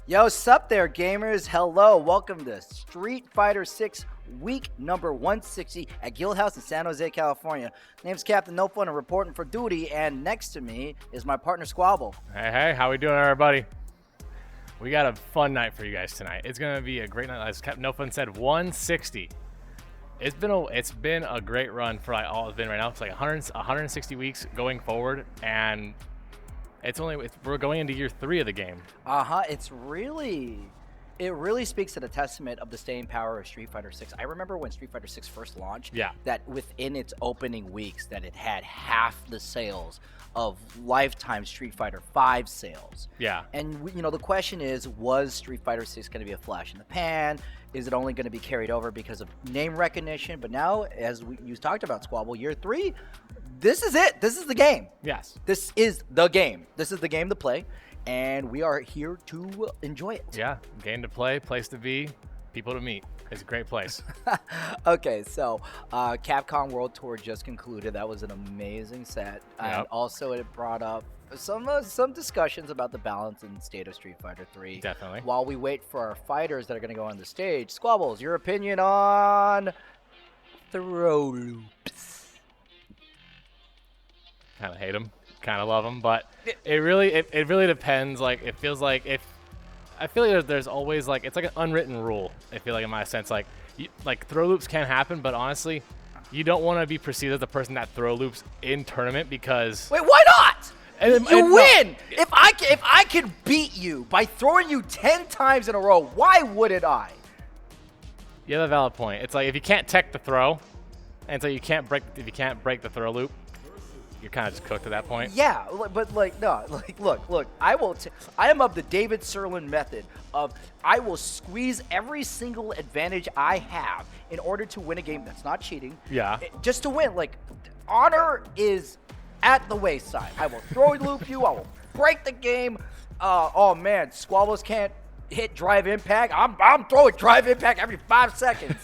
Yo, sup there, gamers? Hello, welcome to Street Fighter 6 week number 160 at Guildhouse in San Jose, California. Name's Captain No Fun and reporting for duty, and next to me is my partner Squabble. Hey, how we doing, everybody? We got a fun night for you guys tonight. It's gonna be a great night. As Captain No Fun said, 160. It's been a great run for like all it's been right now. It's like 160 weeks going forward, and we're going into year 3 of the game. It really speaks to the testament of the staying power of Street Fighter 6. I remember when Street Fighter 6 first launched, that within its opening weeks that it had half the sales of lifetime Street Fighter 5 sales. Yeah. And the question is, was Street Fighter 6 going to be a flash in the pan? Is it only going to be carried over because of name recognition? But now, as you talked about, Squabble, year 3, this is it. This is the game. Yes. This is the game. This is the game to play. And we are here to enjoy it. Yeah, game to play, place to be, people to meet. It's a great place. Okay, so Capcom World Tour just concluded. That was an amazing set. Yep. And also it brought up some discussions about the balance and state of Street Fighter 3. Definitely. While we wait for our fighters that are going to go on the stage, Squabbles, your opinion on throw loops? Kind of hate them. Kind of love them, but it really depends. Like, it feels like I feel like there's always like, it's like an unwritten rule. I feel like, in my sense, like throw loops can happen, but honestly, you don't want to be perceived as the person that throw loops in tournament because why not? You win. No. If I could beat you by throwing you 10 times in a row, why wouldn't I? You have a valid point. It's like if you can't tech the throw, and so if you can't break the throw loop, you're kind of just cooked at that point. Yeah, but look, I am of the David Serlin method of I will squeeze every single advantage I have in order to win a game. That's not cheating. Yeah. Just to win. Like, honor is at the wayside. I will throw loop you. I will break the game. Oh man, Squabbles can't hit drive impact. I'm throwing drive impact every 5 seconds.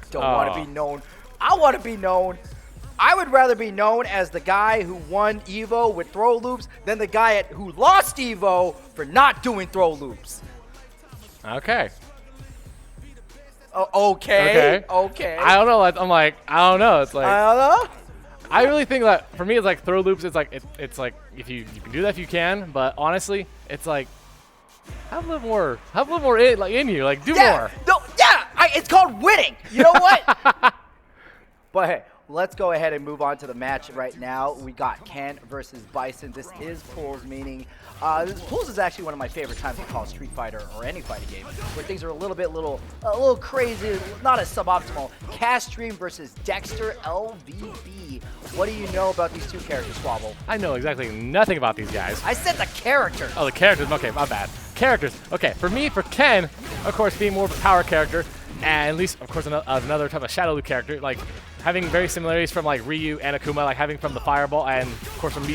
Don't want to be known. I want to be known. I would rather be known as the guy who won EVO with throw loops than the guy who lost EVO for not doing throw loops. Okay. Okay. I don't know. I don't know. It's like, I don't know. I really think that for me, it's like throw loops. It's like it's like if you can do that if you can, but honestly, it's like have a little more in you. Like, do more. It's called winning. You know what? But hey, let's go ahead and move on to the match right now. We got Ken versus Bison. This is Pools, meaning Pools is actually one of my favorite times to call Street Fighter or any fighting game, where things are a little crazy, not as suboptimal. Cast Stream versus Dexter LVB. What do you know about these two characters, Squabble? I know exactly nothing about these guys. I said the characters. Oh, the characters. Okay, my bad. Characters. Okay, for Ken, of course, being more of a power character, and at least, of course, another type of Shadow Loop character, like having very similarities from like Ryu and Akuma, like having from the Fireball and of course from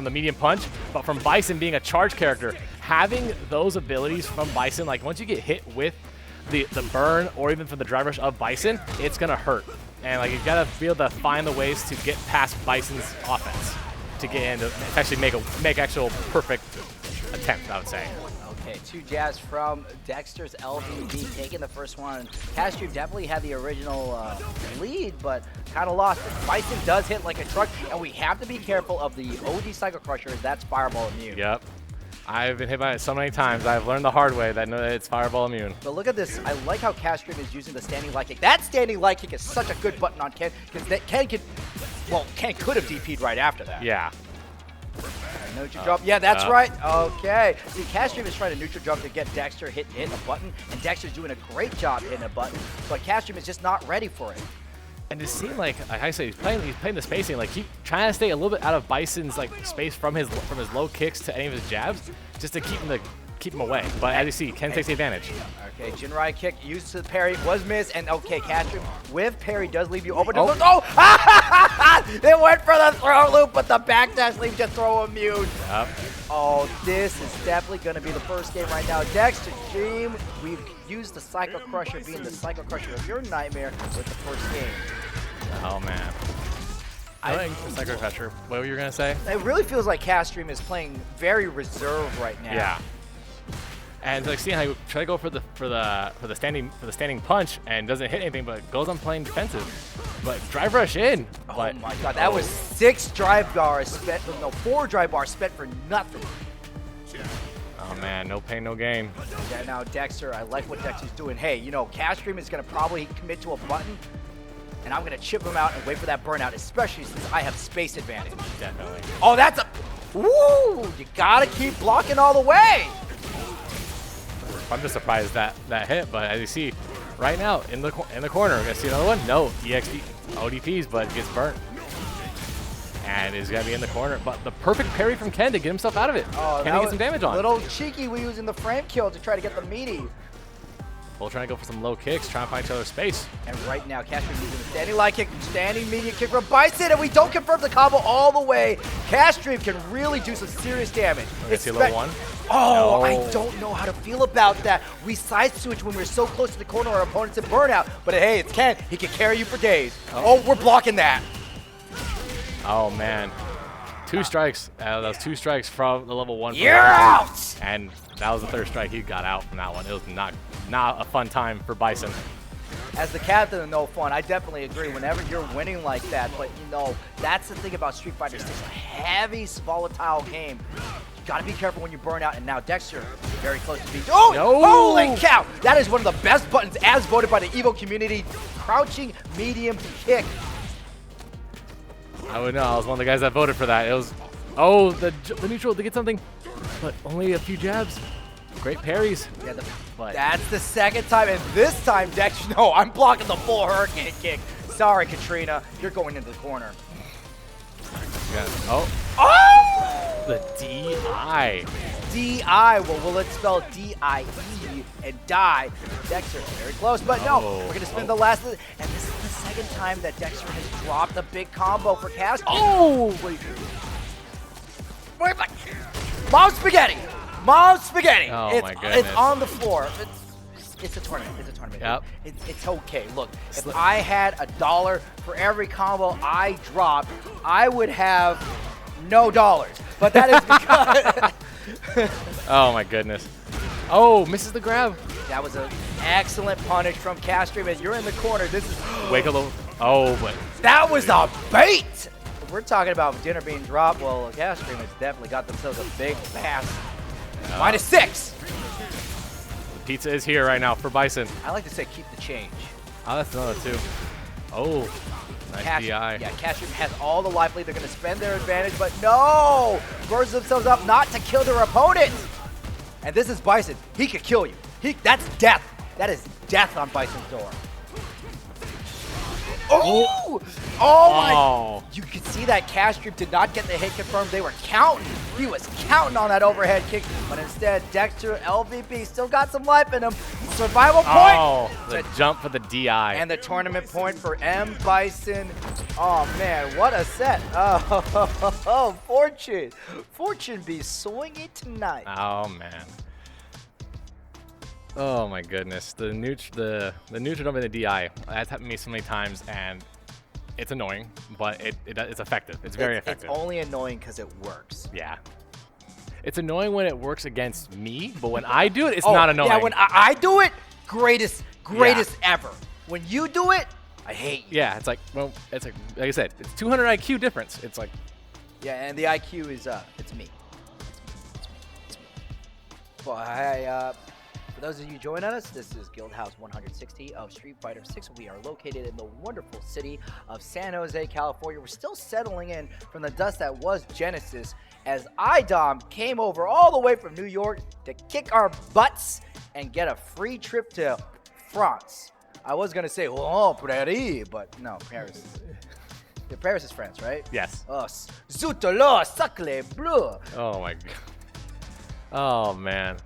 the medium punch, but from Bison being a charge character, having those abilities from Bison, like once you get hit with the burn or even from the drive rush of Bison, it's gonna hurt. And like you gotta be able to find the ways to get past Bison's offense to get in to actually make actual perfect attempt, I would say. Okay, 2 jabs from Dexter's LVB, taking the first one. Castro definitely had the original lead, but kind of lost it. Bison does hit like a truck, and we have to be careful of the OD Cycle Crusher. That's Fireball immune. Yep. I've been hit by it so many times. I've learned the hard way that it's Fireball immune. But look at this. I like how Castro is using the standing light kick. That standing light kick is such a good button on Ken, because Ken could have DP'd right after that. Yeah. Neutral jump. Yeah, that's right. Okay. See, Castream is trying to neutral jump to get Dexter hit a button, and Dexter's doing a great job hitting a button, but Castream is just not ready for it. And it seemed like I say, he's playing the spacing, like keep trying to stay a little bit out of Bison's like space from his low kicks to any of his jabs, just to keep him away. But as you see, Ken takes the advantage. Okay, Jinrai kick used to the parry, was missed, and okay, Castream with parry does leave you open. Oh! It went for the throw loop, but the backdash leaves just throw immune. Yep. Oh, this is definitely going to be the first game right now. Dexter Dream, we've used the Cycle Crusher being the Cycle Crusher of your nightmare with the first game. Oh, man. I think the Cycle Crusher, what were you going to say? It really feels like Castream is playing very reserved right now. Yeah. And like seeing how you try to go for the standing punch and doesn't hit anything, but goes on playing defensive. But drive rush in. Oh my god, that was 6 drive bars spent, no, 4 drive bars spent for nothing. Oh man, no pain, no gain. Yeah, now Dexter, I like what Dexter's doing. Hey, you know, Castream is gonna probably commit to a button, and I'm gonna chip him out and wait for that burnout, especially since I have space advantage. Definitely. Oh, that's a, woo! You gotta keep blocking all the way. I'm just surprised that hit, but as you see, right now in the corner, we're gonna see another one. No, EXD ODPs, but gets burnt, and is gonna be in the corner. But the perfect parry from Ken to get himself out of it. Oh, Can he get some damage on? Little cheeky, we using the frame kill to try to get the meaty. Both trying to go for some low kicks, trying to find each other's space. And right now, Castream using the standing light kick, standing medium kick from Bison, and we don't confirm the combo all the way. Castream can really do some serious damage. Let's see a little one. Oh, No. I don't know how to feel about that. We side switch when we're so close to the corner, our opponent's in burnout. But hey, it's Ken. He can carry you for days. Oh, we're blocking that. Oh man, 2 strikes. Those 2 strikes from the level 1. You're out. And that was the 3rd strike. He got out from that one. It was not a fun time for Bison. As the captain of No Fun, I definitely agree whenever you're winning like that. But, you know, that's the thing about Street Fighter 6. A heavy, volatile game. You got to be careful when you burn out. And now Dexter, very close to beat. Oh, no. Holy cow. That is one of the best buttons as voted by the Evo community. Crouching medium kick. I would know. I was one of the guys that voted for that. It was, oh, the neutral to get something, but only a few jabs. Great parries. Yeah, But that's the 2nd time, and this time, Dexter, no, I'm blocking the full hurricane kick. Sorry, Katrina, you're going into the corner. yeah. Oh, Oh! the DI. D-I, well, will it spell D-I-E and die? Dexter, very close, but no, Oh. we're gonna spend the last, and this is the 2nd time that Dexter has dropped a big combo for Cast. Oh, wait. Where's my, Mom Spaghetti! Mom Spaghetti! Oh, it's, my goodness. It's on the floor. It's a tournament. It's a tournament. Yep. It's okay. Look, if I had $1 for every combo I dropped, I would have no dollars. But that is because Oh my goodness. Oh, misses the grab. that was an excellent punish from Castream, and you're in the corner. This is Wake a little. Oh, but that was a bait. If we're talking about dinner being dropped, well, Castream has definitely got themselves a big pass. -6. the pizza is here right now for Bison. I like to say keep the change. Oh, that's another 2. Oh, nice DI. Yeah, Castream has all the life lead. They're going to spend their advantage, but no! Burns themselves up not to kill their opponent. And this is Bison. He could kill you. That's death. That is death on Bison's door. Oh! Oh my! Oh. You could see that Castream did not get the hit confirmed. They were counting. He was counting on that overhead kick, but instead Dexter LVP still got some life in him. Survival point. Oh, the jump for the DI. And the tournament point for M. Bison. Oh, man, what a set. Oh, Fortune. Fortune be swinging tonight. Oh man. Oh my goodness. The neutral jump in the DI. That's happened to me so many times, and it's annoying, but it's effective. It's very effective. It's only annoying because it works. Yeah. It's annoying when it works against me, but when I do it, it's not annoying. Yeah, when I do it, greatest ever. When you do it, I hate you. Yeah, it's like, well, it's like I said, it's 200 IQ difference. It's like, Yeah, and the IQ is, it's me. It's me. Well, for those of you joining us, this is Guildhouse 160 of Street Fighter 6. We are located in the wonderful city of San Jose, California. We're still settling in from the dust that was Genesis, as IDOM came over all the way from New York to kick our butts and get a free trip to France. I was going to say, oh, Paris, but no, Paris. Paris is France, right? yes. Oh, zut alors, sacre bleu. Oh my god. Oh man.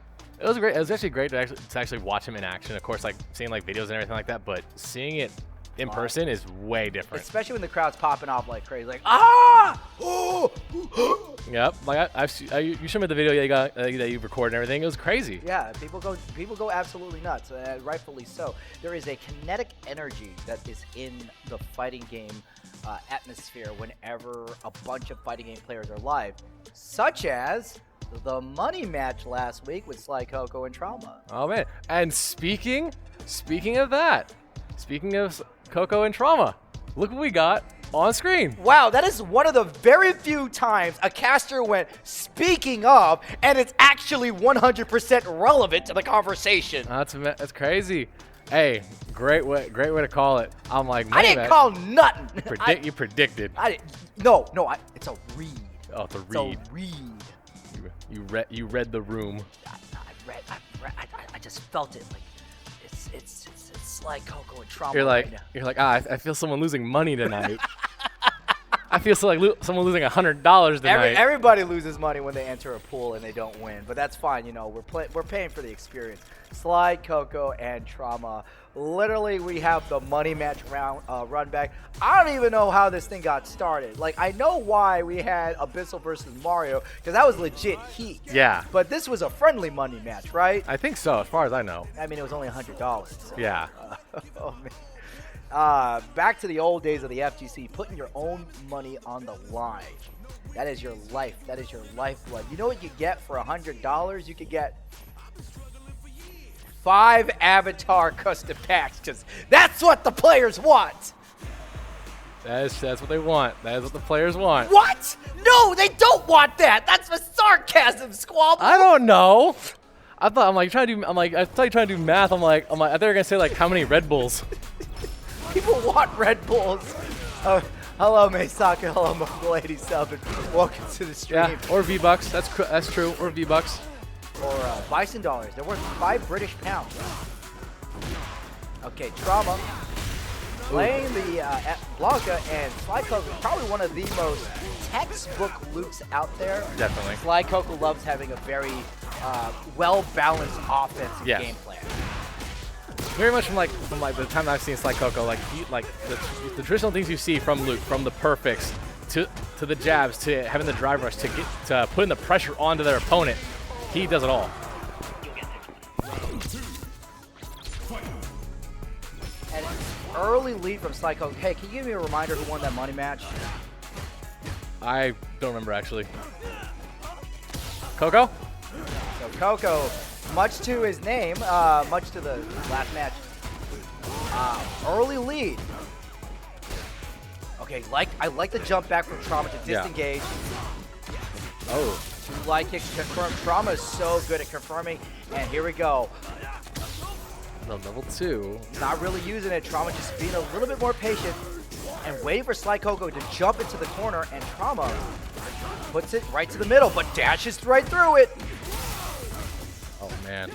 It was great. It was actually great to actually watch him in action. Of course, like seeing like videos and everything like that, but seeing it in person is way different. Especially when the crowd's popping off like crazy, like ah! Oh! Yep. Like you showed me the video that you recorded and everything. It was crazy. Yeah, people go absolutely nuts, rightfully so. There is a kinetic energy that is in the fighting game atmosphere whenever a bunch of fighting game players are live, such as the money match last week with Sly Coco and Trauma. Oh man! And speaking of that, speaking of Coco and Trauma, look what we got on screen. Wow, that is one of the very few times a caster went "speaking of," and it's actually 100% relevant to the conversation. That's crazy. Hey, great way to call it. I'm like, I didn't call nothing. You predicted. I didn't. No, it's a read. Oh, it's a read. It's a read. You read the room. I just felt it. Like it's like Coco and Trauma. You're right now. like, I feel someone losing money tonight. I feel someone losing $100 tonight. Everybody loses money when they enter a pool and they don't win, but that's fine. You know, we're paying for the experience. Slide, Coco, and Trauma. Literally, we have the money match run back. I don't even know how this thing got started. Like, I know why we had Abyssal versus Mario, because that was legit heat. Yeah. But this was a friendly money match, right? I think so, as far as I know. I mean, it was only $100. So, Yeah. oh, man. Back to the old days of the FGC, putting your own money on the line. That is your life. That is your lifeblood. You know what you get for $100? You could get 5 avatar custom packs, because that's what the players want. That's what they want. That is what the players want. What? No, they don't want that. That's a sarcasm, Squabble. I don't know. I thought you're trying to do math. I'm like, I thought you were gonna say like how many Red Bulls. People want Red Bulls. Hello, Maysaka. Hello, Mobile87. Welcome to the stream. Yeah, or V-Bucks. That's true. Or V-Bucks. Or Bison dollars. They're worth 5 British pounds. Okay, Trauma. Playing the Blanca and Sly Coco is probably one of the most textbook Lukes out there. Definitely. Sly Coco loves having a very well-balanced offensive Yes. game plan. Very much from the time I've seen Sly Coco, the traditional things you see from Luke, from the perfects to the jabs to having the drive rush to putting the pressure onto their opponent. He does it all. And early lead from Sly Coco. Hey, can you give me a reminder who won that money match? I don't remember actually. Coco? So Coco, much to his name, much to the last match, early lead. Okay, I like the jump back from Trauma to disengage. Yeah. Oh. Like it, confirm. Trauma is so good at confirming, and here we go. The level 2. Not really using it. Trauma just being a little bit more patient and waiting for Sly Coco to jump into the corner, and Trauma puts it right to the middle, but dashes right through it. Oh man.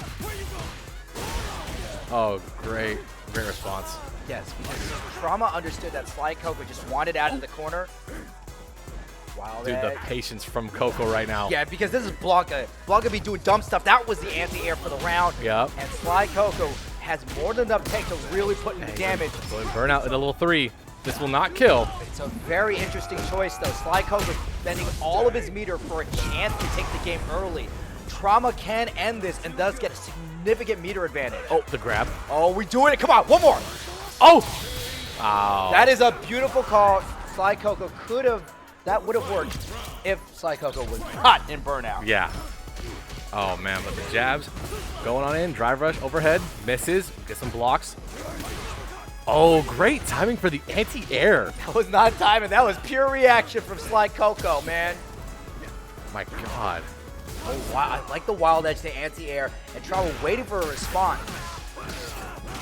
Oh, great response. Yes, because Trauma understood that Sly Coco just wanted out of the corner. Wow, dude, the patience from Coco right now. Yeah, because this is Blanca. Blanca be doing dumb stuff. That was the anti-air for the round. Yep. And Sly Coco has more than enough tank to really put in the damage. So burnout at a level 3. This will not kill. It's a very interesting choice, though. Sly Coco spending all of his meter for a chance to take the game early. Trauma can end this and does get a significant meter advantage. Oh, the grab. Oh, we're doing it. Come on, one more. Oh! Wow. That is a beautiful call. Sly Coco that would have worked if Sly Coco was not in burnout. Yeah. Oh man, but the jabs going on in, drive rush, overhead, misses, get some blocks. Oh, great timing for the anti-air. That was not timing. That was pure reaction from Sly Coco, man. My God. Oh, wow. I like the wild edge to anti-air and Trauma waiting for a response.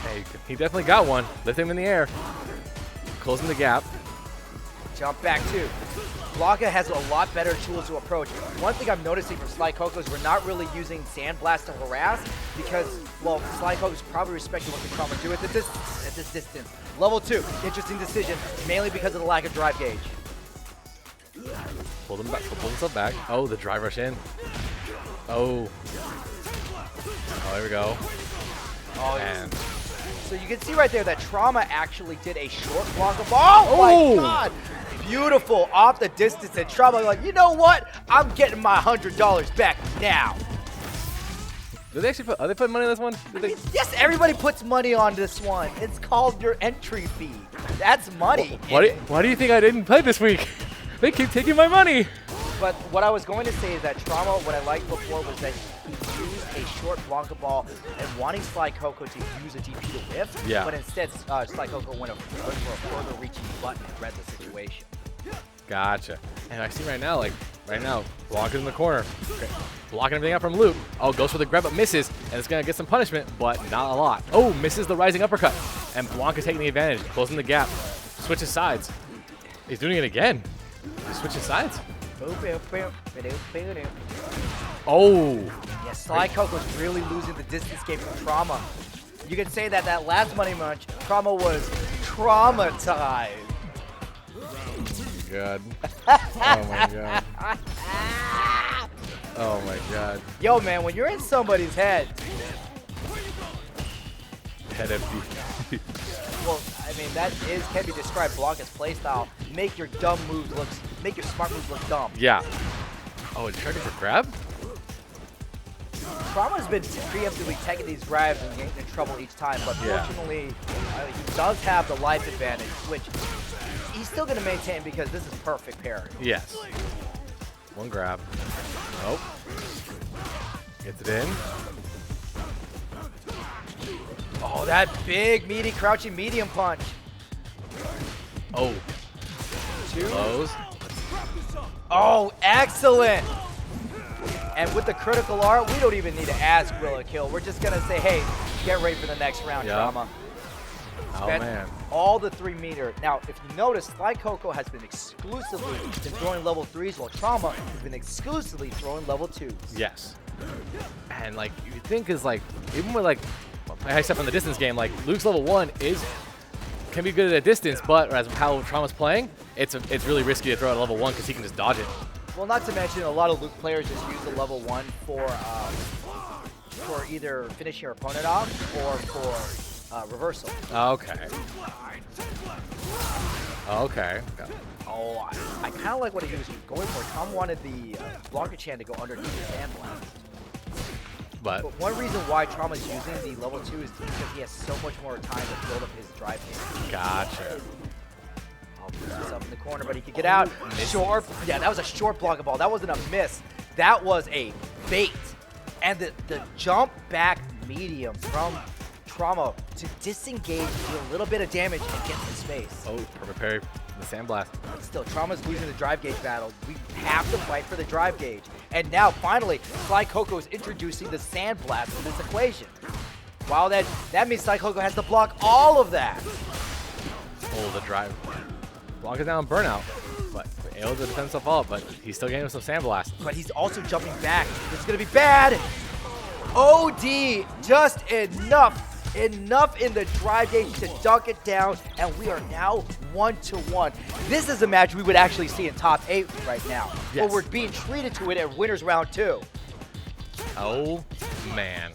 Hey, he definitely got one. Lift him in the air. Closing the gap. Jump back too. Blanca has a lot better tools to approach. One thing I'm noticing from Sly Coco is we're not really using Sandblast to harass because, well, Sly Coco's probably respecting what the Trauma do at this distance. Level 2, interesting decision, mainly because of the lack of drive gauge. Pull himself back. Oh, the drive rush in. Oh. Oh, there we go. Oh, and so you can see right there that Trauma actually did a short block of ball. Oh my God. Beautiful off the distance, and Trauma like, you know what? I'm getting my $100 back now. Did they actually are they putting money on this one? Yes, everybody puts money on this one. It's called your entry fee. That's money. Why do you think I didn't play this week? They keep taking my money. But what I was going to say is that Trauma, what I liked before was that he used a short Blanca ball and wanting Sly Coco to use a DP to whiff, Yeah. but instead Sly Coco went for a further reaching button and read the situation. Gotcha. And I see right now, Blanca's in the corner. Okay. Blocking everything out from Luke. Oh, goes for the grab, but misses, and it's going to get some punishment, but not a lot. Oh, misses the rising uppercut. And Blanca taking the advantage, closing the gap. Switches sides. He's doing it again. He switches sides. Oh. Yeah, Sly Coco's really losing the distance game from Trauma. You can say that that last Money Munch, Trauma was traumatized. God. Oh my god. Oh my god. Yo, man, when you're in somebody's head, Head empty. well, I mean, can be described Blanca's playstyle. Make your smart moves look dumb. Yeah. Oh, it's trying to grab? Trauma's been preemptively taking these grabs and getting in trouble each time, but fortunately, he does have the life advantage, which he's still going to maintain because this is perfect parry. Yes. One grab. Nope. Gets it in. Oh, that big, meaty, crouching medium punch. Oh. Two. Close. Oh, excellent. And with the critical art, we don't even need to ask will it kill. We're just going to say, hey, get ready for the next round, Trauma. Oh, man. All the 3 meter. Now, if you notice, Sly Coco has been exclusively throwing level 3s, while Trauma has been exclusively throwing level 2s. Yes. And like you think is like even with like high step on the distance game, like Luke's level 1 can be good at a distance, but as how Trauma's playing, it's really risky to throw at level 1 because he can just dodge it. Well, not to mention a lot of Luke players just use the level 1 for either finishing your opponent off or for reversal. Okay. Okay. Oh, I kind of like what he was going for. Tom wanted the Blanca Chan to go underneath the sandblast. But one reason why Trauma's using the level 2 is because he has so much more time to build up his drive game. gotcha. I'll put himself in the corner, but he could get out. Short. Yeah, that was a short Blanca ball. That wasn't a miss. That was a bait. And the jump back medium from Trauma to disengage, do a little bit of damage, and get to space. Oh, perfect parry from the sandblast. But still, Trauma's losing the drive gauge battle. We have to fight for the drive gauge. And now, finally, Sly Coco is introducing the sandblast to this equation. Wow, that means Sly Coco has to block all of that. Oh, the drive. Blanca's down burnout, but able to defend himself all, but he's still getting him some sandblast. But he's also jumping back. This is going to be bad. OD, just enough in the drive gauge to dunk it down, and we are now 1-1. This is a match we would actually see in top 8 right now. Yes. But we're being treated to it at winners round 2. Oh, man.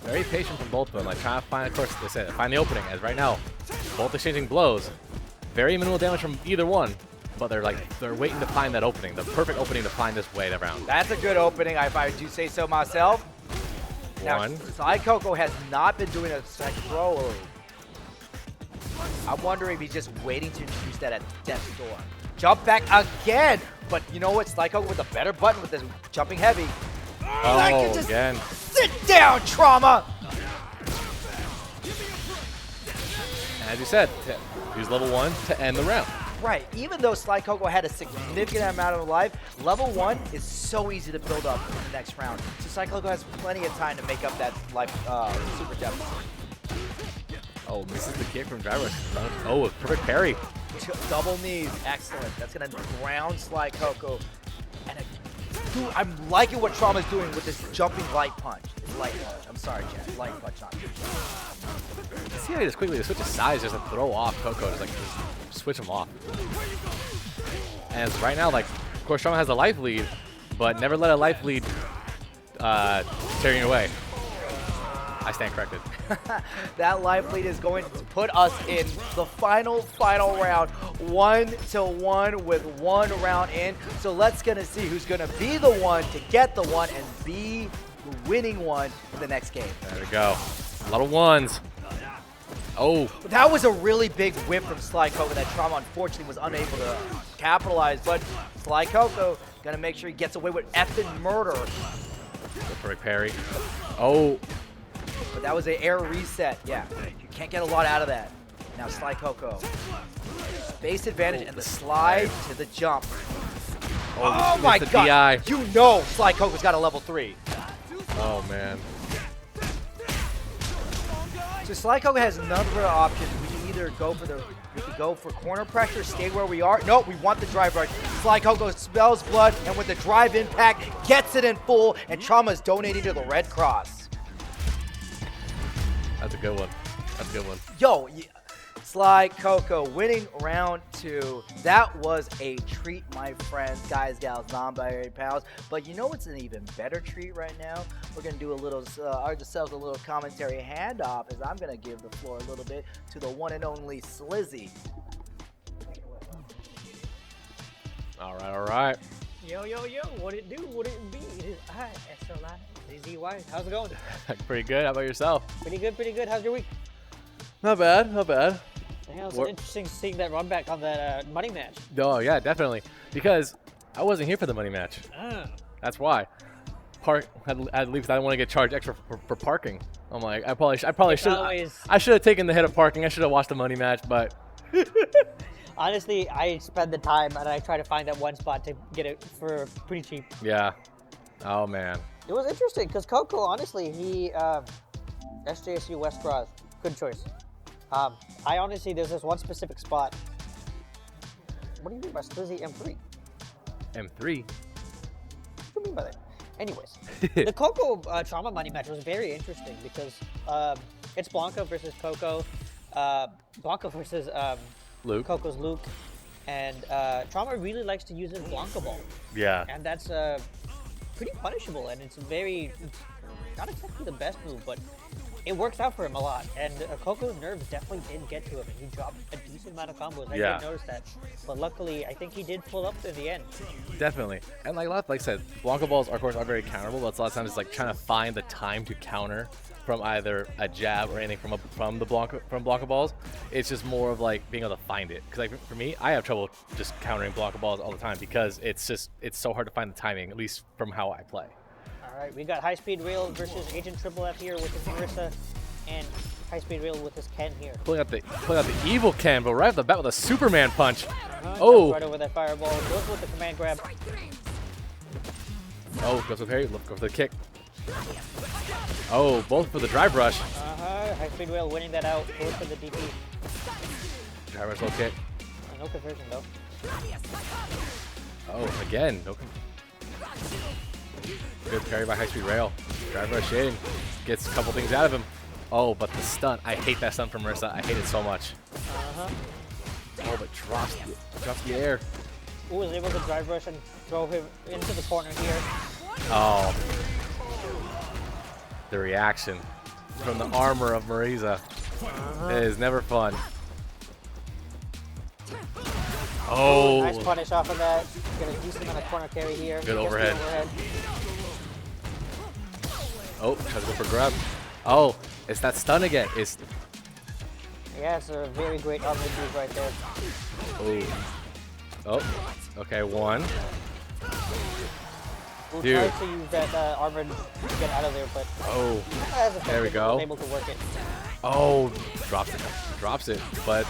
Very patient from both of them, like trying to find, of course, they said, find the opening, as right now, both exchanging blows. Very minimal damage from either one, but they're waiting to find that opening, the perfect opening to find this way around. That's a good opening, if I do say so myself. One. Now, Sly Coco has not been doing a second throw. I'm wondering if he's just waiting to introduce that at death's door. Jump back again, but you know what? Sly Coco with a better button with this jumping heavy. I can just again. sit down, Trauma. And as you said, use level 1 to end the round. Right, even though Sly Coco had a significant amount of life, level 1 is so easy to build up in the next round. So Sly Coco has plenty of time to make up that life super deficit. Oh, misses the kick from driver. Oh, a perfect parry. Double knees, excellent. That's gonna ground Sly Coco. And dude, I'm liking what Trauma's doing with this jumping light punch. It's light punch. I'm sorry, Chad. Light punch, not good. See how he just quickly switches sides just to throw off Coco, just switch him off. And as right now, of course, Trauma has a life lead, but never let a life lead tear you away. I stand corrected. That life lead is going to put us in the final round, 1-1 with 1 round in. So let's gonna see who's gonna be the one to get the one and be the winning one in the next game. There we go. A lot of ones. Oh. That was a really big whip from Sly Coco that Trauma unfortunately was unable to capitalize. But Sly Coco gonna make sure he gets away with effing murder. Go for a parry. Oh. But that was an air reset. Yeah, you can't get a lot out of that. Now Sly Coco. Base advantage and the slide to the jump. Oh my god. DI. You know Sly Coco's got a level 3. Oh man. So Sly Coco has none of the options. We can either go for corner pressure, stay where we are. No, we want the drive rush. Sly Coco smells blood, and with the drive impact, gets it in full, and Trauma's donating to the Red Cross. That's a good one. That's a good one. Yo, Sly Coco winning round 2. That was a treat, my friends, guys, gals, non-binary pals. But you know what's an even better treat right now? We're going to do a little, ourselves a little commentary handoff, as I'm going to give the floor a little bit to the one and only Slizzy. All right, all right. Yo, what it do, what it be? It is I, SLI, ZZY. How's it going? Pretty good. How about yourself? Pretty good. How's your week? Not bad, not bad. Yeah, it was interesting seeing that run back on that money match. Oh yeah, definitely. Because I wasn't here for the money match. Ah. That's why. Had to leave because I didn't want to get charged extra for parking. I'm like, I probably should. I should have taken the hit of parking. I should have watched the money match, but. Honestly, I spend the time and I try to find that one spot to get it for pretty cheap. Yeah. Oh man. It was interesting because Coco, honestly, he SJSU West Cross, good choice. I honestly, there's this one specific spot. What do you mean by Slizzy M3? M3. What do you mean by that? Anyways, the Coco Trauma money match was very interesting because it's Blanca versus Coco, Blanca versus Luke. Coco's Luke, and Trauma really likes to use his Blanca ball. Yeah. And that's pretty punishable, and it's not exactly the best move, but it works out for him a lot. And Coco's nerves definitely did get to him, and he dropped a decent amount of combos. I did notice that, but luckily, I think he did pull up in the end. Definitely. And like I said, Blanca balls, of course, are very counterable, but a lot of times it's like trying to find the time to counter from either a jab or anything from Blanca balls. It's just more of like being able to find it. Because like for me, I have trouble just countering Blanca balls all the time because it's so hard to find the timing, at least from how I play. All right, we got High Speed Rail versus Agent Triple F here with his Marissa, and High Speed Rail with his Ken here. Pulling out the evil Ken, but right off the bat with a Superman punch. Oh! Right over that fireball. Goes with the command grab. Oh, goes with Harry. Go for the kick. Oh, both for the drive rush. High Speed Rail winning that out. Goes for the DP. Drive rush low kick. No conversion though. Oh, again. Good parry by High Speed Rail. Drive rush in. Gets a couple things out of him. Oh, but the stunt. I hate that stunt from Marissa. I hate it so much. Oh, but drops the air. Who was able to drive rush and throw him into the corner here. Oh. The reaction from the armor of Marisa is never fun. Oh. Nice punish off of that. Get a decent amount of corner carry here. Good overhead. Oh, tries to go for grab. Oh, it's that stun again. Yeah, it's a very great armor move right there. Oh, okay, one. We'll Dude. try to use that armor to get out of there, but There we go. Able to work it. Oh, drops it, but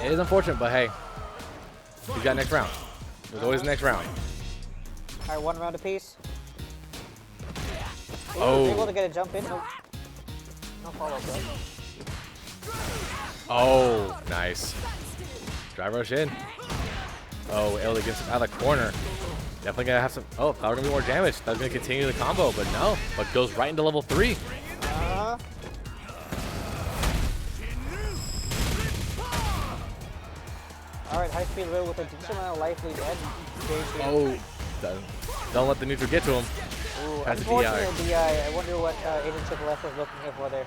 it is unfortunate, but hey, we got next round. There's always the next round. All right, one round apiece. Oh. Was able to get a jump in. No follow-up, though. Oh, nice. Drive rush in. Oh, Ellie gets him out of the corner. Definitely gonna have some. Oh, thought we were gonna be more damage. Thought we were gonna continue the combo, but no. But goes right into level 3. All right, High Speed Rail with a decent amount of life lead. Oh, don't let the neutral get to him. Ooh, Has a unfortunate DI. I wonder what Agent Triple F was looking here for there.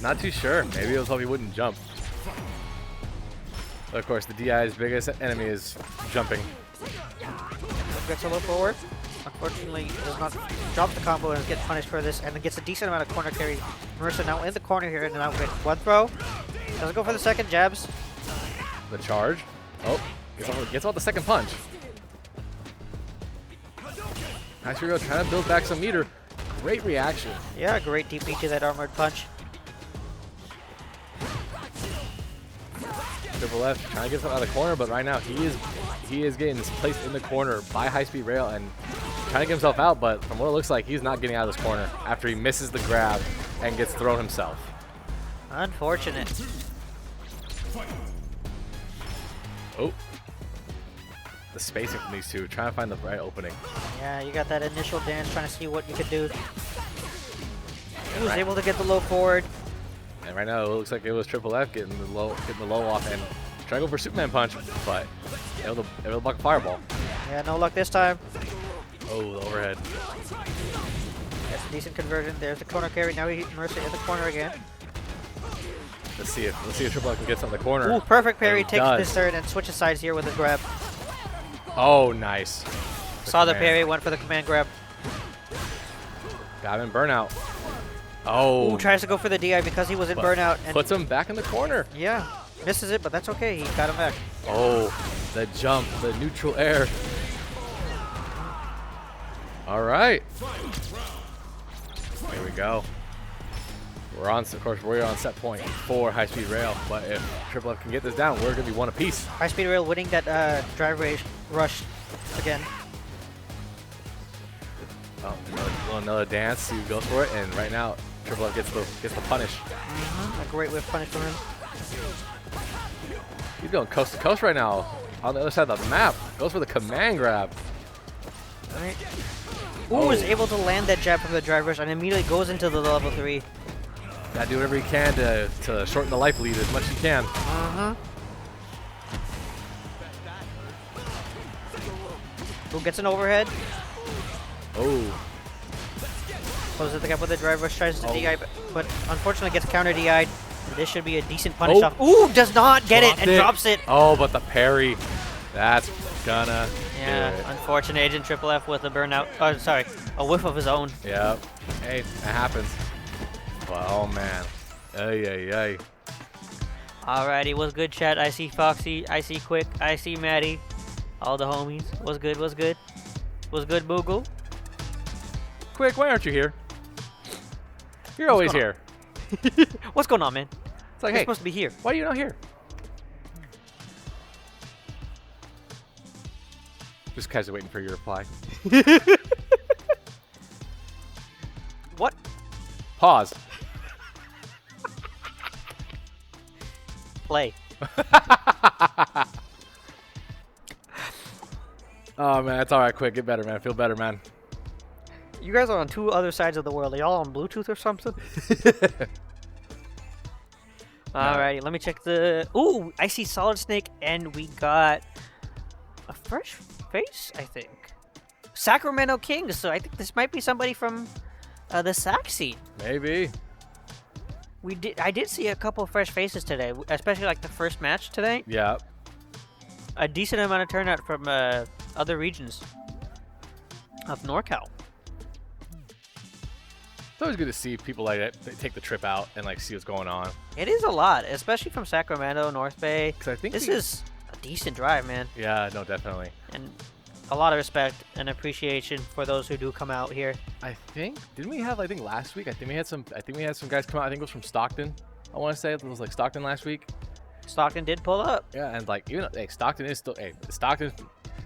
Not too sure. Maybe it was hope he wouldn't jump. But of course, the DI's biggest enemy is jumping. Gets a little forward. unfortunately does not drop the combo and gets punished for this, and then gets a decent amount of corner carry. Marissa now in the corner here, and now with one throw. Doesn't go for the second jabs. The charge. Oh, gets off the second punch. Nice Rio trying to build back some meter. Great reaction. Yeah, great DP to that armored punch. Triple F trying to get something out of the corner, but right now he is getting placed in the corner by high speed rail and trying to get himself out, but from what it looks like, he's not getting out of this corner after he misses the grab and gets thrown himself. Unfortunate. Oh. The spacing from these two, trying to find the right opening. Yeah, you got that initial dance trying to see what you could do. He was able to get the low forward. And right now it looks like it was Triple F getting the low off and trying to go for Superman punch, but able to block a fireball. Yeah, no luck this time. Oh, the overhead. That's a decent conversion. There's the corner carry. Now Marissa in the corner again. Let's see if Triple F can get something in the corner. Ooh, perfect parry. It Takes does. this third and switches sides here with a grab. Oh, nice. Saw the parry, went for the command grab. Got him in burnout. Oh. Ooh, tries to go for the DI because he was in burnout. And puts him back in the corner. yeah, misses it, but that's okay. He got him back. Oh, the jump, the neutral air. All right. Here we go. Of course, we're on set point for high speed rail, but if Triple F can get this down, we're gonna be one apiece. High speed rail winning that drive rush again. Oh, another dance. He goes for it, and right now Triple F gets the punish. A great whiff punish from him. He's going coast to coast right now. On the other side of the map, goes for the command grab. All right. Ooh, is able to land that jab from the drive rush and immediately goes into the level 3. Gotta do whatever he can to shorten the life lead as much as he can. Who gets an overhead? Oh. Closes the gap with the drive rush, tries to DI, but unfortunately gets counter DI'd. This should be a decent punish off. Ooh, does not get it and drops it. Oh, but the parry. That's gonna Yeah, do it. unfortunate Agent Triple F with a burnout. Oh, sorry, a whiff of his own. Yep. Hey, that happens. Oh, man. Ay, ay, ay. Alrighty, was good, chat. I see Foxy, I see Quick, I see Maddie. All the homies. Was good, was good. Was good, Boogle. Quick, why aren't you here? You're always here. What's going on, man? It's like, You're hey, supposed to be here. why are you not here? Just casually waiting for your reply. What? Pause. Play. Oh, man, it's all right. Quick, get better, man. Feel better, man. You guys are on two other sides of the world. Are y'all on Bluetooth or something? Alrighty, let me check the... Ooh, I see Solid Snake, and we got a fresh face, I think. Sacramento Kings, so I think this might be somebody from the SAC scene. Maybe. I did see a couple of fresh faces today, especially like the first match today. Yeah. A decent amount of turnout from other regions of NorCal. It's always good to see people like that take the trip out and like see what's going on. It is a lot, especially from Sacramento, North Bay. Because I think This is a decent drive, man. Yeah, no, definitely. And a lot of respect and appreciation for those who do come out here. I think didn't we have? I think last week. I think we had some guys come out. I think it was from Stockton. I want to say it was like Stockton last week. Stockton did pull up. Yeah, and like even hey, Stockton is still Stockton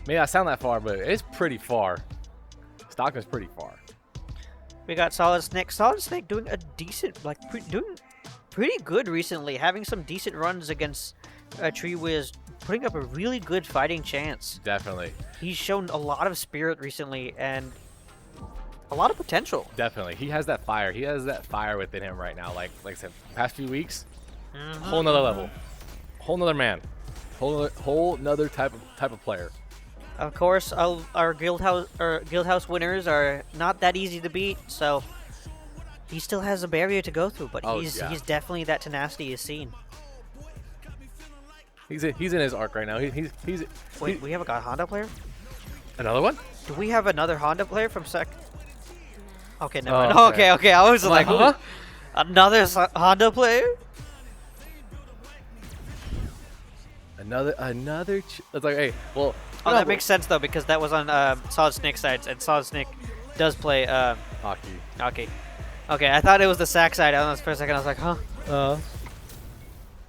may not sound that far, but it's pretty far. Stockton's pretty far. We got Solid Snake. Solid Snake doing a decent, doing pretty good recently. Having some decent runs against TreeWiz, putting up a really good fighting chance. Definitely. He's shown a lot of spirit recently and a lot of potential. Definitely. He has that fire. He has that fire within him right now. Like I said, past few weeks, whole nother level, whole nother man, whole nother type of player. Of course, our Guildhouse winners are not that easy to beat, so he still has a barrier to go through. But he's definitely that tenacity is seen. He's in his arc right now. Wait, we have a God Honda player? Another one? Do we have another Honda player from Sec? Okay, never Oh, mind. okay. Okay. I was I'm like, like, huh? ooh, another Honda player? Another. It's like, hey, well. Oh, no, that makes sense though, because that was on Solid Snake sides, and Solid Snake does play Hockey. hockey. Okay, I thought it was the Sac side. I don't know, for a second I was like, huh?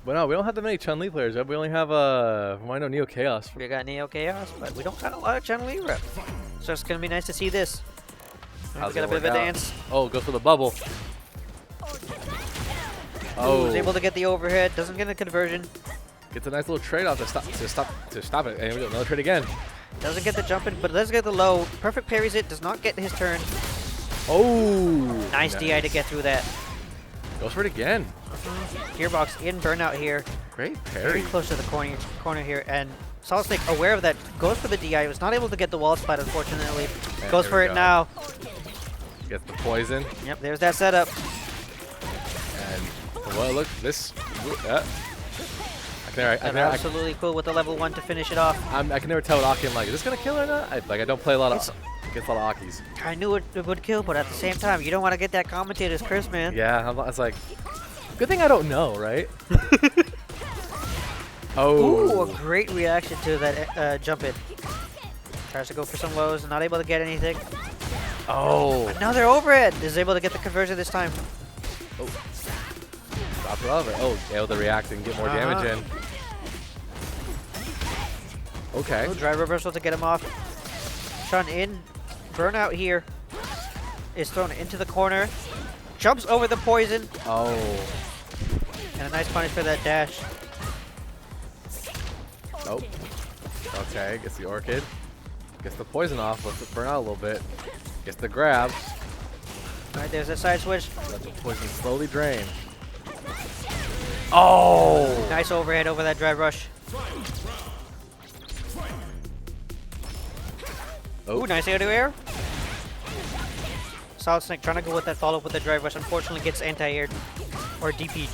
But no, we don't have that many Chun-Li players. We only have I know Neo Chaos. We got Neo Chaos, but we don't got a lot of Chun-Li rep. So it's gonna be nice to see this. How's We got it a bit of a work out? dance. Oh, go for the bubble. Oh, was able to get the overhead. Doesn't get a conversion. Gets a nice little trade off to stop it. And we got another trade again. Doesn't get the jump in, but does get the low. Perfect parries it. Does not get his turn. Oh, Nice DI to get through that. Goes for it again. Gearbox in burnout here. Great Very parry. close to the corner here, and Solid Snake aware of that. Goes for the DI. Was not able to get the wall splat, unfortunately. And Goes there for we it go. now. Gets the poison. Yep, there's that setup. And well, look, this. I can Absolutely cool with the level 1 to finish it off. I can never tell with Aki. I'm like, is this gonna kill or not? I don't play a lot of. Gets a lot of Akis. I knew it would kill, but at the same time, you don't want to get that commentator's curse, man. Yeah, it's like, good thing I don't know, right? Oh. Ooh, a great reaction to that jump in. Tries to go for some lows, not able to get anything. Oh. Another overhead. Is able to get the conversion this time. Oh. Stop it over. Oh, able to react and get more damage in. Okay. Oh, drive reversal to get him off. Shun in. Burnout here. Is thrown into the corner. Jumps over the poison. Oh. And a nice punish for that dash. Oh. Okay, gets the orchid. Gets the poison off. Lets it burn out a little bit. Gets the grab. Alright, there's a side switch. Let the poison slowly drain. Oh! Nice overhead over that drive rush. Oh. Ooh, nice air to air. Solid Snake trying to go with that follow up with the drive rush. Unfortunately gets anti-aired. Or DP.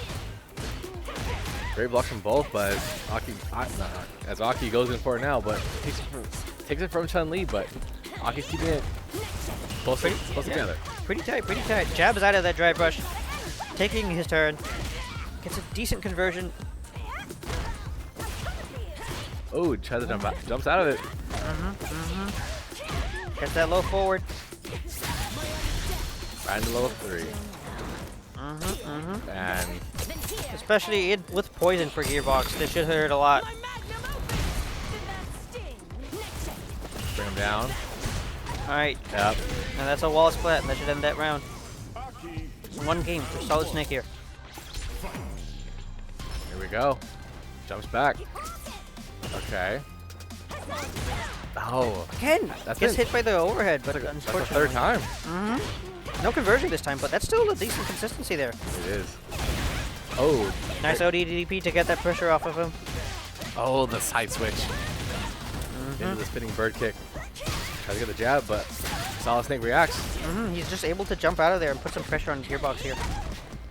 Great blocks from both, but as Aki goes in for it now, but takes it from Chun-Li, but Aki's keeping it close together. Pretty tight, pretty tight. Jabs out of that drive rush. Taking his turn. Gets a decent conversion. Oh, tries to jump out. Jumps out of it. Gets that low forward. Right into level 3. And Especially with poison for Gearbox. This should hurt a lot. bring him down. Alright. Yep. And that's a wall splat. That should end that round. One game for Solid Snake here. Here we go. Jumps back. Okay. Oh. Again, That's gets it. hit by the overhead, but That's the unfortunately. third time. No conversion this time, but that's still a decent consistency there. It is. Oh. Nice ODDP to get that pressure off of him. Oh, the side switch. Into the spinning bird kick. Tries to get the jab, but Solid Snake reacts. He's just able to jump out of there and put some pressure on Gearbox here.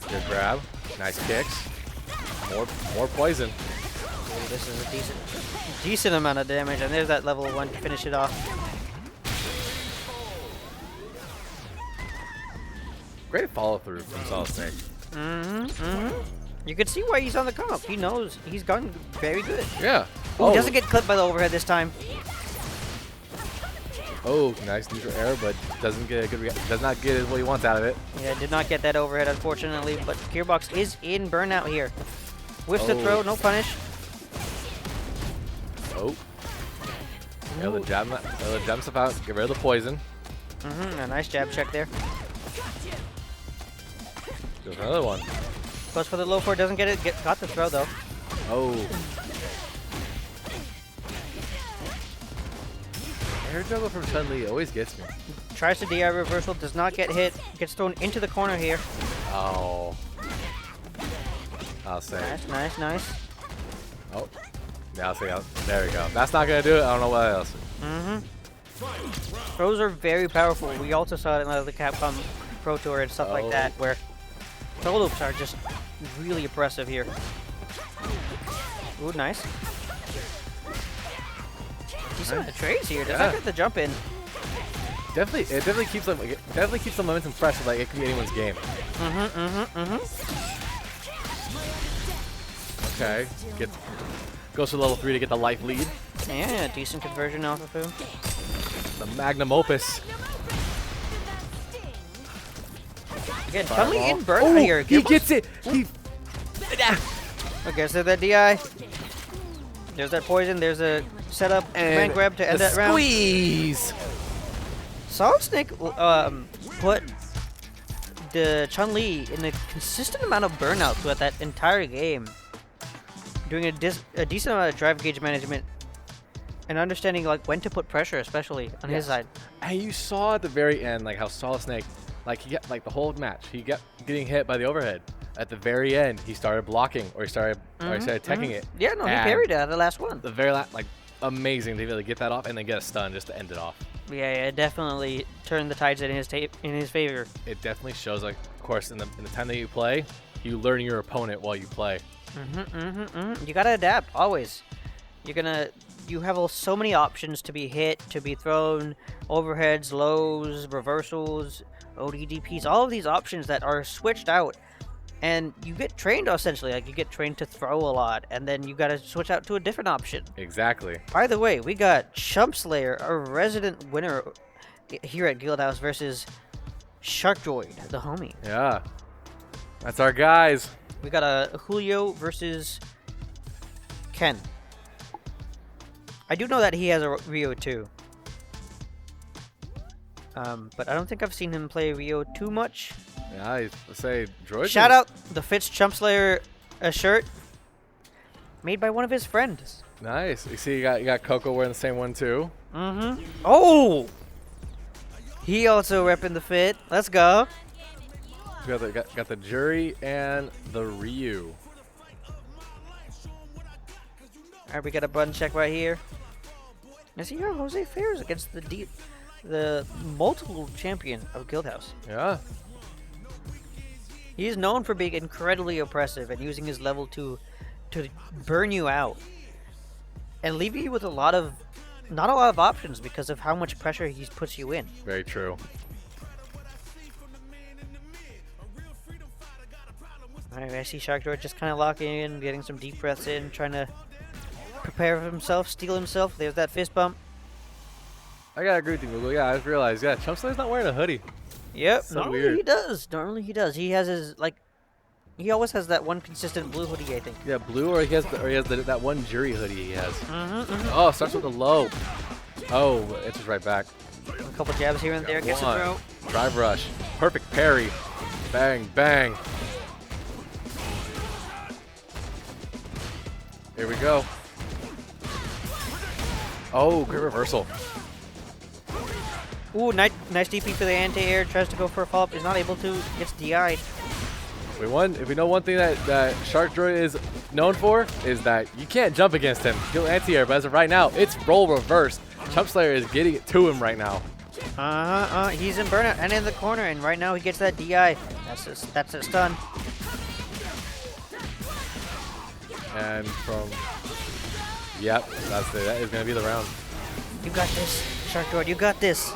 Good grab. Nice kicks. More poison. Ooh, this is a decent amount of damage, and there's that level 1 to finish it off. Great follow through from Solid Snake. You can see why he's on the come up. He knows he's gotten very good. Yeah. Ooh, doesn't get clipped by the overhead this time. Oh, nice neutral air, but doesn't get a good does not get what he wants out of it. Yeah, did not get that overhead, unfortunately, but Gearbox is in burnout here. Whiffs the throw, no punish. Oh. Able to jab stuff out, get rid of the poison. A nice jab check there. Goes for another one. Goes for the low four, doesn't get it. Got the throw though. Oh. Air juggle from Chun-Li always gets me. Tries to DI reversal, does not get hit. Gets thrown into the corner here. Oh. I'll say. Nice. Oh. Yeah, I'll say. There we go. That's not gonna do it. I don't know what else. Throws are very powerful. We also saw it in the Capcom Pro Tour and stuff like that, where throw loops are just really oppressive here. Ooh, nice. decent amount of trades here. Does not get the jump in. Definitely, it definitely keeps like the momentum fresh. Like it could be anyone's game. Okay, goes to level 3 to get the life lead. Yeah, decent conversion off of him. The magnum opus. Again, Chun-Li in burnout here. He gets it. Okay, so that DI. There's that poison. There's a setup command grab to end that round. Squeeze. Solid Snake put the Chun-Li in a consistent amount of burnout throughout that entire game, doing a decent amount of drive gauge management and understanding like when to put pressure, especially on his side. And you saw at the very end like how Solid Snake, like he got like the whole match, he kept getting hit by the overhead. At the very end, he started blocking, or he started teching it. Yeah, no, he parried it at the last one. The very last, like, amazing to be able to get that off and then get a stun just to end it off. Yeah, it definitely turned the tides in his favor. It definitely shows, like, of course, in the time that you play, you learn your opponent while you play. You gotta adapt always. You have so many options to be hit, to be thrown, overheads, lows, reversals, ODDPs, all of these options that are switched out. And you get trained essentially, like you get trained to throw a lot, and then you gotta switch out to a different option. Exactly. By the way, we got chumpslayer, a resident winner here at Guildhouse versus Sharkdroid, the homie. Yeah. That's our guys. We got a Julio versus Ken. I do know that he has a Rio too. But I don't think I've seen him play Rio too much. Yeah, I say Droid. Shout out the Fitz Chumpslayer shirt made by one of his friends. Nice. You see, you got Coco wearing the same one too. Oh, he also repping the fit. Let's go. Got the Jury and the Ryu. All right, we got a button check right here. I see here Jose fares against the multiple champion of Guildhouse. Yeah. He is known for being incredibly oppressive and using his level to burn you out and leave you with not a lot of options because of how much pressure he puts you in. Very true. Alright, I see Sharkdroid just kind of locking in, getting some deep breaths in, trying to prepare for himself, steel himself. There's that fist bump. I gotta agree with you, Google. Yeah, I just realized. Yeah, Chumpslayer's not wearing a hoodie. Yep, So normally weird. he does. Normally he does. He has his he always has that one consistent blue hoodie, I think. Yeah, blue, or he has that one Jury hoodie he has. Oh, starts with a low. Oh, it's just right back. A couple jabs here and there, gets a throw. Drive rush. Perfect parry. Bang, bang. Here we go. Oh, great reversal. Ooh, nice DP for the anti-air. Tries to go for a follow-up. Is not able to. Gets DI'd. If we know one thing that Sharkdroid is known for, is that you can't jump against him. He'll anti-air, but as of right now, it's roll reverse. Chumpslayer is getting it to him right now. He's in burnout and in the corner, and right now he gets that DI. That's a stun. And from... Yep, that's it. That is going to be the round. You got this, Sharkdroid. You got this.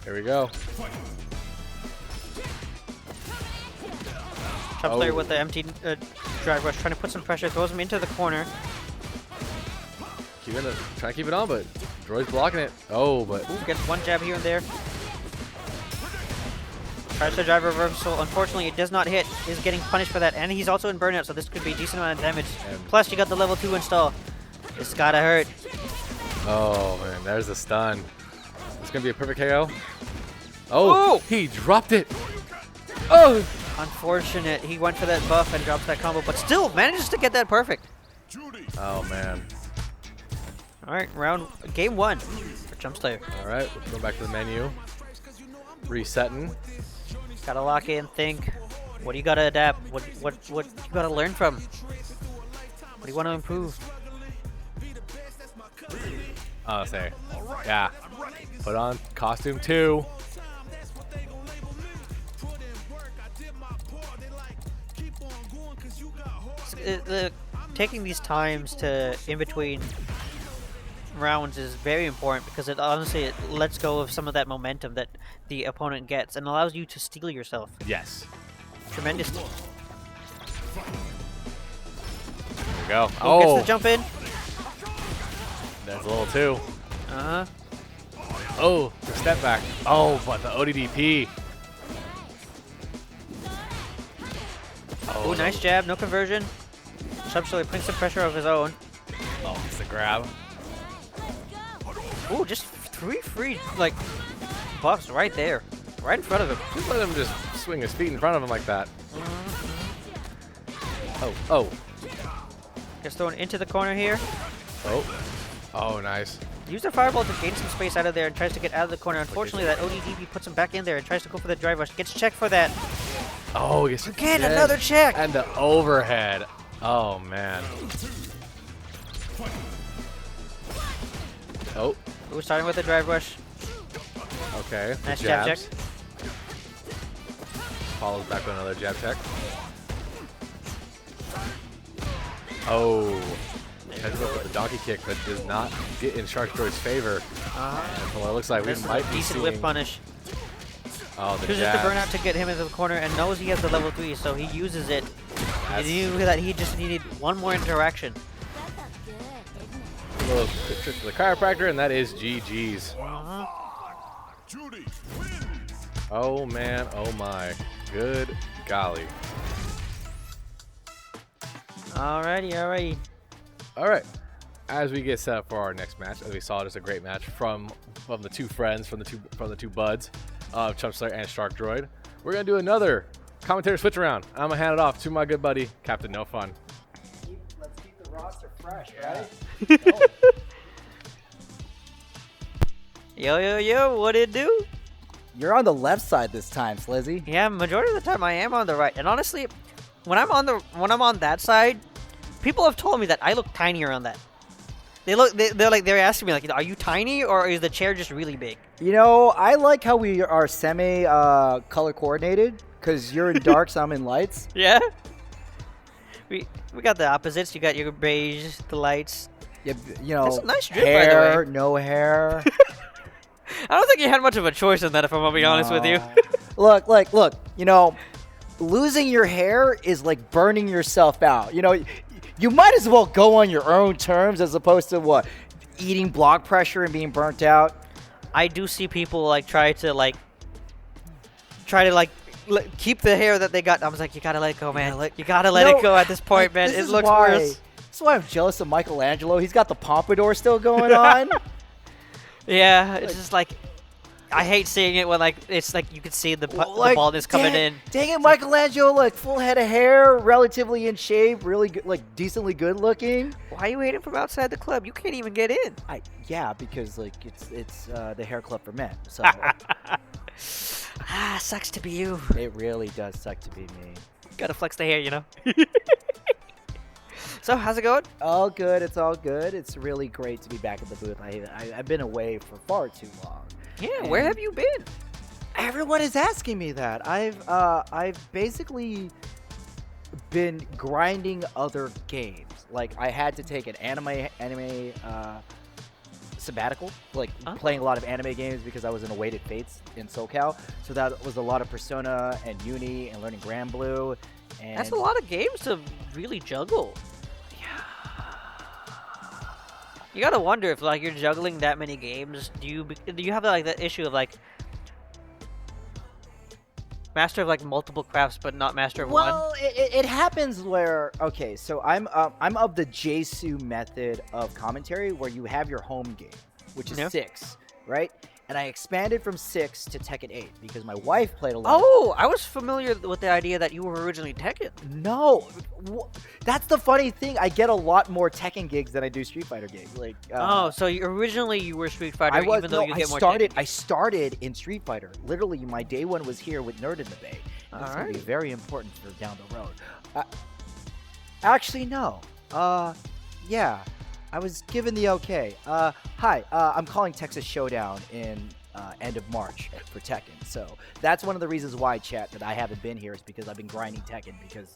Here we go. Chumpslayer with the empty drive rush, trying to put some pressure, throws him into the corner. Trying to keep it on, but Droid's blocking it. Oh, but... Ooh, gets one jab here and there. Tries to drive reversal. Unfortunately, it does not hit. He's getting punished for that, and he's also in burnout, so this could be a decent amount of damage. Plus, you got the level 2 install. It's gotta hurt. Oh, man, there's the stun. It's going to be a perfect KO. Oh, he dropped it. Oh! Unfortunate. He went for that buff and drops that combo, but still manages to get that perfect. Oh, man. All right, game 1 for Chumpslayer. All right, let's go back to the menu. Resetting. Gotta lock in, think. What do you gotta adapt? What you gotta learn from? What do you want to improve? Oh, say, yeah. Put on costume 2. The taking these times to in between rounds is very important because it honestly it lets go of some of that momentum that the opponent gets and allows you to steal yourself. Yes. Tremendous. There we go. Who gets the jump in? There's a little too. Uh-huh. Oh, the step back. Oh, but the ODDP. Oh, nice jab, no conversion. Chumpslayer putting some pressure of his own. Oh, it's the grab. Ooh, just 3 free, like, buffs right there. Right in front of him. Just let him just swing his feet in front of him like that. Oh. Gets thrown into the corner here. Oh, nice. Use the fireball to gain some space out of there and tries to get out of the corner. Unfortunately, that ODDP puts him back in there and tries to go for the drive rush. Gets checked for that. Oh, yes. Again, another check. And the overhead. Oh, man. Oh. Ooh, starting with the drive rush. Okay. Nice the jab check. jabs. Follows back with another jab check. Oh. Heads up with the donkey kick, but does not get in Shark Droid's favor. Well, it looks like we might be decent seeing... whip punish. Oh, the Chooses the burnout to get him into the corner and knows he has the level 3, so he uses it. He knew that he just needed one more interaction. A little quick trick to the chiropractor, and that is GG's. Oh, man. Oh, my. Good golly. Alrighty. All right. As we get set up for our next match, as we saw, just a great match from the two friends, from the two buds of Chumpslayer and Shark Droid. We're gonna do another commentary switch around. I'm gonna hand it off to my good buddy Captain No Fun. Let's keep the roster fresh, right? Yo, what it do? You're on the left side this time, Slizzy. Yeah, majority of the time I am on the right. And honestly, when I'm on that side, people have told me that I look tinier on that. They're asking me like, are you tiny or is the chair just really big? You know, I like how we are semi color coordinated because you're in darks, I'm in lights. Yeah. We got the opposites. You got your beige, the lights. You know, That's a nice drip, hair, by the way. no hair. I don't think you had much of a choice in that, if I'm gonna be honest with you. Look. You know, losing your hair is like burning yourself out. You know, you might as well go on your own terms as opposed to eating block pressure and being burnt out. I do see people try to keep the hair that they got. I was like, you gotta let it go, man. You gotta let it go at this point, man. It looks worse. That's why I'm jealous of Michelangelo. He's got the pompadour still going on. Yeah, it's just like, I hate seeing it when it's like you can see the baldness coming in. Dang it, Michelangelo, full head of hair, relatively in shape, really good, decently good looking. Why are you waiting from outside the club? You can't even get in. Yeah, because it's the hair club for men. So sucks to be you. It really does suck to be me. Gotta flex the hair, you know. So how's it going? All good. It's all good. It's really great to be back at the booth. I've been away for far too long. Yeah, where have you been? Everyone is asking me that. I've basically been grinding other games. I had to take an anime sabbatical, playing a lot of anime games because I was in Awaited Fates in SoCal. So that was a lot of Persona and Uni and learning Grand Blue. And that's a lot of games to really juggle. You gotta wonder if you're juggling that many games. Do you have that issue of master of multiple crafts but not master of one? Well, it happens where so I'm of the Jesu method of commentary where you have your home game, which is 6, right? And I expanded from 6 to Tekken 8 because my wife played a lot. Oh, I was familiar with the idea that you were originally Tekken. No, that's the funny thing. I get a lot more Tekken gigs than I do Street Fighter gigs. So originally you were Street Fighter, even though you get more Tekken. I started in Street Fighter. Literally, my day one was here with Nerd in the Bay. That's going to be very important for down the road. Actually, no. Yeah. I was given the okay. Hi, I'm calling Texas Showdown in end of March for Tekken. So that's one of the reasons why, chat, that I haven't been here is because I've been grinding Tekken because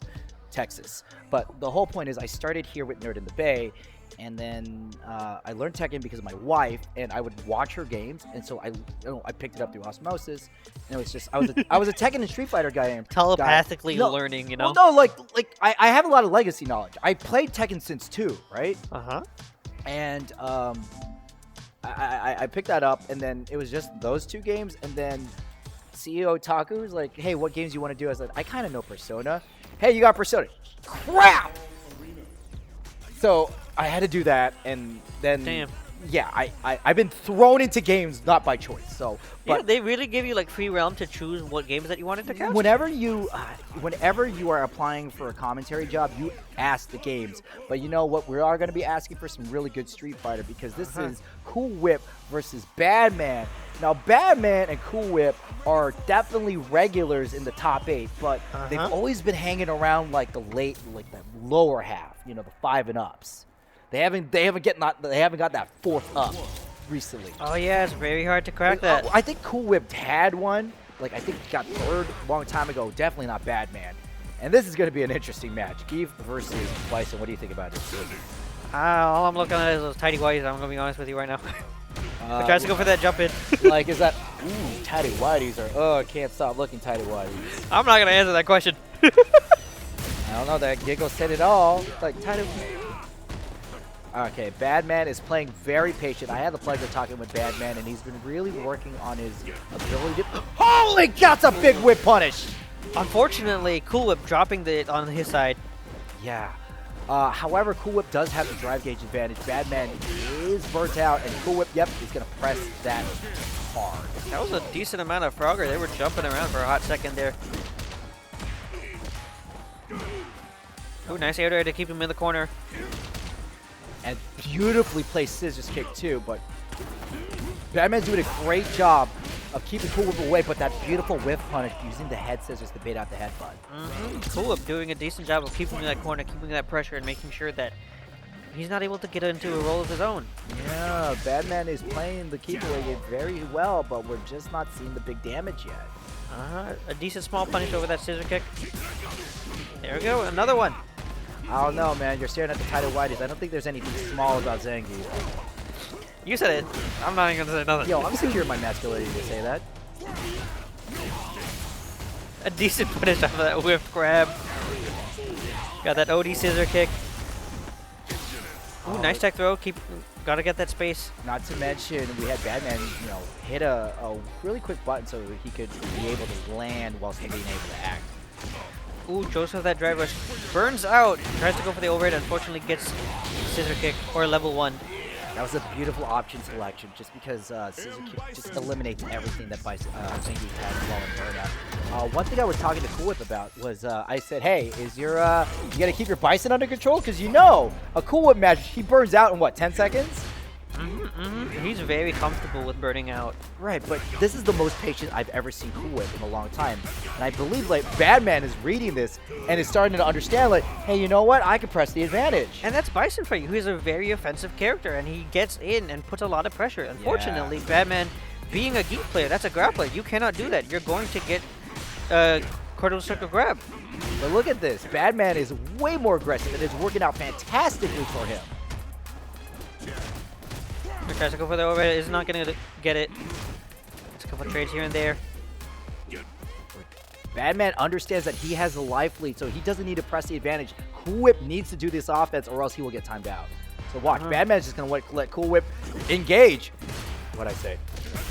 Texas. But the whole point is I started here with Nerd in the Bay, and then I learned Tekken because of my wife, and I would watch her games, and so I picked it up through osmosis. And it was just I was a Tekken and Street Fighter guy. Telepathically learning, you know. Well, no, like I have a lot of legacy knowledge. I played Tekken since 2, right? And I picked that up, and then it was just those 2 games, and then CEO Taku was like, "Hey, what games you want to do?" I said, "I kind of know Persona." "Hey, you got Persona?" Crap. So I had to do that, and then yeah, I've been thrown into games not by choice. So, but yeah, they really give you like free realm to choose what games that you wanted to cast. Whenever you are applying for a commentary job, you ask the games. But you know what? We are going to be asking for some really good Street Fighter, because this is Cool Whip versus Badman. Now, Badman and Cool Whip are definitely regulars in the top 8, but they've always been hanging around like the lower half, you know, the 5 and ups. They haven't got that 4th up recently. Oh yeah, it's very hard to crack that. I think Cool Whip had one. Like, I think he got 3rd a long time ago. Definitely not Badman. And this is going to be an interesting match. Keith versus Bison. What do you think about this? All I'm looking at is those tidy whities. I'm going to be honest with you right now. I tried to go for that jump in. Like, is that... Ooh, tidy whities are... Oh, I can't stop looking tidy whities. I'm not going to answer that question. I don't know. That giggle said it all. Like, tidy... Okay, Badman is playing very patient. I had the pleasure of talking with Badman, and he's been really working on his ability to... Holy, that's a big whip punish! Unfortunately, Cool Whip dropping it on his side. Yeah. However, Cool Whip does have the drive gauge advantage. Badman is burnt out, and Cool Whip, yep, is going to press that hard. That was a decent amount of Frogger. They were jumping around for a hot second there. Ooh, nice air to keep him in the corner. And beautifully placed scissors kick too, but Badman's doing a great job of keeping Cool Whip away, but that beautiful whiff punish using the head scissors to bait out the headbutt. Cool Whip doing a decent job of keeping that corner, keeping that pressure, and making sure that he's not able to get into a roll of his own. Yeah, Badman is playing the keep away game very well, but we're just not seeing the big damage yet. A decent small punish over that scissor kick. There we go, another one. I don't know, man. You're staring at the title whiteys. I don't think there's anything small about Zangief. You said it. I'm not even gonna say nothing. Yo, I'm secure in my masculinity to say that. A decent punish off of that whiff grab. Got that OD scissor kick. Ooh, nice tech throw. Gotta get that space. Not to mention, we had Badman, you know, hit a really quick button so he could be able to land while still being able to act. Ooh, Joseph, that drive rush burns out. Tries to go for the overhead. Unfortunately, gets scissor kick or level 1. That was a beautiful option selection, just because scissor kick just eliminates everything that Zangief has while in burnout. One thing I was talking to Cool Whip about was I said, hey, is your you gotta keep your Bison under control? Because you know, a Cool Whip match, he burns out in what, 10 seconds? He's very comfortable with burning out. Right, but this is the most patient I've ever seen Cool Whip in a long time. And I believe, like, Badman is reading this and is starting to understand, like, hey, you know what? I can press the advantage. And that's Bison for you. He's a very offensive character, and he gets in and puts a lot of pressure. Unfortunately, Badman, being a geek player, that's a grappler. You cannot do that. You're going to get Cordon Circle grab. But look at this. Badman is way more aggressive, and it's working out fantastically for him. Tries to go for the overhead, is not going to get it. It's a couple of trades here and there. Badman understands that he has a life lead, so he doesn't need to press the advantage. Cool Whip needs to do this offense, or else he will get timed out. So watch, Badman's just going to let Cool Whip engage. What'd I say?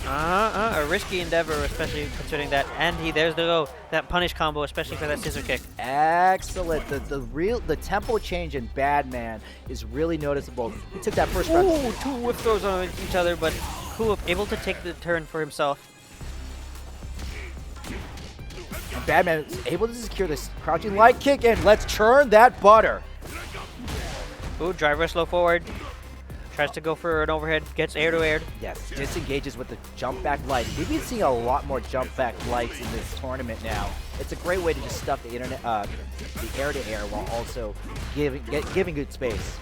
A risky endeavor, especially considering that. And there's that punish combo, especially for that scissor kick. Excellent. The tempo change in Badman is really noticeable. He took that first round. Ooh, 2 whiff throws on each other, but Cool Whip able to take the turn for himself. And Badman is able to secure this crouching light kick, and let's churn that butter. Ooh, drive rush low forward. Tries to go for an overhead, gets air to air. Yes, disengages with the jump back light. We've been seeing a lot more jump back lights in this tournament now. It's a great way to just stuff the internet, the air to air, while also giving good space.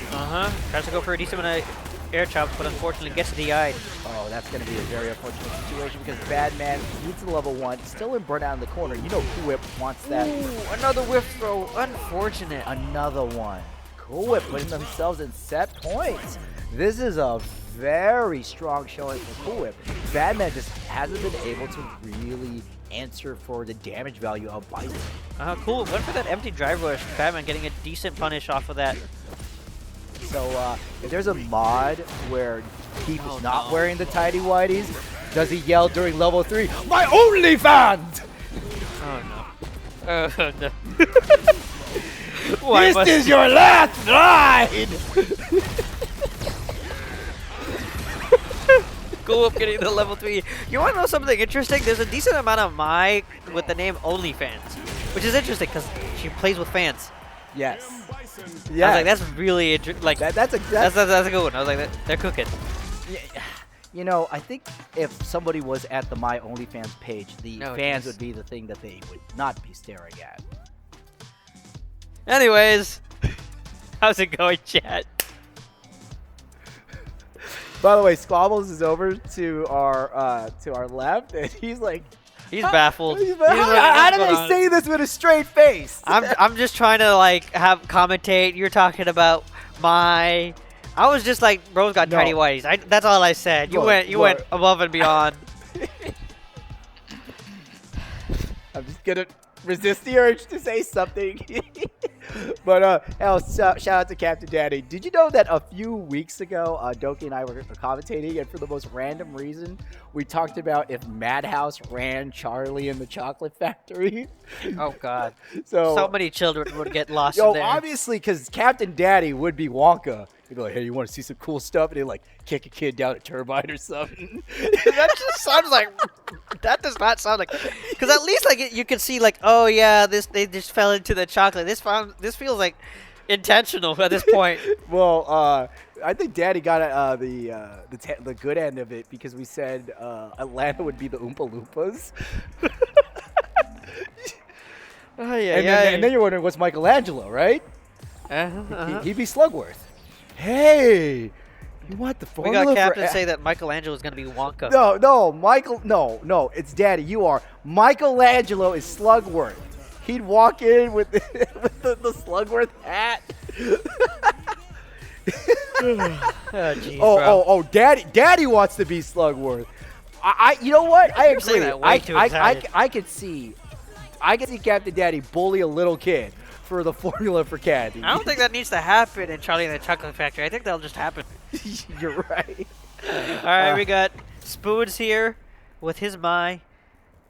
Tries to go for a decent amount of air chops, but unfortunately gets DI'd. Oh, that's going to be a very unfortunate situation because Badman needs the level 1, still in burnout in the corner. You know Cool Whip wants that. Ooh, another whiff throw. Unfortunate. Another one. Cool Whip putting themselves in set points. This is a very strong showing for Cool Whip. Badman just hasn't been able to really answer for the damage value of Bison. Cool. Went for that empty drive rush. Batman getting a decent punish off of that. So if there's a mod where Keith is not wearing the tidy whities, does he yell during level 3, "My OnlyFans"? Oh no. Oh no. This is your last ride! Go up getting the level 3. You want to know something interesting? There's a decent amount of Mai with the name OnlyFans, which is interesting because she plays with fans. Yes. I was Yeah. like, that's really interesting. Like, That's a that's a good one. I was like, they're cooking. You know, I think if somebody was at the My OnlyFans page, the No, fans geez. would be the thing that they would not be staring at. Anyways, how's it going, chat? By the way, Squabbles is over to our left, and he's like, He's baffled. He's like, how do they say this with a straight face? I'm just trying to like have commentate. You're talking about my. I was just like, bro's got No. tiny whities. That's all I said. You went above and beyond. I'm just gonna resist the urge to say something. But shout out to Captain Daddy. Did you know that a few weeks ago, Doki and I were commentating, and for the most random reason, we talked about if Madhouse ran Charlie in the Chocolate Factory. Oh God. So many children would get lost yo, in there. obviously, because Captain Daddy would be Wonka. He'd be like, hey, you want to see some cool stuff? And he'd like kick a kid down a turbine or something. That just sounds like. That does not sound like. Because at least like you can see like, oh yeah, they just fell into the chocolate. This feels like intentional at this point. Well, I think Daddy got the good end of it because we said Atlanta would be the Oompa Loompas. Oh yeah, And then you're wondering what's Michelangelo, right? He'd be Slugworth. Hey, you want the We formula got Captain for say that Michelangelo is gonna be Wonka. No, it's Daddy. You are. Michelangelo is Slugworth. He'd walk in with the Slugworth hat. Oh, geez, bro. Oh, Daddy wants to be Slugworth. You know what? I You're saying agree. that way too excited. I could see Captain Daddy bully a little kid for the formula for candy. I don't think that needs to happen in Charlie and the Chocolate Factory. I think that'll just happen. You're right. All right, we got Spoons here with his Mai,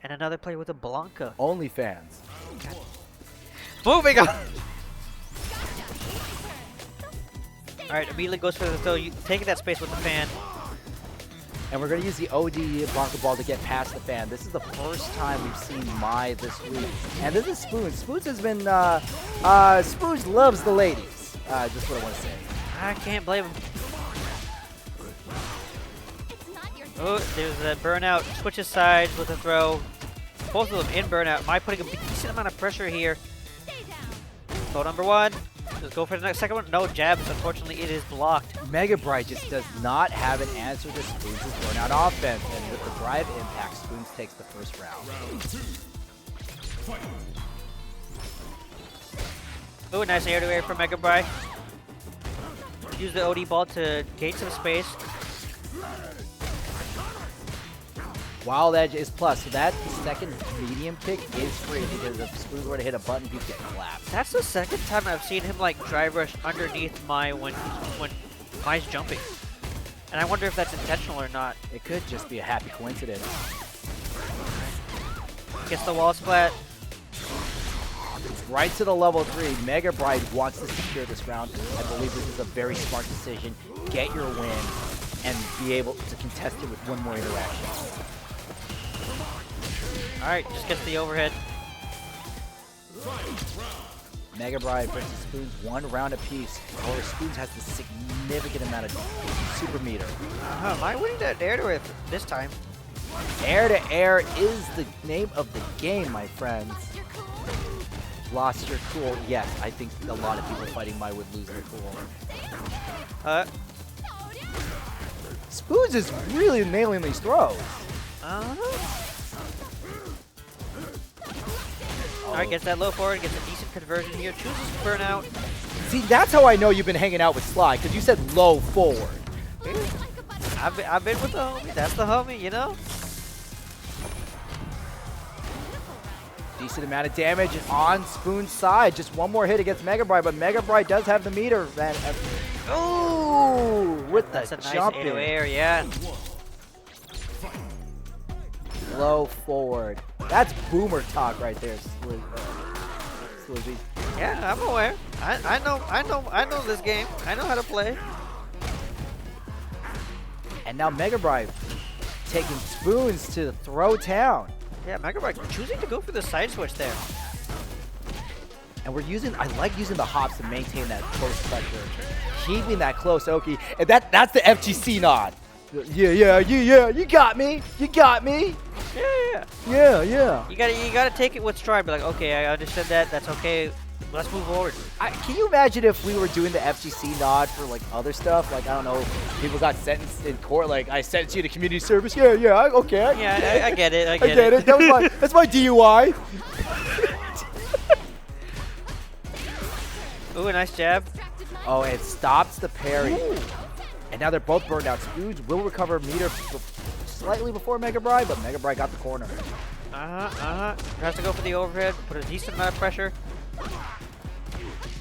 and another player with a Blanca. OnlyFans. Moving on. All right, immediately goes for the throw, taking that space with the fan. And we're going to use the OD Blanca Ball to get past the fan. This is the first time we've seen Mai this week. And this is Spoons. Spoons has been, Spoons loves the ladies. Just what I want to say. I can't blame him. Oh, there's a burnout. Switches sides with a throw. Both of them in burnout. Mai putting a decent amount of pressure here. Throw number 1. Let's go for the next second one. No jabs. Unfortunately, it is blocked. Mega Bright just does not have an answer to Spoons' burnout offense. And with the drive impact, Spoons takes the first round. Oh, nice air to air from Mega Bright. Use the OD ball to gain some space. Wild Edge is plus, so that second medium pick is free because if Spoons were to hit a button, he'd get clapped. That's the second time I've seen him like drive rush underneath Mai when Mai's jumping. And I wonder if that's intentional or not. It could just be a happy coincidence. Gets the wall splat. Right to the level 3. Mega Bright wants to secure this round. I believe this is a very smart decision. Get your win and be able to contest it with one more interaction. Alright, just gets the overhead. Mega Bright versus Spoons, 1 round apiece. However, Spoons has a significant amount of super meter. Mai winning that air to air this time. Air to air is the name of the game, my friends. Lost your cool. Yes, I think a lot of people fighting Mai would lose their cool. Spoons is really nailing these throws. Alright, gets that low forward, gets a decent conversion here, chooses burnout. See, that's how I know you've been hanging out with Sly, because you said low forward. I've been with the homie, that's the homie, you know? Decent amount of damage on Spoon's side. Just one more hit against Mega Bright, but Mega Bright does have the meter. Ooh, with That's the a nice jump 808, yeah. Low forward. That's boomer talk right there, Slizzy. Yeah, I'm aware. I know this game. I know how to play. And now Mega Bright taking Spoons to throw town. Yeah, Mega Bright choosing to go for the side switch there. And I like using the hops to maintain that close pressure. Keeping that close Oki. And that's the FGC nod. Yeah, you got me. Yeah. You gotta take it with stride. Be like, okay, I understood that. That's okay. Let's move forward. Can you imagine if we were doing the FGC nod for like other stuff? Like, I don't know, people got sentenced in court. Like, I sentenced you to community service. Yeah, okay. Yeah, I get it. I get it. That's my DUI. Ooh, a nice jab. Oh, it stops the parry. Ooh. And now they're both burned out. Spoons will recover meter slightly before Mega Bright, but Mega Bright got the corner. Tries to go for the overhead, put a decent amount of pressure.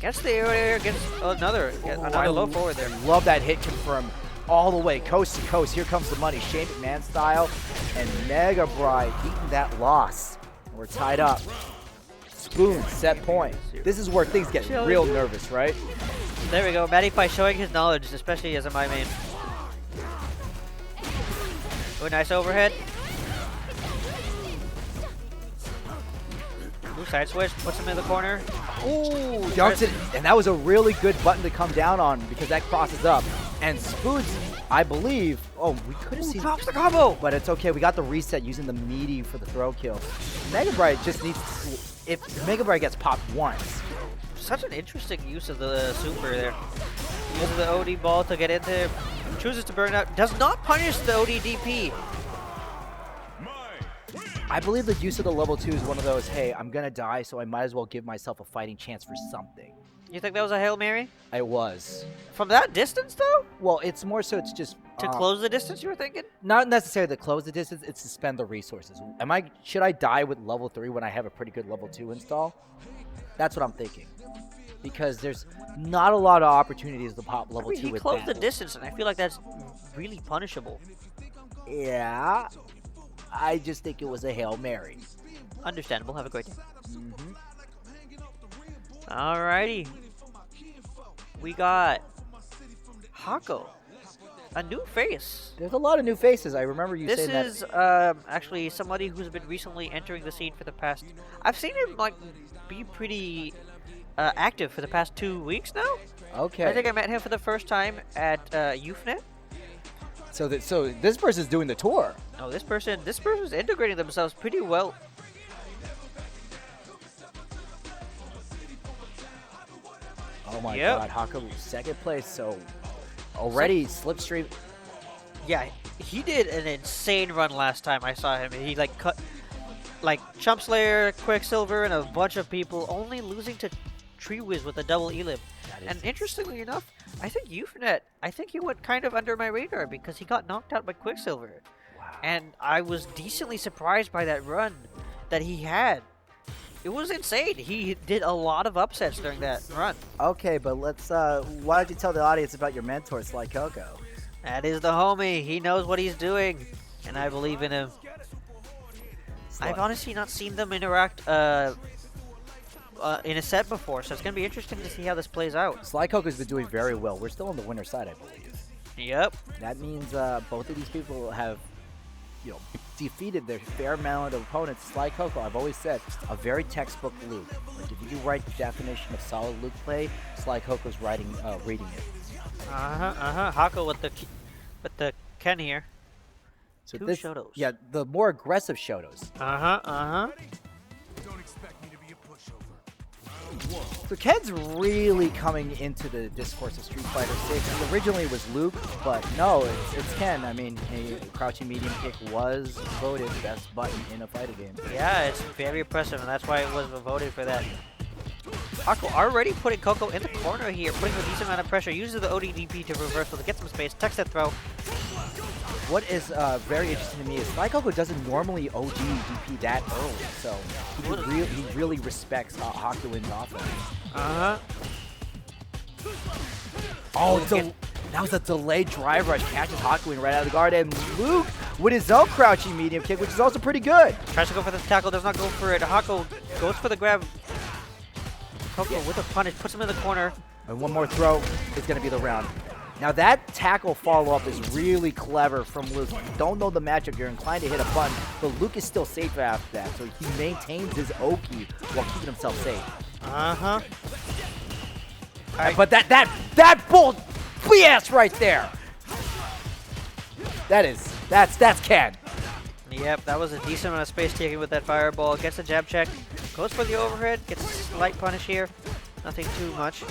Gets the air, gets another low forward there. Love that hit confirm all the way, coast to coast. Here comes the money, Shane McMahon style. And Mega Bright eating that loss. We're tied up. Spoon, set point. This is where things get real nervous, right? There we go. Matty Pie showing his knowledge, especially as a my main. Ooh, nice overhead. Ooh, side switch. Puts him in the corner. Ooh, dunks it. And that was a really good button to come down on because that crosses up. And Spoons, I believe, we could have seen. Drops the combo. But it's okay. We got the reset using the meaty for the throw kill. Mega Bright just needs to, if Mega Bright gets popped once. Such an interesting use of the super there. Uses the OD ball to get into, chooses to burn out, does not punish the OD DP. I believe the use of the level 2 is one of those, hey, I'm going to die, so I might as well give myself a fighting chance for something. You think that was a Hail Mary? It was. From that distance, though? Well, it's more so it's just... To close the distance, you were thinking? Not necessarily to close the distance, it's to spend the resources. Should I die with level 3 when I have a pretty good level 2 install? That's what I'm thinking. Because there's not a lot of opportunities to pop level 2 with that. He closed the distance, and I feel like that's really punishable. Yeah. I just think it was a Hail Mary. Understandable. Have a great day. Alrighty. We got Hako. A new face. There's a lot of new faces. I remember you saying that. This is actually somebody who's been recently entering the scene for the past... I've seen him be pretty active for the past 2 weeks now. Okay. I think I met him for the first time at UFNet. So this person's doing the tour. Oh, this person's integrating themselves pretty well. Oh my God, Hako second place. So already slipstream. Yeah, he did an insane run last time I saw him. He cut chumpslayer, Quicksilver, and a bunch of people, only losing to TreeWiz with a double elim. And interestingly enough, I think UFNet, he went kind of under my radar because he got knocked out by Quicksilver. Wow. And I was decently surprised by that run that he had. It was insane. He did a lot of upsets during that run. Okay, but let's, why don't you tell the audience about your mentor, Sly Coco? That is the homie. He knows what he's doing, and I believe in him. I've honestly not seen them interact in a set before, so it's going to be interesting to see how this plays out. Sly Coco's been doing very well. We're still on the winner's side, I believe. Yep. That means both of these people have, defeated their fair amount of opponents. Sly Coco, I've always said, a very textbook Luke. Like if you write the definition of solid Luke play, Sly Coco's reading it. Hako with the Ken here. So Two Shotos. Yeah, the more aggressive Shotos. Don't expect me to be a pushover. So Ken's really coming into the discourse of Street Fighter 6. Originally it was Luke, but no, it's Ken. I mean, a crouching medium kick was voted best button in a fighting game. Yeah, it's very impressive, and that's why it was voted for that. Hako already putting Coco in the corner here, putting a decent amount of pressure, uses the ODDP to reversal to get some space, tucks that throw. What is very interesting to me is Sly Coco doesn't normally OD DP that early, so he really respects Hakuin's offense. Uh-huh. Oh, that was a delayed drive rush, catches Hakuin right out of the guard, and Luke with his own crouching medium kick, which is also pretty good. Tries to go for the tackle, does not go for it. Hako goes for the grab. Coco with a punish, puts him in the corner. And one more throw is going to be the round. Now that tackle follow-up is really clever from Luke. You don't know the matchup, you're inclined to hit a button, but Luke is still safe after that, so he maintains his Oki while keeping himself safe. Uh-huh. But that bull BS right there. That's Ken. Yep, that was a decent amount of space taken with that fireball. Gets the jab check, goes for the overhead, gets a slight punish here. Nothing too much.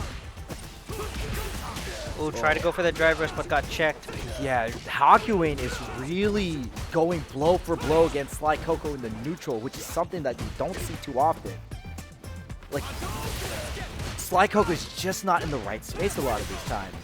Ooh, tried to go for the drive rush, but got checked. Yeah, Hakuin is really going blow for blow against Sly Coco in the neutral, which is something that you don't see too often. Like, Sly Coco is just not in the right space a lot of these times.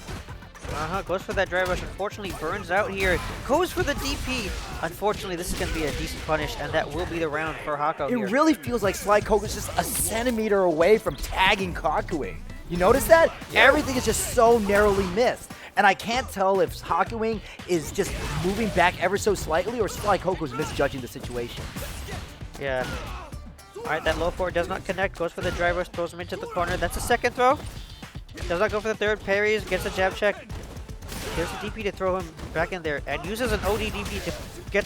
Uh-huh, goes for that drive rush. Unfortunately, burns out here. Goes for the DP. Unfortunately, this is going to be a decent punish, and that will be the round for Hako here. It really feels like Sly Coco is just a centimeter away from tagging Hakuin. You notice that? Yeah. Everything is just so narrowly missed. And I can't tell if Hakuin is just moving back ever so slightly or Sly Coco's misjudging the situation. Yeah. Alright, that low forward does not connect. Goes for the drive rush, throws him into the corner. That's a second throw. Does not go for the third. Parries, gets a jab check. There's a DP to throw him back in there. And uses an ODDP to get,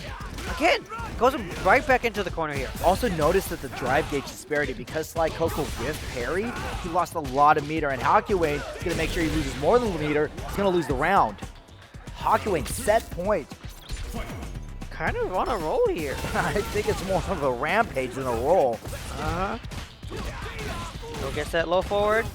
again, goes him right back into the corner here. Also notice that the drive gauge disparity, because Sly Coco whiffed parry, he lost a lot of meter, and Hakuin is going to make sure he loses more than the meter. He's going to lose the round. Hakuin set point. Kind of on a roll here. I think it's more of a rampage than a roll. Uh-huh. Go gets that low forward.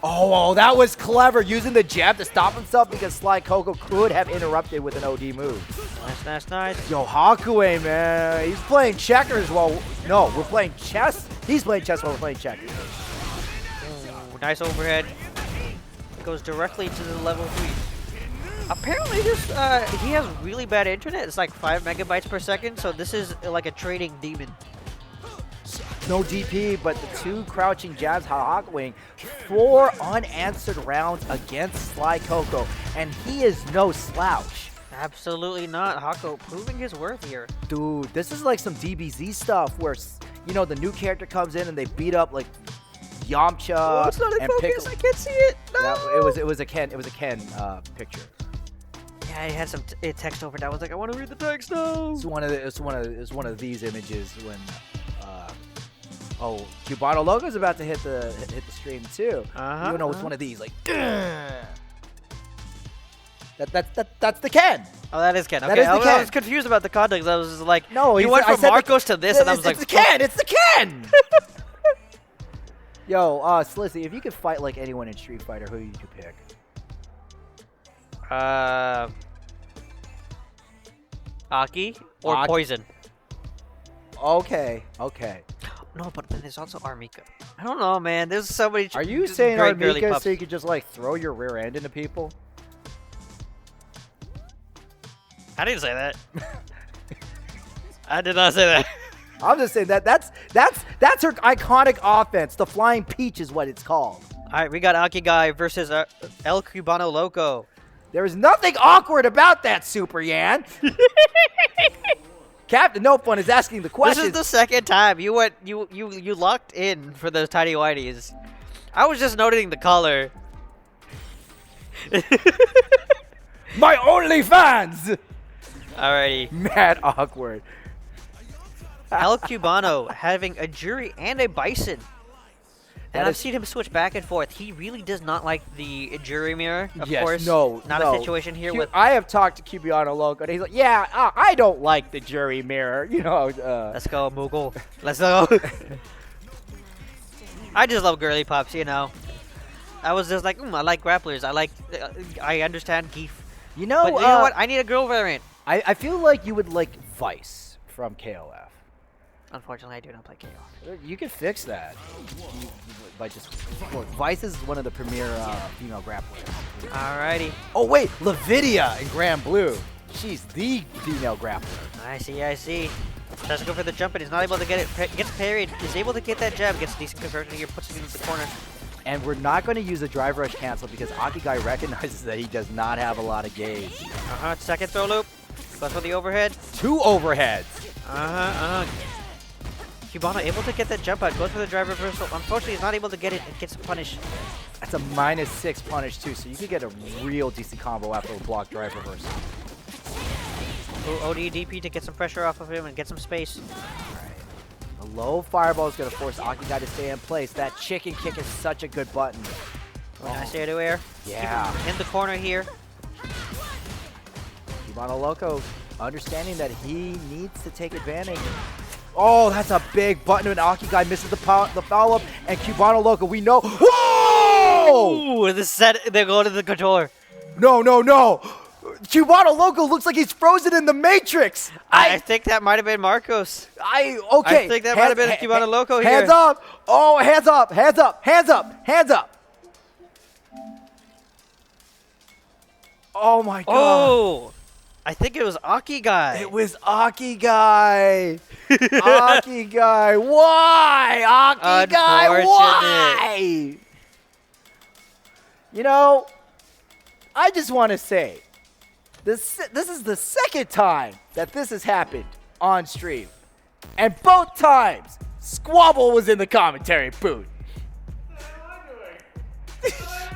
Oh, that was clever, using the jab to stop himself because Sly Coco could have interrupted with an OD move. Nice, nice, nice. Yo, Hakuin, man, he's playing checkers while... No, we're playing chess? He's playing chess while we're playing checkers. Ooh, nice overhead. Goes directly to the level 3. Apparently this, he has really bad internet. It's like 5 megabytes per second, so this is like a trading demon. No DP, but the 2 crouching jabs, Hakuin, 4 unanswered rounds against Sly Coco, and he is no slouch. Absolutely not. Hako proving his worth here. Dude, this is like some DBZ stuff where, you know, the new character comes in and they beat up like Yamcha. Oh, it's not in focus. I can't see it. No. Yeah, it was a Ken picture. Yeah, he had some text over that. I was like, I want to read the text now. It's one of these images when oh, Cubano Loco's about to hit the stream too. You know, it's one of these like that's the Ken. Oh, that is Ken. Okay, that is the Ken. I was confused about the context. I was just like, no, you went from Marcos to this, and I was like, it's the Ken. It's the Ken. Yo, Slizzy, if you could fight like anyone in Street Fighter, who would you pick? Aki or Poison. Okay. No, but then there's also Armika. I don't know, man. There's so many. Are you saying Armika so you could just like throw your rear end into people? I didn't say that. I did not say that. I'm just saying that's her iconic offense. The Flying Peach is what it's called. All right, we got Aki Guy versus El Cubano Loco. There is nothing awkward about that, Super Yan. Captain No Fun is asking the question. This is the second time you locked in for those tiny whiteys. I was just noting the color. My only fans. Alrighty. Mad awkward. El Cubano having a Jury and a Bison. And I've seen him switch back and forth. He really does not like the Jury mirror, of course. Not a situation here with... I have talked to Cubano Loco, and he's like, yeah, I don't like the Jury mirror, you know. Let's go, Moogle. Let's go. I just love girly pops, you know. I was just like, I like grapplers. I understand Geef. You know, But you know what? I need a girl variant. I feel like you would like Vice from KOF. Unfortunately, I do not play KO. You could fix that by just. Look, Vice is one of the premier female grapplers. Alrighty. Oh wait, Lavidia in Grand Blue. She's the female grappler. I see. Tries to go for the jump, and he's not able to get it. Gets parried. He's able to get that jab. Gets a decent conversion here. Puts it into the corner. And we're not going to use a drive rush cancel because Akigai recognizes that he does not have a lot of gauge. Second throw loop. Goes for the overhead. 2 overheads. Cubano able to get that jump out. Goes for the drive reversal. Unfortunately, he's not able to get it and gets punished. That's a -6 punish too, so you could get a real decent combo after a block drive reversal. Ooh, OD DP to get some pressure off of him and get some space. The low fireball is going to force Akigai to stay in place. That chicken kick is such a good button. Nice air to air. Yeah. Keep him in the corner here. Cubano Loco understanding that he needs to take advantage. Oh, that's a big button, and Akigai misses the follow-up, and Cubano Loco, we know. Whoa! Ooh, they're going to the controller. No. Cubano Loco looks like he's frozen in the Matrix. I think that might have been Marcos. Okay. I think that might have been Cubano Loco here. Hands up. Oh, hands up. Oh my god. Oh, I think it was Akigai. It was Akigai. Akigai. Why? Akigai. Why? You know, I just want to say, this is the second time that this has happened on stream. And both times, Squabble was in the commentary booth.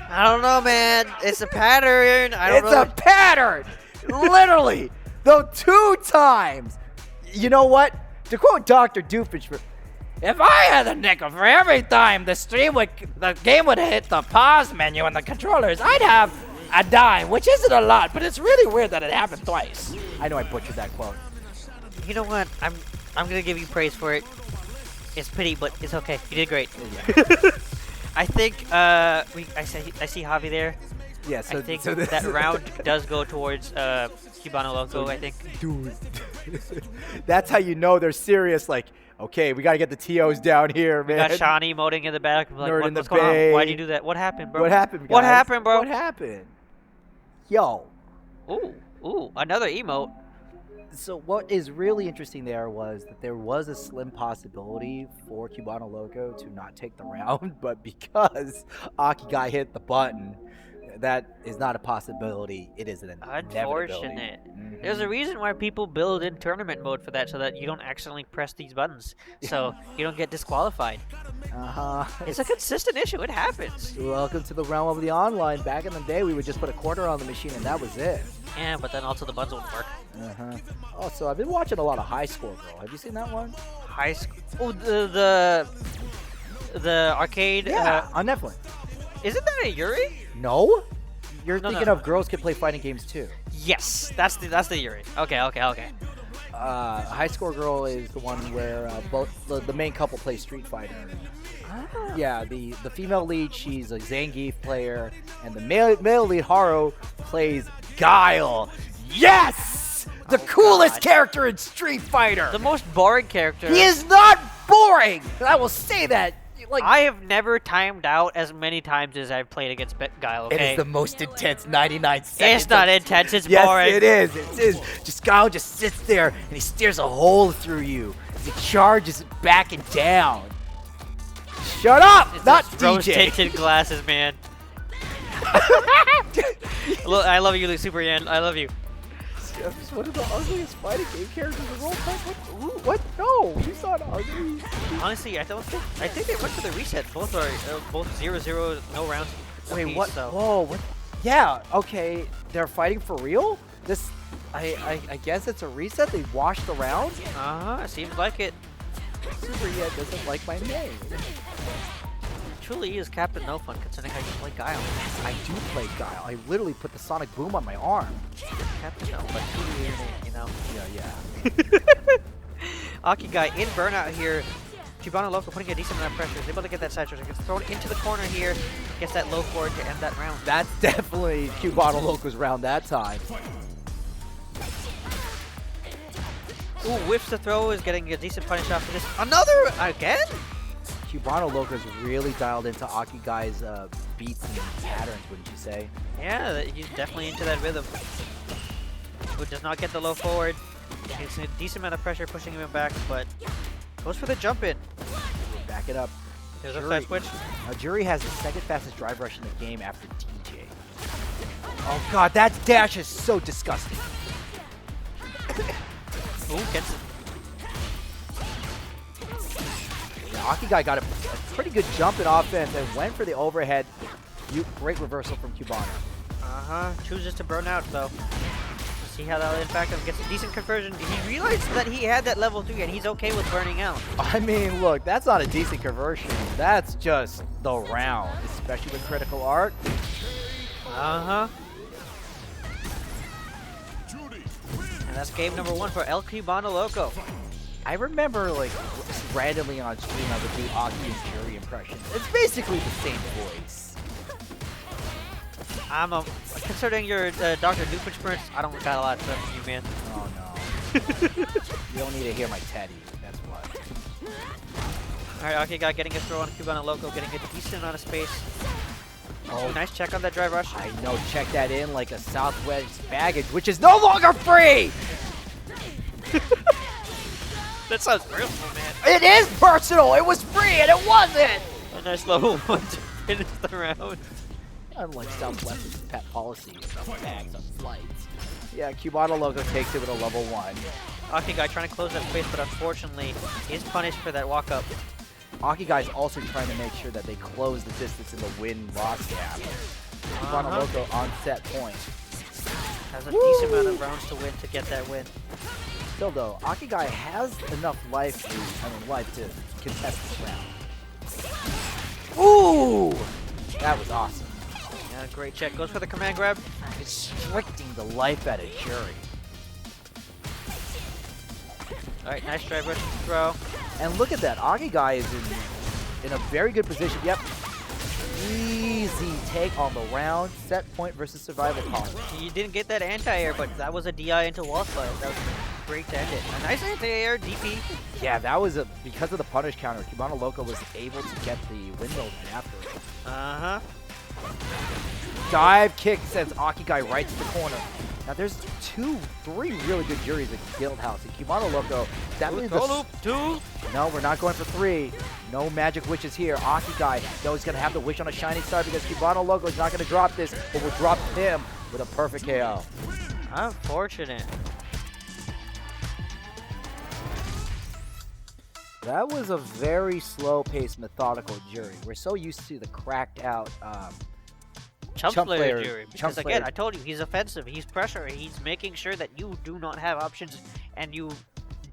I don't know, man. It's a pattern. It's a pattern. Literally. The 2 times. You know what? To quote Dr. Doofenshmirtz, if I had a nickel for every time the game would hit the pause menu on the controllers, I'd have a dime, which isn't a lot, but it's really weird that it happened twice. I know I butchered that quote. You know what? I'm gonna give you praise for it. It's pity, but it's okay. You did great. Yeah. I think I see Javi there. Yeah, so, I think so that round does go towards Cubano Loco, I think. Dude, that's how you know they're serious. Like, okay, we got to get the TOs down here, man. Got Shawnee emoting in the back. Like, Nerd in the what's going on? Why'd bay. you do that? What happened, bro? What happened, guys? What happened, bro? What happened? Yo. Ooh, another emote. So what is really interesting there was that there was a slim possibility for Cubano Loco to not take the round, but because Akigai hit the button, that is not a possibility. It is an inevitability. Unfortunate. There's a reason why people build in tournament mode for that, so that you don't accidentally press these buttons, so you don't get disqualified. It's a consistent issue. It happens. Welcome to the realm of the online. Back in the day, we would just put a quarter on the machine and that was it. Yeah, but then also the buttons wouldn't work. Oh, so I've been watching a lot of High Score Girl. Have you seen that one? High school. Oh, the arcade. Yeah, on Netflix. Isn't that a Yuri? No? You're No, thinking no. of Girls Can Play Fighting Games too. Yes, that's the Yuri. Okay. High Score Girl is the one where both the main couple play Street Fighter. Yeah, the female lead, she's a Zangief player, and the male lead, Haru, plays Guile. Yes! The coolest God. character in Street Fighter! The most boring character. He is not boring! I will say that. Like, I have never timed out as many times as I've played against Guile, okay? It is the most intense 99 seconds. It's not intense, it's yes, boring. It is. It is. Just Guile just sits there and he steers a hole through you as he charges back and down. Shut up! It's Not those DJ. rose-tinted glasses, man. I love you, Super Yan. I love you. It's one of the ugliest fighting game characters of all time. What? No, he's not ugly. Honestly, I think they went for the reset. Both are both 0-0, no rounds. Wait, apiece, what? So. Whoa, what? Yeah, okay. They're fighting for real? This, I guess it's a reset. They washed around. Seems like it. Super Yan doesn't like my name. Truly is Captain No Fun, considering how you play Guile. I do play Guile. I literally put the sonic boom on my arm. Captain No, but truly your name, you know. Yeah. Akigai in burnout here. Cubano Loco putting a decent amount of pressure. He's able to get that side trigger. Gets thrown into the corner here. Gets that low forward to end that round. That's definitely Cubano Loco's round that time. Ooh, whiffs the throw, is getting a decent punish off of this. Another again? Cubano Loco's really dialed into Aki Guy's beats and patterns, wouldn't you say? Yeah, he's definitely into that rhythm. Who does not get the low forward. It's a decent amount of pressure pushing him back, but goes for the jump in. Back it up. There's a side switch. Now, Jury has the second fastest drive rush in the game after DJ. Oh god, that dash is so disgusting. Ooh, gets it. Now, Aki Guy got a pretty good jump in offense and went for the overhead. Great reversal from Cubano. Chooses to burn out though. See how that will impact him. Gets a decent conversion. He realized that he had that level 3 and he's okay with burning out. I mean, look, that's not a decent conversion. That's just the round, especially with critical art. And that's game number 1 for El Cubano Loco. I remember, like, randomly on stream, I would do Aki and Jury impressions. It's basically the same voice. Considering you're Dr. Doofenshmirtz, I don't got a lot of trust in you, man. Oh no. You don't need to hear my Teddy, that's what. Alright, Aki Guy getting a throw on Cubano Loco, getting a decent amount of space. Oh, Nice check on that drive rush. I know, check that in like a Southwest baggage, which is no longer free! That sounds personal, man. It is personal! It was free and it wasn't! A nice level 1 to finish the round. Unlike Southwest's pet policy about bags on flights. Yeah, Cubano Loco takes it with a level 1. Aki Guy trying to close that space, but unfortunately is punished for that walk up. Aki Guy's also trying to make sure that they close the distance in the win-loss gap. Cubano Loco on set point. Has a decent amount of rounds to win to get that win. Still though, Aki Guy has enough life to contest this round. Ooh! That was awesome. Yeah, great check. Goes for the command grab. Restricting the life out of Jury. Alright, nice drive rush throw. And look at that, Aki Guy is in a very good position. Yep. Easy take on the round. Set point versus survival column. He didn't get that anti-air, but that was a DI into wall slide. That was great to end it. A nice anti-air, DP. Yeah, that was because of the punish counter. Cubano Loco was able to get the windmill right after it. Dive kick sends Aki Guy right to the corner. Now there's 3 really good Juries at Guildhouse. And Cubano Loco, that means No, we're not going for 3. No magic wishes here. Aki Guy, though, he's going to have the wish on a shining star because Cubano Loco is not going to drop this, but will drop him with a perfect KO. Unfortunate. That was a very slow-paced, methodical Jury. We're so used to the cracked-out Chumpslayer Jury. Because Chumpslayer. again, I told you, he's offensive, he's pressure, he's making sure that you do not have options, and you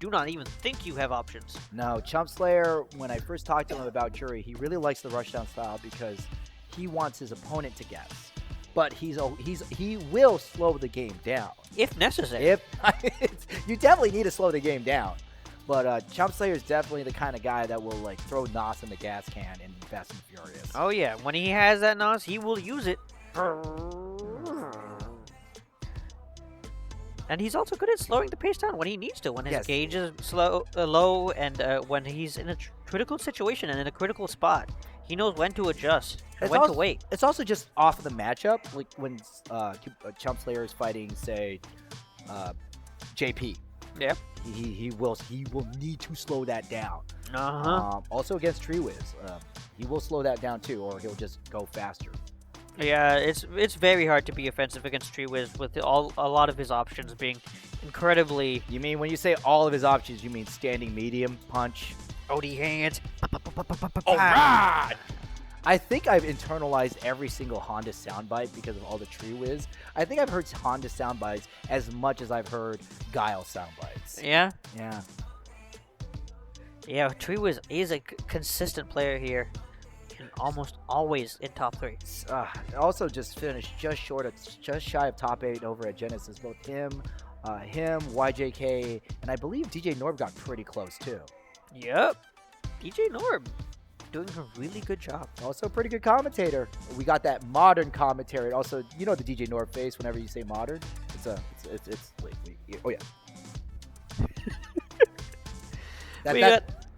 do not even think you have options. No, Chumpslayer, when I first talked to him about Jury, he really likes the rushdown style because he wants his opponent to guess. But he will slow the game down. If necessary. You definitely need to slow the game down. But Chumpslayer is definitely the kind of guy that will like throw NOS in the gas can in Fast and Furious. Oh yeah, when he has that NOS, he will use it. And he's also good at slowing the pace down when he needs to, when his gauge is low, and when he's in a critical situation and in a critical spot. He knows when to adjust and when to wait. It's also just off of the matchup, like when Chumpslayer is fighting, say, JP. Yeah. He will need to slow that down. Also against TreeWiz, he will slow that down too, or he'll just go faster. Yeah, it's very hard to be offensive against TreeWiz with a lot of his options being incredibly. You mean when you say all of his options, you mean standing medium, punch, OD hands. Alright! I think I've internalized every single Honda soundbite because of all the TreeWiz. I think I've heard Honda soundbites as much as I've heard Guile soundbites. Yeah? Yeah. Yeah, TreeWiz is a consistent player here. And almost always in top 3. Also just finished just shy of top 8 over at Genesis. Both him, YJK, and I believe DJ Norb got pretty close too. Yep. DJ Norb doing a really good job. Also, a pretty good commentator. We got that modern commentary. Also, you know the DJ Norb face whenever you say modern. It's wait. Oh yeah.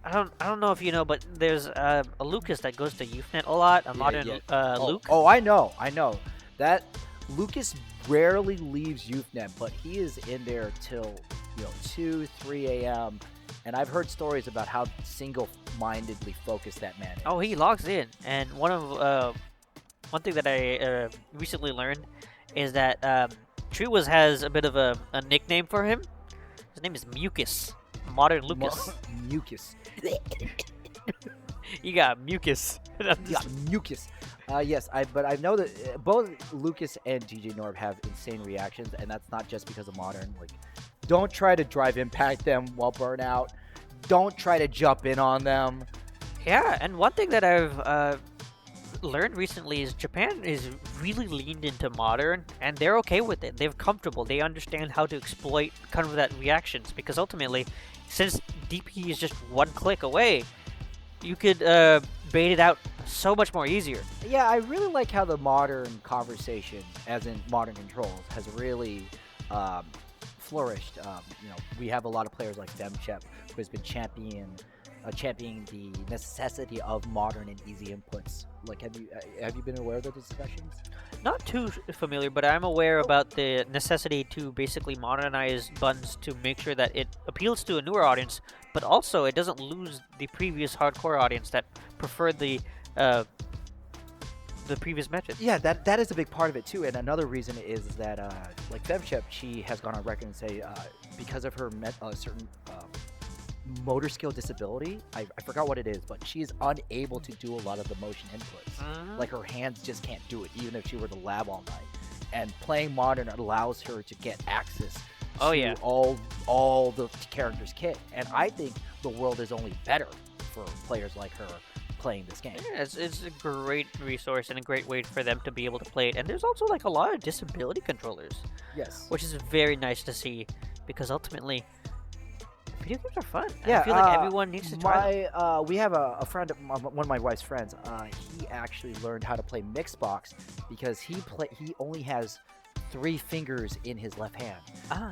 I don't know if you know, but there's a Lucas that goes to UFNet a lot. A modern Luke. Oh, I know. That Lucas rarely leaves UFNet, but he is in there till 2, 3 a.m. And I've heard stories about how single-mindedly focused that man is. Oh, he logs in, and one thing that I recently learned is that TreeWiz has a bit of a nickname for him. His name is Mucus. Modern Lucas. Mucus. You got mucus. Mucus. Yes, but I know that both Lucas and DJ Norb have insane reactions, and that's not just because of modern. Like, don't try to drive impact them while burnout. Don't try to jump in on them. Yeah, and one thing that I've learned recently is Japan is really leaned into modern, and they're okay with it. They're comfortable. They understand how to exploit kind of that reactions, because ultimately, since DP is just one click away, you could bait it out so much more easier. Yeah, I really like how the modern conversation, as in modern controls, has really flourished. We have a lot of players like Demchep, who has been championing the necessity of modern and easy inputs. Like, have you been aware of the discussions? Not too familiar, but I'm aware about the necessity to basically modernize buttons to make sure that it appeals to a newer audience, but also it doesn't lose the previous hardcore audience that preferred the previous method. Yeah, that is a big part of it too. And another reason is that like Demchep, she has gone on record and say because of her certain motor skill disability, I forgot what it is, but she is unable to do a lot of the motion inputs. Like, her hands just can't do it, even if she were to lab all night. And playing modern allows her to get access to all the characters' kit. And I think the world is only better for players like her playing this game. Yeah, it's a great resource and a great way for them to be able to play it. And there's also like a lot of disability controllers. Yes. Which is very nice to see, because ultimately video games are fun. Yeah, I feel like everyone needs to try them. We have a friend, one of my wife's friends. He actually learned how to play Mixbox because he only has 3 fingers in his left hand,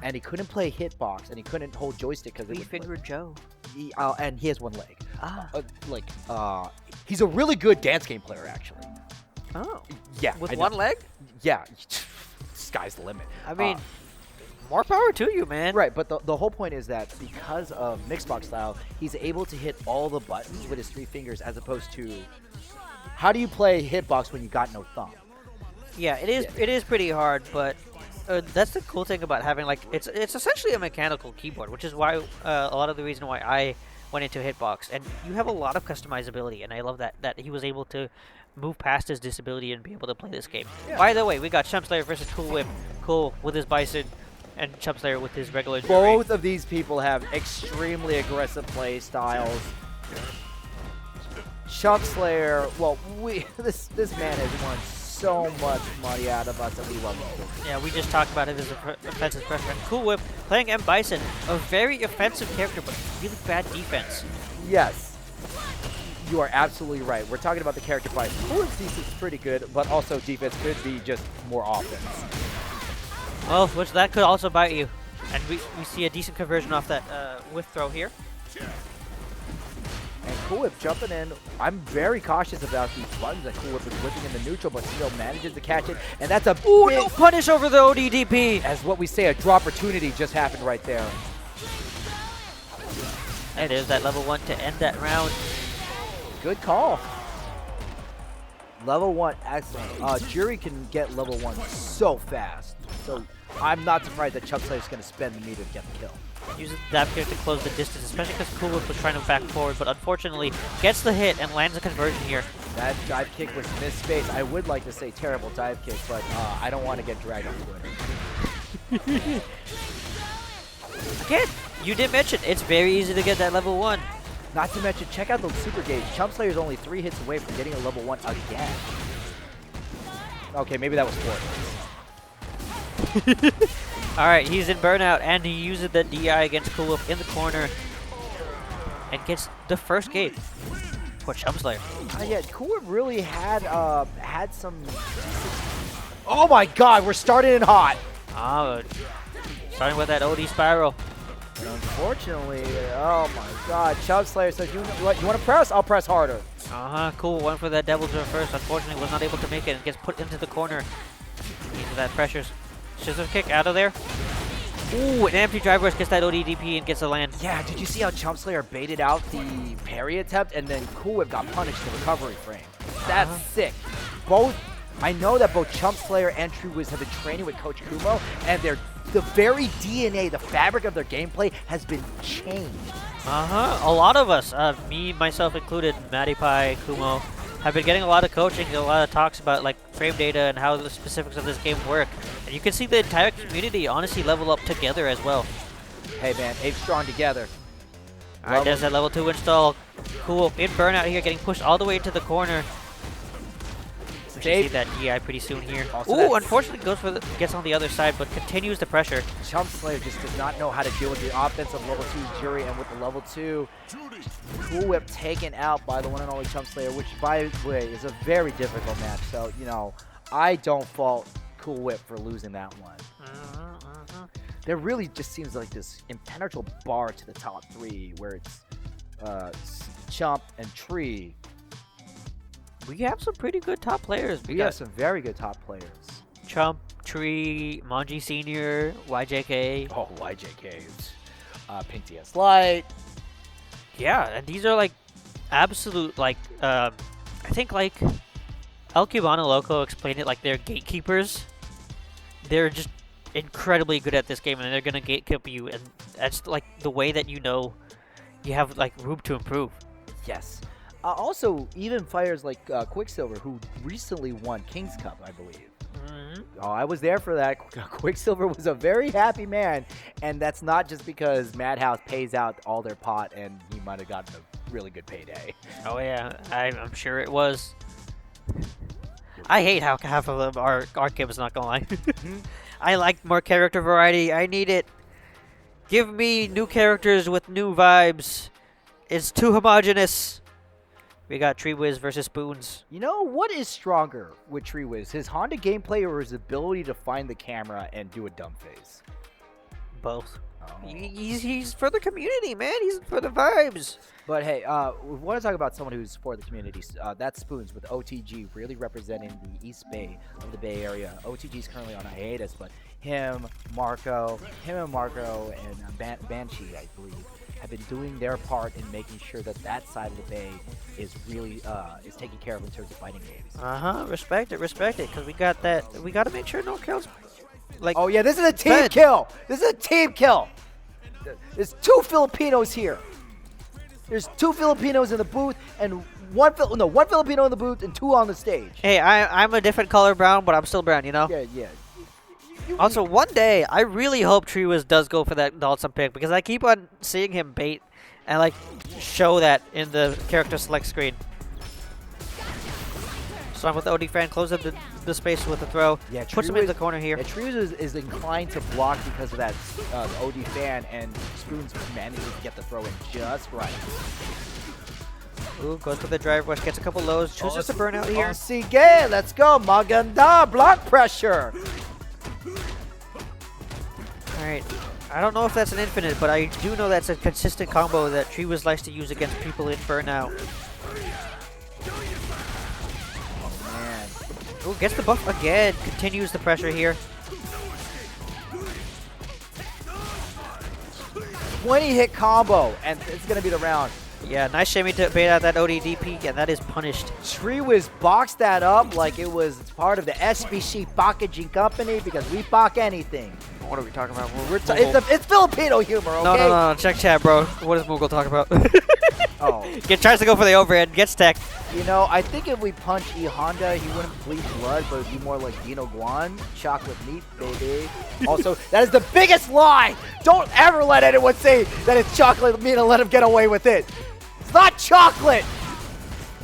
and he couldn't play Hitbox, and he couldn't hold joystick because Three-fingered Joe. And he has 1 leg. He's a really good dance game player, actually. Oh. Yeah. With 1 leg? Yeah. Sky's the limit. I mean, more power to you, man. Right, but the whole point is that because of Mixbox style, he's able to hit all the buttons with his 3 fingers, as opposed to how do you play Hitbox when you got no thumb? Yeah, it is. It is pretty hard, but that's the cool thing about having it's essentially a mechanical keyboard, which is why a lot of the reason why I went into Hitbox. And you have a lot of customizability, and I love that he was able to move past his disability and be able to play this game. Yeah. By the way, we got Chumpslayer versus Cool Whip. Cool with his bison, and Chumpslayer with his regular jury. Both of these people have extremely aggressive play styles. Chumpslayer, well, this man has won so much money out of us, and we love him. Yeah, we just talked about it as an offensive pressure. And Cool Whip playing M. Bison, a very offensive character, but really bad defense. Yes. You are absolutely right. We're talking about the character fight. Cool Whip's defense is pretty good, but also defense could be just more offense. Well, which that could also bite you. And we see a decent conversion off that whiff throw here. And Cool Whip jumping in. I'm very cautious about these buttons that Cool Whip is whipping in the neutral, but still manages to catch it. And that's a Ooh, big no punish over the ODDP! As what we say, a draw opportunity just happened right there. And there's that level 1 to end that round. Good call. Level 1, excellent. Jury can get level 1 so fast. So I'm not surprised that Chumpslayer is going to spend the meter to get the kill. Using that here to close the distance, especially because Cool Whip was trying to back forward, but unfortunately gets the hit and lands a conversion here. That dive kick was missed space. I would like to say terrible dive kick, but I don't want to get dragged on Twitter. Again, you did mention it's very easy to get that level 1. Not to mention, check out the super gauge. Chumpslayer is only 3 hits away from getting a level 1 again. Okay, maybe that was 4. All right, he's in burnout, and he uses the DI against Cool Whip in the corner. and gets the first game for chumpslayer. Yeah, Cool Whip really had some. Oh my God, we're starting in hot. Starting with that OD spiral. And unfortunately, oh my God, chumpslayer says, you want to press? I'll press harder. Cool. Went for that Devil's Reverse. Unfortunately, was not able to make it and gets put into the corner. Into that pressure. Scissor kick out of there. Ooh, an empty drive rush gets that ODDP and gets the land. Yeah, did you see how chumpslayer baited out the parry attempt and then Cool Whip got punished the recovery frame? That's sick. I know that both chumpslayer and TreeWiz have been training with Coach Kumo, and the very DNA, the fabric of their gameplay has been changed. A lot of us, me, myself included, Matty Pie, Kumo, have been getting a lot of coaching and a lot of talks about like frame data and how the specifics of this game work. And you can see the entire community honestly level up together as well. Hey man, ape strong together. Alright, there's that level 2 install. Cool. In burnout here, getting pushed all the way into the corner. We should see that DI pretty soon here. Ooh, unfortunately gets on the other side, but continues the pressure. chumpslayer just does not know how to deal with the offensive level 2 Jury, and with the level 2 Cool Whip taken out by the one and only chumpslayer, which by the way is a very difficult match. So, you know, I don't fault Cool Whip for losing that one. There really just seems like this impenetrable bar to the top 3 where it's Chump and Tree. We have some pretty good top players. We have some very good top players. Chump, Tree, Manji Senior, YJK. Oh, YJK. Pink DS Lite. Yeah, and these are like absolute, like, I think like El Cubano Loco explained it like they're gatekeepers. They're just incredibly good at this game, and they're going to gatekeep you, and that's like the way that you know you have like room to improve. Yes. Also, even fighters like Quicksilver, who recently won King's Cup, I believe. Oh, I was there for that. Quicksilver was a very happy man, and that's not just because Madhouse pays out all their pot and he might have gotten a really good payday. Oh yeah, I'm sure it was. I hate how half of them are games, not gonna lie. I like more character variety. I need it. Give me new characters with new vibes. It's too homogenous. We got TreeWiz versus Spoons. You know, what is stronger with TreeWiz? His Honda gameplay or his ability to find the camera and do a dumb face? Both. Oh. He's for the community, man. He's for the vibes. But hey, we want to talk about someone who's for the community. That's Spoons with OTG really representing the East Bay of the Bay Area. OTG is currently on hiatus, but him, Marco, and Banshee, I believe, have been doing their part in making sure that that side of the Bay is really is taken care of in terms of fighting games. Respect it, because we got that. We got to make sure no kills. Like, oh yeah, this is a team kill. This is a team kill. There's 2 Filipinos here. There's 2 Filipinos in the booth and one Filipino in the booth and 2 on the stage. Hey, I'm a different color brown, but I'm still brown, you know? Yeah. Also, one day, I really hope TreeWiz does go for that Dhalsim pick, because I keep on seeing him bait and like show that in the character select screen. So I'm with OD fan, close up the space with the throw. Yeah, puts him into the corner here. Yeah, TreeWiz is inclined to block because of that OD fan, and Spoons manages to get the throw in just right. Ooh, goes for the drive rush, gets a couple lows, chooses to burn out here. Sige, let's go, Maganda, block pressure. Alright, I don't know if that's an infinite, but I do know that's a consistent combo that TreeWiz likes to use against people in burnout. Oh man. Ooh, gets the buff again, continues the pressure here. 20-hit combo, and it's going to be the round. Yeah, nice shimmy to bait out that ODD peak, and that is punished. TreeWiz boxed that up like it was part of the SBC packaging company, because we pack anything. What are we talking about? It's Filipino humor, okay? No. Check chat, bro. What does Moogle talk about? Oh. Tries to go for the overhead, gets tech. You know, I think if we punch E Honda, he wouldn't bleed blood, but it'd be more like Dino Guan. Chocolate meat, baby. Also, that is the biggest lie! Don't ever let anyone say that it's chocolate meat and let him get away with it. It's not chocolate!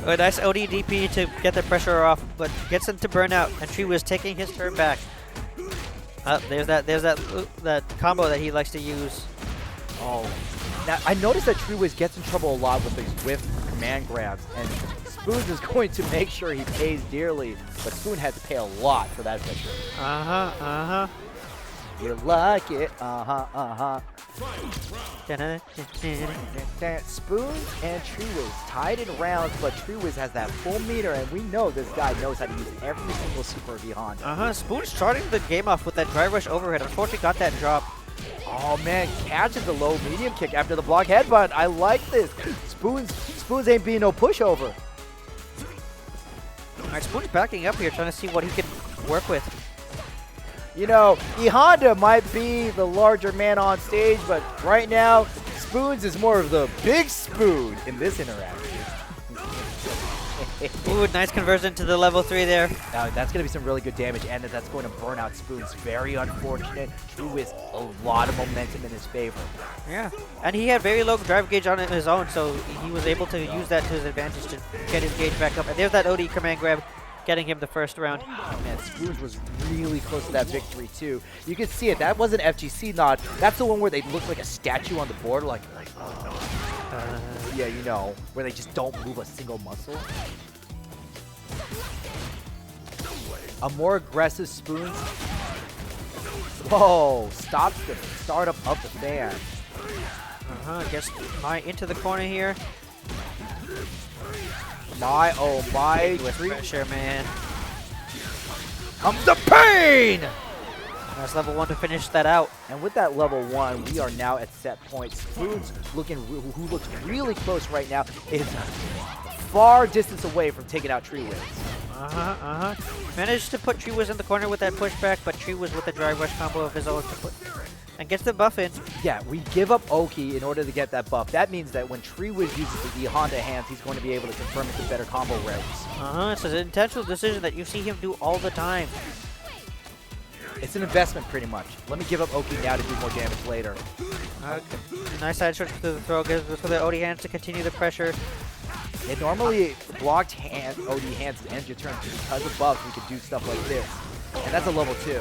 A nice ODDP to get the pressure off, but gets him to burnout, and TreeWiz taking his turn back. There's that combo that he likes to use. Oh, now I noticed that TreeWiz gets in trouble a lot with these whiff command grabs, and Spoons is going to make sure he pays dearly, but Spoon had to pay a lot for that victory. You like it, Spoons and TreeWiz tied in rounds, but TreeWiz has that full meter, and we know this guy knows how to use every single super behind him. Spoon starting the game off with that drive rush overhead. Unfortunately, got that drop. Oh man, catches the low medium kick after the block headbutt. I like this. Spoons ain't being no pushover. All right, Spoon's backing up here, trying to see what he can work with. You know, E Honda might be the larger man on stage, but right now, Spoons is more of the big spoon in this interaction. Ooh, nice conversion to the level 3 there. Now, that's going to be some really good damage, and that's going to burn out Spoons. Very unfortunate. TreeWiz, a lot of momentum in his favor. Yeah, and he had very low drive gauge on his own, so he was able to use that to his advantage to get his gauge back up. And there's that OD command grab, getting him the first round. Oh, man, Spoons was really close to that victory, too. You can see it. That was an FGC nod. That's the one where they look like a statue on the board, like yeah, you know, where they just don't move a single muscle. A more aggressive Spoons. Whoa, stops the startup of the fan. Gets into the corner here. Oh my. With pressure, man. Comes the pain! That's level 1 to finish that out. And with that level 1, we are now at set point. Spoons, who looks really close right now, is far distance away from taking out TreeWiz. Managed to put TreeWiz in the corner with that pushback, but TreeWiz with the drive rush combo of his own to put, and gets the buff in. Yeah, we give up Oki in order to get that buff. That means that when TreeWiz uses the E Honda hands, he's going to be able to confirm it to better combo routes. It's an intentional decision that you see him do all the time. It's an investment, pretty much. Let me give up Oki now to do more damage later. Nice side switch to the throw, gives for the OD hands to continue the pressure. It normally blocked OD hands to end your turn. Because of buffs, we can do stuff like this. And that's a level 2.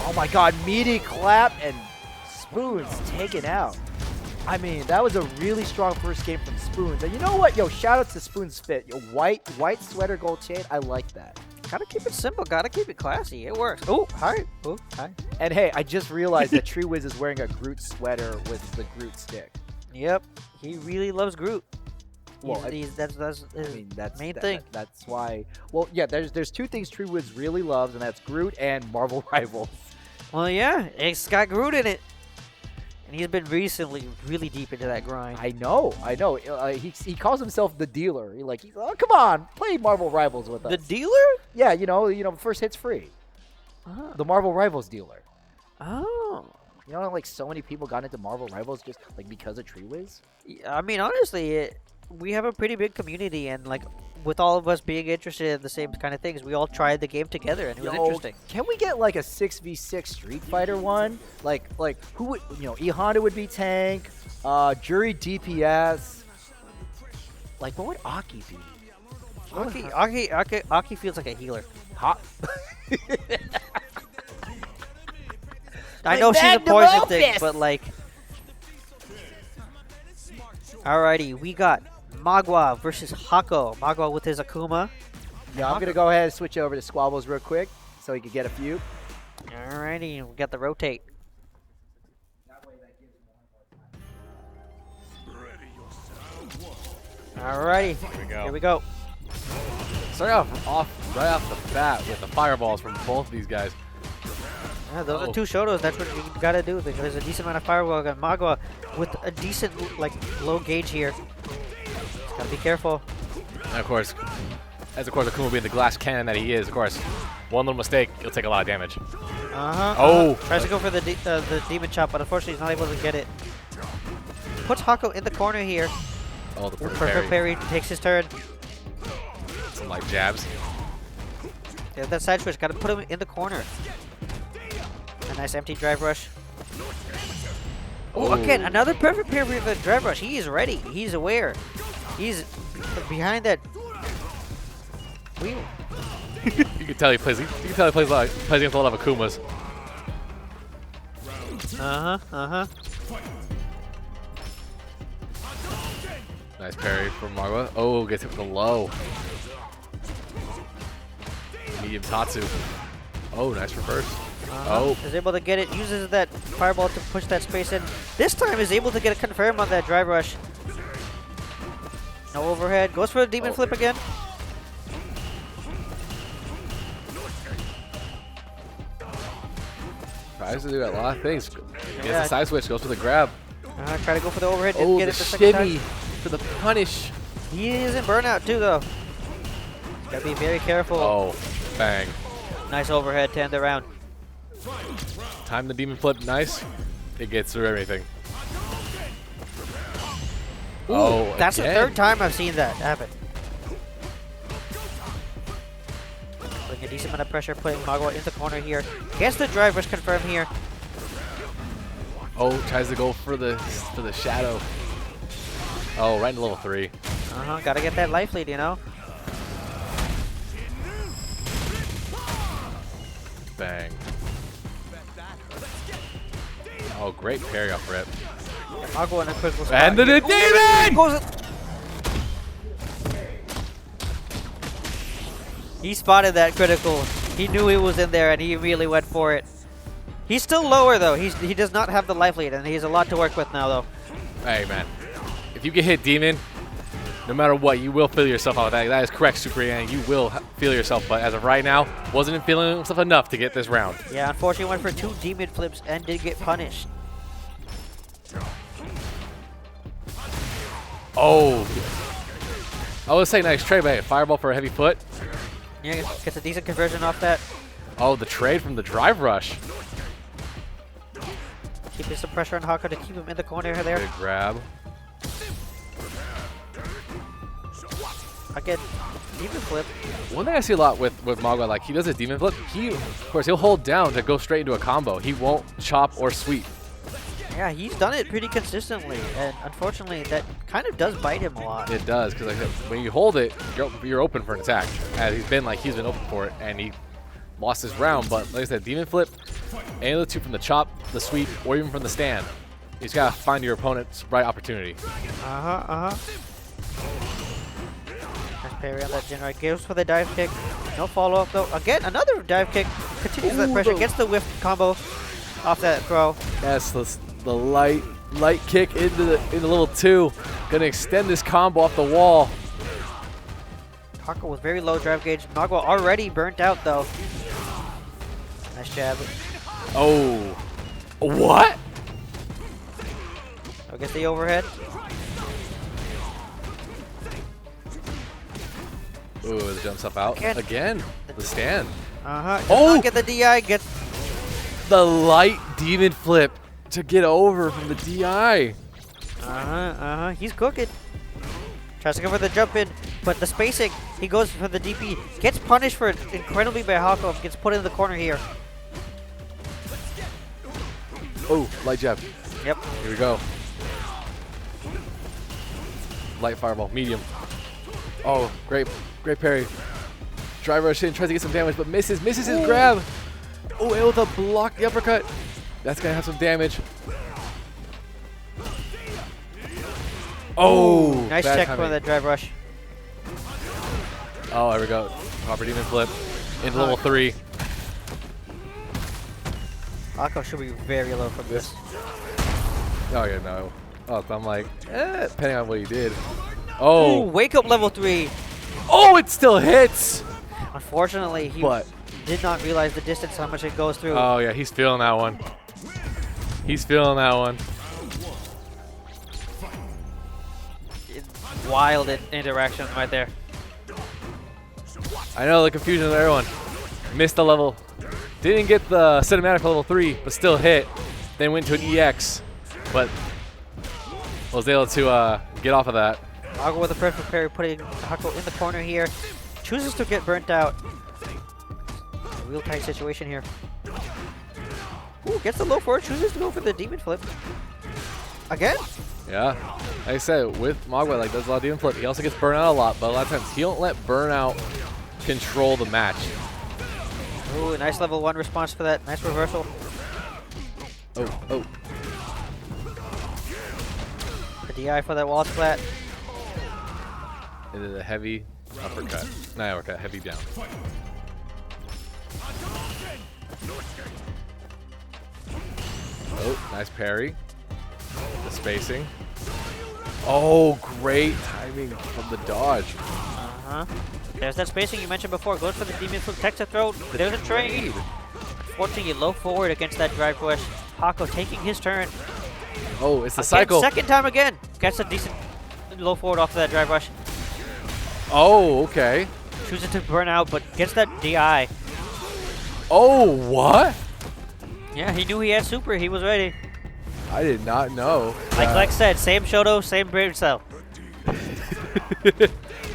Oh my god, meaty clap and Spoons taken out. I mean, that was a really strong first game from Spoons. And you know what? Yo, shout out to Spoons Fit. Yo, white sweater, gold chain. I like that. Gotta keep it simple. Gotta keep it classy. It works. Oh, hi. Oh, hi. And hey, I just realized that TreeWiz is wearing a Groot sweater with the Groot stick. Yep. He really loves Groot. Well, that's his main thing. That's why. Well, yeah, there's two things TreeWiz really loves, and that's Groot and Marvel Rivals. Well, yeah, it's got Groot in it. And he's been recently really deep into that grind. I know. He calls himself the dealer. He's oh, come on, play Marvel Rivals with us. The dealer? Yeah, you know, first hit's free. The Marvel Rivals dealer. Oh. You know, like so many people got into Marvel Rivals just like because of TreeWiz. I mean, honestly, we have a pretty big community, and like with all of us being interested in the same kind of things, we all tried the game together, and it was interesting. Can we get like a 6v6 Street Fighter one? Like who would, you know, E Honda would be tank, Jury DPS. Like what would Aki be? Aki feels like a healer. I know she's a poison thing, but like. Alrighty, we got Magua versus Hako. Magua with his Akuma. Yeah, I'm gonna go ahead and switch over to Squabbles real quick so he can get a few. Alrighty, we got the rotate. Alrighty, here we go. Start off right off the bat with the fireballs from both of these guys. Yeah, those are two Shotos. That's what you gotta do. There's a decent amount of fireball on Magua with a decent like low gauge here. Just gotta be careful. And of course, Akuma being the glass cannon that he is, of course, one little mistake, he'll take a lot of damage. Tries to go for the demon chop, but unfortunately he's not able to get it. Puts Hako in the corner here. Oh, the perfect parry takes his turn. Some like jabs. Yeah, that side switch, gotta put him in the corner. A nice empty drive rush. Oh, again, another perfect parry with the drive rush. He is ready. He's aware. He's behind that wheel. You can tell he plays. You can tell he plays against a lot of Akumas. Nice parry from Magua. Oh, gets hit with a low. Medium Tatsu. Oh, nice reverse. Oh. Is able to get it, uses that fireball to push that space in. This time is able to get a confirm on that drive rush. No overhead. Goes for the demon flip again. Tries to do a lot of things. Gets the side switch, goes for the grab. Try to go for the overhead. Didn't Oh, get the it the second time. shimmy for the punish. He is in burnout too, though. Gotta be very careful. Oh, bang. Nice overhead to end the round. Time the demon flip, nice. It gets through everything. Ooh, Oh, that's again. the third time I've seen that happen. Putting a decent amount of pressure, putting Magua in the corner here. Gets the drive rush confirmed here. Oh, tries to go for the shadow. Oh, right into level 3. Gotta get that life lead, you know. Bang. Oh, great parry off rip. Magua in a critical spot. And the demon! Goes He spotted that critical. He knew he was in there, and he immediately went for it. He's still lower though. He does not have the life lead, and he has a lot to work with now though. Hey man, if you get hit demon, no matter what, you will feel yourself out. That is correct, Super Yang. You will feel yourself, but as of right now, wasn't feeling himself enough to get this round. Yeah, unfortunately went for 2 demon flips and did get punished. Oh. I would say nice trade, but fireball for a heavy foot. Yeah, gets a decent conversion off that. Oh, the trade from the drive rush. Keeping some pressure on Hako to keep him in the corner there. Good grab. Again, demon flip. One thing I see a lot with Magua, like he does a demon flip, of course he'll hold down to go straight into a combo. He won't chop or sweep. Yeah, he's done it pretty consistently, and unfortunately that kind of does bite him a lot. It does, because like, when you hold it, you're open for an attack. As he's been open for it, and he lost his round. But like I said, demon flip, any of the 2 from the chop, the sweep, or even from the stand, you just gotta find your opponent's right opportunity. Nice parry on that Jinrai. Goes for the dive kick. No follow up though. Again, another dive kick. Continues that pressure. Gets the whiff combo off that throw. Yes, the light kick into level 2, gonna extend this combo off the wall. Hako was very low drive gauge. Magua already burnt out though. Nice jab. Oh, what? I'll get the overhead. Ooh, the jumps up out again. The stand. Does Oh! not get the DI. Gets The light demon flip to get over from the DI. He's cooking. Tries to go for the jump in, but the spacing, he goes for the DP. Gets punished for it incredibly by Hako. Gets put in the corner here. Oh, light jab. Yep. Here we go. Light fireball, medium. Oh, great parry. Drive rush in, tries to get some damage, but misses his grab. Oh, able to block the uppercut. That's gonna have some damage. Oh, Nice bad check timing. for the drive rush. Oh, there we go. Proper demon flip into level 3. Hako should be very low from this. Oh yeah, no. Oh, I'm like, depending on what he did. Ooh, Oh, wake up level 3. oh, it still hits. Unfortunately, he did not realize the distance, how much it goes through. Oh yeah, he's feeling that one. He's feeling that one. Wild interaction right there. I know the confusion of everyone. Missed the level. Didn't get the cinematic for level 3, but still hit. Then went to an EX, but was able to get off of that. Hako with a perfect parry, putting Hako in the corner here. Chooses to get burnt out. A real tight situation here. Ooh, gets the low forward, chooses to go for the demon flip. Again? Yeah, like I said, with Magua, like does a lot of demon flip. He also gets burnt out a lot, but a lot of times he don't let burnout control the match. Ooh, nice level 1 response for that. Nice reversal. Oh. The DI for that wall splat. It is a heavy uppercut. Not uppercut, heavy down. Oh, nice parry. The spacing. Oh, great timing from the dodge. There's that spacing you mentioned before. Goes for the demon flip, Texas throw. There's a trade. Forcing a low forward against that drive rush. Hako taking his turn. Oh, it's the Again, cycle. Second time again. Gets a decent low forward off of that drive rush. Oh, okay. Chooses to burn out, but gets that DI. Oh, what? Yeah, he knew he had super. He was ready. I did not know. Like Lex said, same Shoto, same brain cell.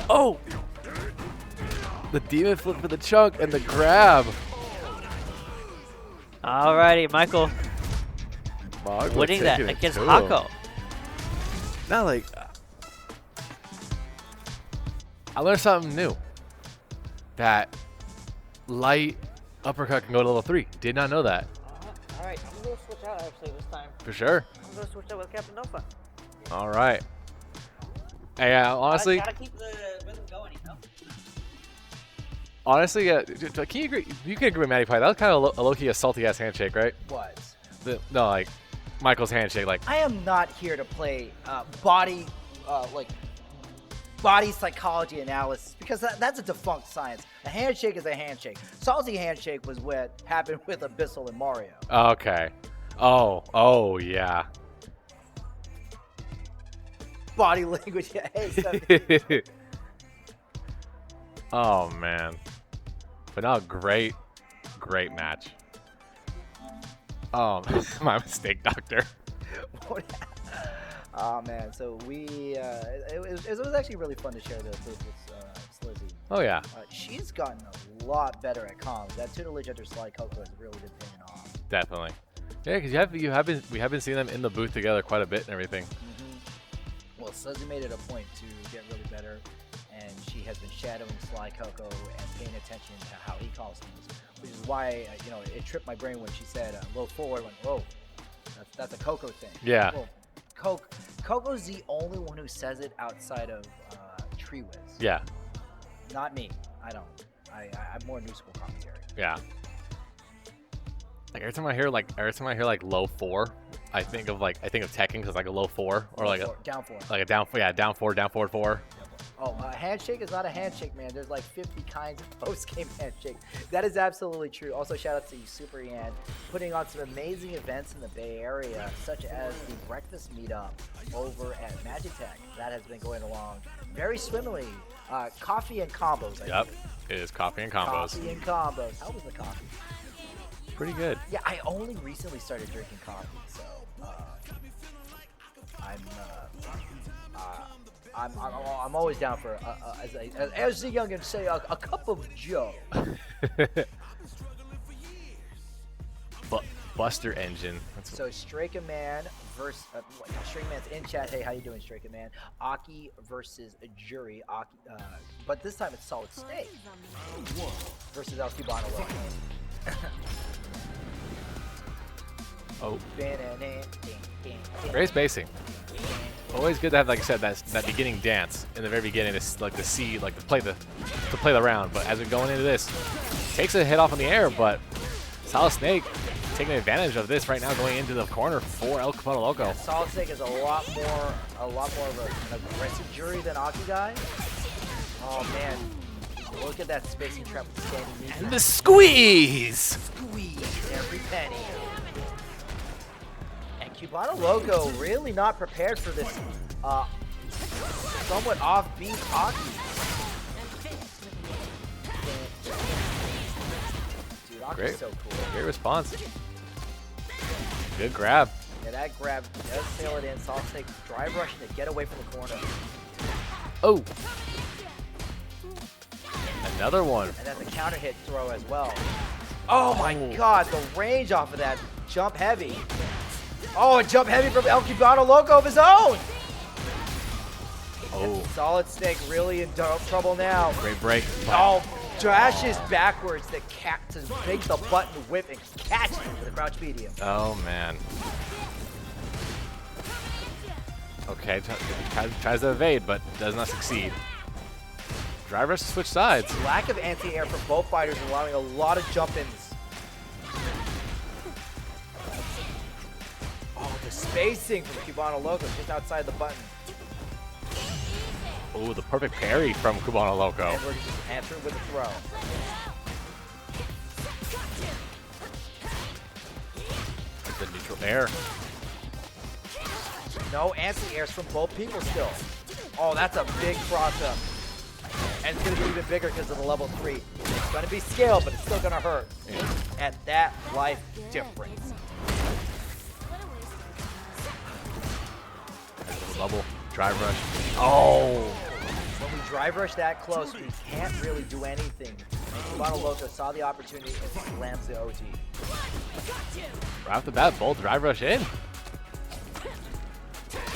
Oh! The demon flip for the chunk and the grab. Alrighty, Michael Mog winning that taking it against to him. Hako. Now, like, I learned something new. That light uppercut can go to level 3. Did not know that. Alright, I'm going to switch out actually this time. For sure. I'm going to switch out with Captain Nova. All right. Hey, honestly, Gotta keep the rhythm going, you know? honestly, can you agree? You can agree with Matty Pie. That was kind of a low-key, a salty-ass handshake, right? What? No, like, Michael's handshake, like, I am not here to play body psychology analysis because that's a defunct science. A handshake is a handshake. Salty handshake was what happened with Abyssal and Mario. okay. Oh, yeah. Body language. Yeah, hey, Oh, man. But no, great match. Oh, my mistake, Doctor. Oh man, so it was actually really fun to share the booth with Slizzy. Oh, yeah. She's gotten a lot better at comms. That tutelage under Sly Coco has really been paying off. Definitely. Yeah, because we have been seeing them in the booth together quite a bit and everything. Well, Slizzy made it a point to get really better, and she has been shadowing Sly Coco and paying attention to how he calls things, which is why it tripped my brain when she said low forward. Went, whoa, that's a Coco thing. Yeah. Well, Coco's the only one who says it outside of TreeWiz. Yeah. Not me. I don't. I'm more new school commentary. Yeah. Like every time I hear low 4, I think of Tekken because like a low 4 or like down 4. Like a down 4, down forward 4. Oh, a handshake is not a handshake, man. There's like 50 kinds of post-game handshake. That is absolutely true. Also, shout out to you, Super Yan, putting on some amazing events in the Bay Area, such as the breakfast meetup over at Magitech. That has been going along very swimmingly. Coffee and combos. Yep, it is coffee and combos. Coffee and combos. How was the coffee? Pretty good. Yeah, I only recently started drinking coffee, so I'm always down for as the youngins say, a cup of Joe. Buster Engine. So Straker Man versus Straker Man's in chat. Hey, how you doing, Straker Man? Aki versus Jury. Aki, but this time it's Solid Snake versus El Cubano. Oh. Great spacing. Always good to have, like I said, that beginning dance in the very beginning, to play the round. But as we're going into this, takes a hit off in the air, but Solid Snake taking advantage of this right now, going into the corner for El Cubano Loco. Yeah, Solid Snake is a lot more of an aggressive Jury than Aki guy. Oh man, look at that spacing trap with the standing knee. And the squeeze! Squeeze every penny. Cubano Loco really not prepared for this somewhat offbeat Aki. Dude, Aki's Great. so cool. Great response. Good grab. Yeah, that grab does sail it in. Solid Snake drive rushing to get away from the corner. Oh. Another one. And that's a counter hit throw as well. Oh my god, the range off of that jump heavy. Oh, a jump heavy from El Cubano Loco of his own. Oh. Solid Snake really in trouble now. Great break. Oh, dashes backwards to make the button whip and catch him with a crouch medium. Oh, man. Okay, tries to evade, but does not succeed. Drive rush to switch sides. Lack of anti-air from both fighters, allowing a lot of jump-ins. Oh, the spacing from Cubano Loco just outside the button. Oh, the perfect parry from Cubano Loco. And we're just answering with a throw. The neutral air. No anti-airs from both people still. Oh, that's a big cross-up. And it's going to be even bigger because of the level 3. It's going to be scaled, but it's still going to hurt. Yeah. And that life difference. There's a bubble. Drive rush. Oh! When we drive rush that close, we can't really do anything. Cubano Loco saw the opportunity and slams the OT. Right off the bat, both drive rush in.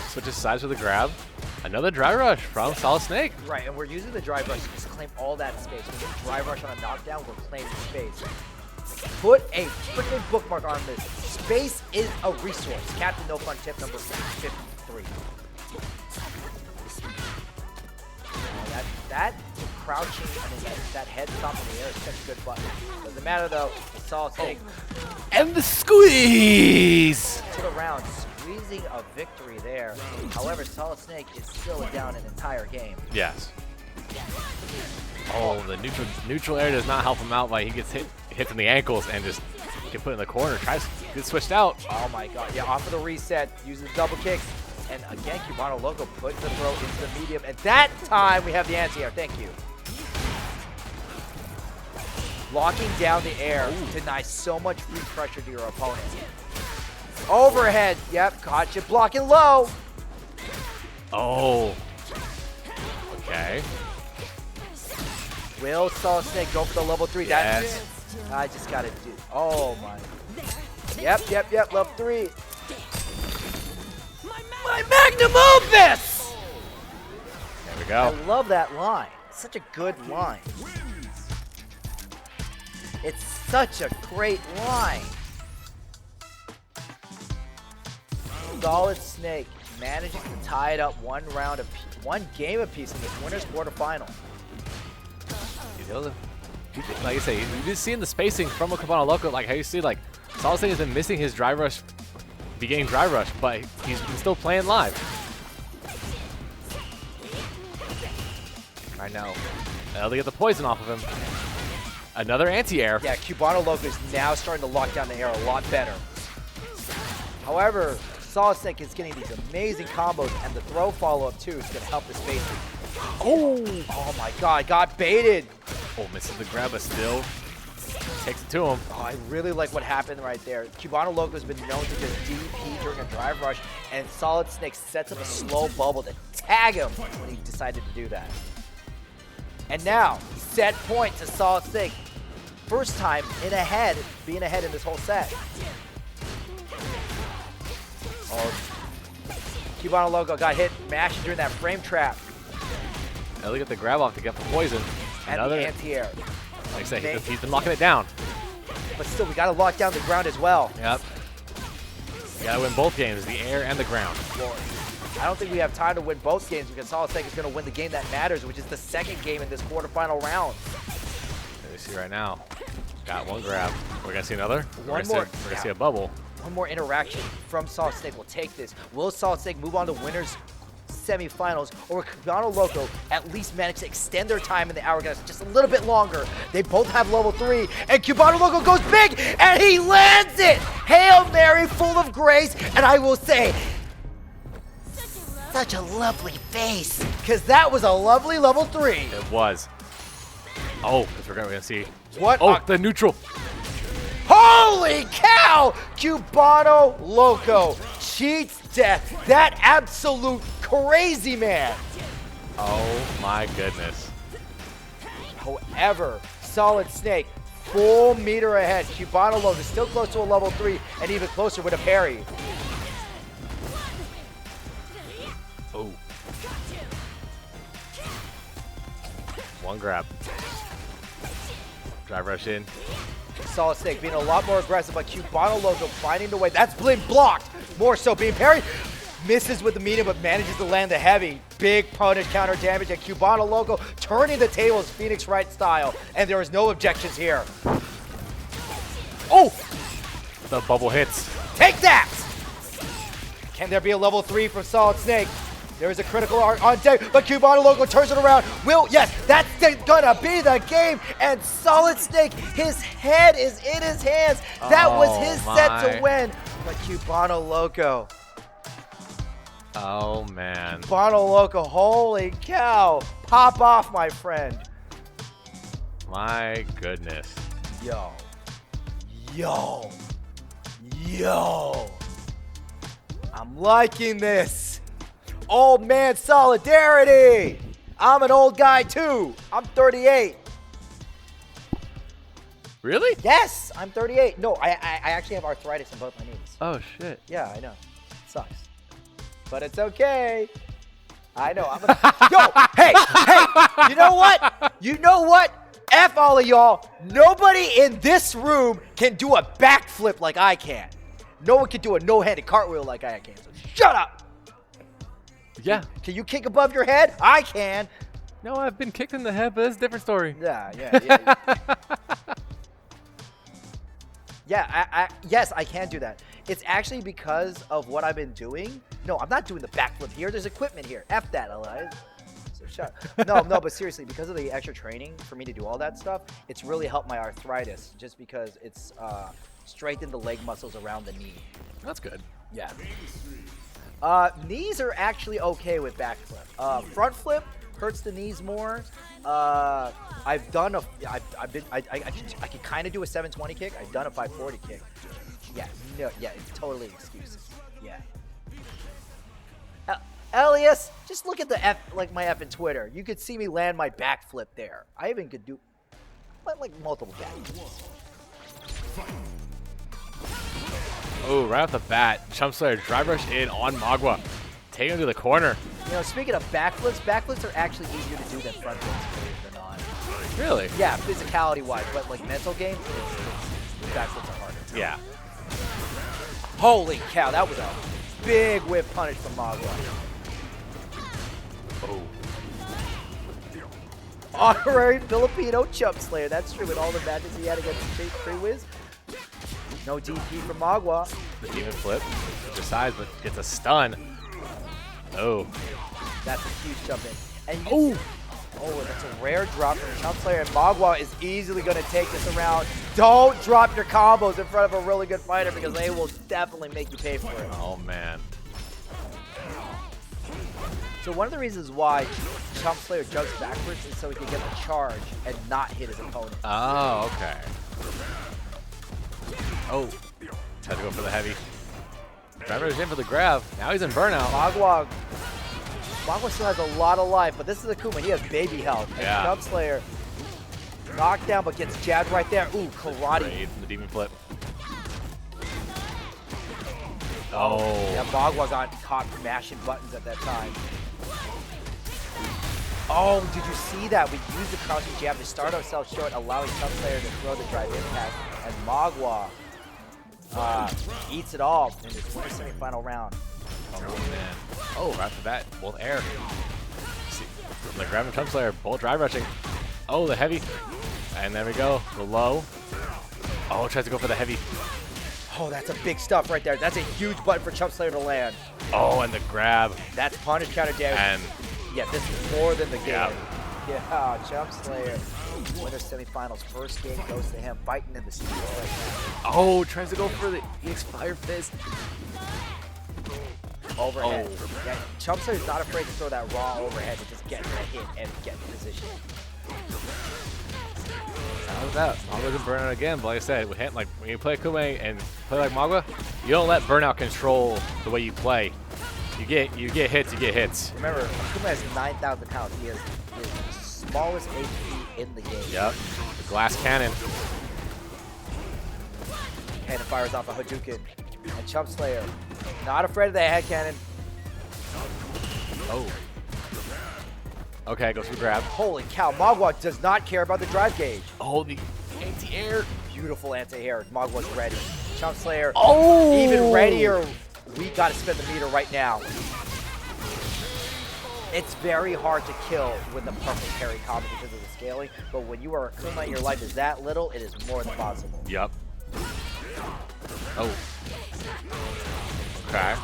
Switches sides with a grab. Another drive rush from Solid Snake. Right, and we're using the drive rush to just claim all that space. When we drive rush on a knockdown, we're claiming space. Put a freaking bookmark on this. Space is a resource. Captain No Fun tip number 53. That crouching, that head stop in the air is such a good button. Doesn't matter though, it's Solid Snake. And the squeeze! To the round, squeezing a victory there. However, Solid Snake is still down an entire game. Yes. Oh, the neutral air does not help him out. Like he gets hit in the ankles and just get put in the corner. Tries to get switched out. Oh my god, yeah, off of the reset, uses double kicks. And again, Cubano Loco puts the throw into the medium. And that time we have the anti-air. Thank you. Locking down the air denies so much free pressure to your opponent. Overhead. Yep, caught you blocking low. Oh. Okay. Will Solid Snake go for the level 3? Yes. That's I just got to do. Oh my. Yep. Level 3. My magnum opus! There we go. I love that line. It's such a good line. It's such a great line. Solid Snake managing to tie it up one game apiece in this winner's quarterfinal. Like you say, you just seeing the spacing from a Cubano Loco, like how you see, like Solid Snake has been missing his drive rush, beginning drive rush, but he's been still playing live. I know. Now they get the poison off of him. Another anti-air. Yeah, Cubano Loco is now starting to lock down the air a lot better. However, Solid Snake is getting these amazing combos, and the throw follow-up too is going to help the spacing. Oh my god, got baited. Oh, misses the grab, but still takes it to him. Oh, I really like what happened right there. Cubano Loco has been known to just DP during a drive rush, and Solid Snake sets up a slow bubble to tag him when he decided to do that. And now, set point to Solid Snake. First time being ahead in this whole set. Oh, Cubano Loco got hit mashing during that frame trap. Now look at the grab off to get the poison. And Another the anti-air. Like I said, he's been locking it down. But still, we got to lock down the ground as well. Yep. You gotta win both games, the air and the ground. Well, I don't think we have time to win both games because Solid Snake is going to win the game that matters, which is the second game in this quarterfinal round. Let me see right now. Got one grab. We're gonna see another. One more. We're gonna see a bubble. One more interaction from Solid Snake will take this. Will Solid Snake move on to winners semifinals, or will Cubano Loco at least manage to extend their time in the hourglass just a little bit longer? They both have level 3, and Cubano Loco goes big, and he lands it! Hail Mary, full of grace, and I will say, such a lovely face, because that was a lovely level 3. It was. Oh, I forgot we're gonna see. What? Oh, the neutral. Holy cow! Cubano Loco cheats death. That absolute crazy man. Oh my goodness. However, Solid Snake, full meter ahead. Cubano Loco is still close to a level 3 and even closer with a parry. Oh. One grab. Drive rush in. Solid Snake being a lot more aggressive, but Cubano Loco finding the way. That's been blocked. More so being parried. Misses with the medium, but manages to land the heavy. Big punish counter damage, and Cubano Loco turning the tables Phoenix Wright style. And there is no objections here. Oh! The bubble hits. Take that! Can there be a level 3 from Solid Snake? There is a critical art on deck, but Cubano Loco turns it around. Yes, that's gonna be the game. And Solid Snake, his head is in his hands. That was his set to win. But Cubano Loco. Oh, man. Cubano Loco, holy cow. Pop off, my friend. My goodness. Yo. Yo. Yo. I'm liking this. Old man solidarity. I'm an old guy too. I'm 38. Really? Yes, I'm 38. No, I actually have arthritis in both my knees. Oh, shit. Yeah, I know. It sucks. But it's okay. I know. Yo, hey, you know what? You know what? F all of y'all. Nobody in this room can do a backflip like I can. No one can do a no-handed cartwheel like I can. So shut up. Yeah. Can you kick above your head? I can. No, I've been kicked in the head, but it's a different story. Yeah. Yeah, yes, I can do that. It's actually because of what I've been doing. No, I'm not doing the backflip here. There's equipment here. F that, Elias. So shut up. No, but seriously, because of the extra training for me to do all that stuff, it's really helped my arthritis just because it's strengthened the leg muscles around the knee. That's good. Yeah. Knees are actually okay with backflip. Front flip hurts the knees more. I've done I can kind of do a 720 kick. I've done a 540 kick. Yeah, it's totally excuses. Yeah. Elias, just look at the my F in Twitter. You could see me land my backflip there. I even could do like multiple backflips. Oh, right off the bat, chumpslayer drive rush in on Magua. Take him to the corner. You know, speaking of backflips are actually easier to do than front flips, believe it or not. Really? Yeah, physicality-wise, but like mental game, backflips are harder. Yeah. Holy cow, that was a big whip punish from Magua. Oh. Honorary Filipino chumpslayer. That's true. In all the matches he had against TreeWiz. No DP from Magua. The demon flip. Decides, but gets a stun. Oh. That's a huge jump in. And that's a rare drop from chumpslayer. And Magua is easily going to take this around. Don't drop your combos in front of a really good fighter because they will definitely make you pay for it. Oh, man. So one of the reasons why chumpslayer jumps backwards is so he can get the charge and not hit his opponent. Oh, okay. Oh, tried to go for the heavy. Driver's in for the grab. Now he's in burnout. Magua still has a lot of life, but this is Akuma. He has baby health. And Yeah. chumpslayer knocked down, but gets jabbed right there. Ooh, karate. Great from the demon flip. Oh. Yeah, Magua got caught mashing buttons at that time. Oh, did you see that? We used the crouching jab to start ourselves short, allowing chumpslayer to throw the drive impact, and Magua eats it all in his winner semi-final round. Oh, man. Oh, right off the bat, both air. See, from the grab and chumpslayer, both drive rushing. Oh, the heavy. And there we go, the low. Oh, tries to go for the heavy. Oh, that's a big stuff right there. That's a huge button for chumpslayer to land. Oh, and the grab. That's punish counter damage. And yeah, this is more than the game. Yeah. Yeah, chumpslayer. Winner semifinals, first game goes to him, fighting in the streets right now. oh, tries to go for the EX Fire Fist. Overhead. Oh. Yeah, chumpslayer's not afraid to throw that raw overhead to just get the hit and get the position. How was that? Magua can burn out again, but like I said, when you play Kume and play like Magua, you don't let burnout control the way you play. You get hits, you get hits. Remember, Akuma has 9,000 pounds. He is the smallest HP in the game. Yep. The glass cannon. Cannon fires off a Hadouken. And chumpslayer, not afraid of the head cannon. Oh. Okay, goes for grab. Holy cow, Magua does not care about the drive gauge. Oh, the Anti-air. Beautiful anti-air. Magwa's ready. Chumpslayer, Oh! even readier. We got to spin the meter right now. It's very hard to kill with the perfect parry combo because of the scaling, but when you are Akuma and your life is that little, it is more than possible. Yup. Oh. Okay.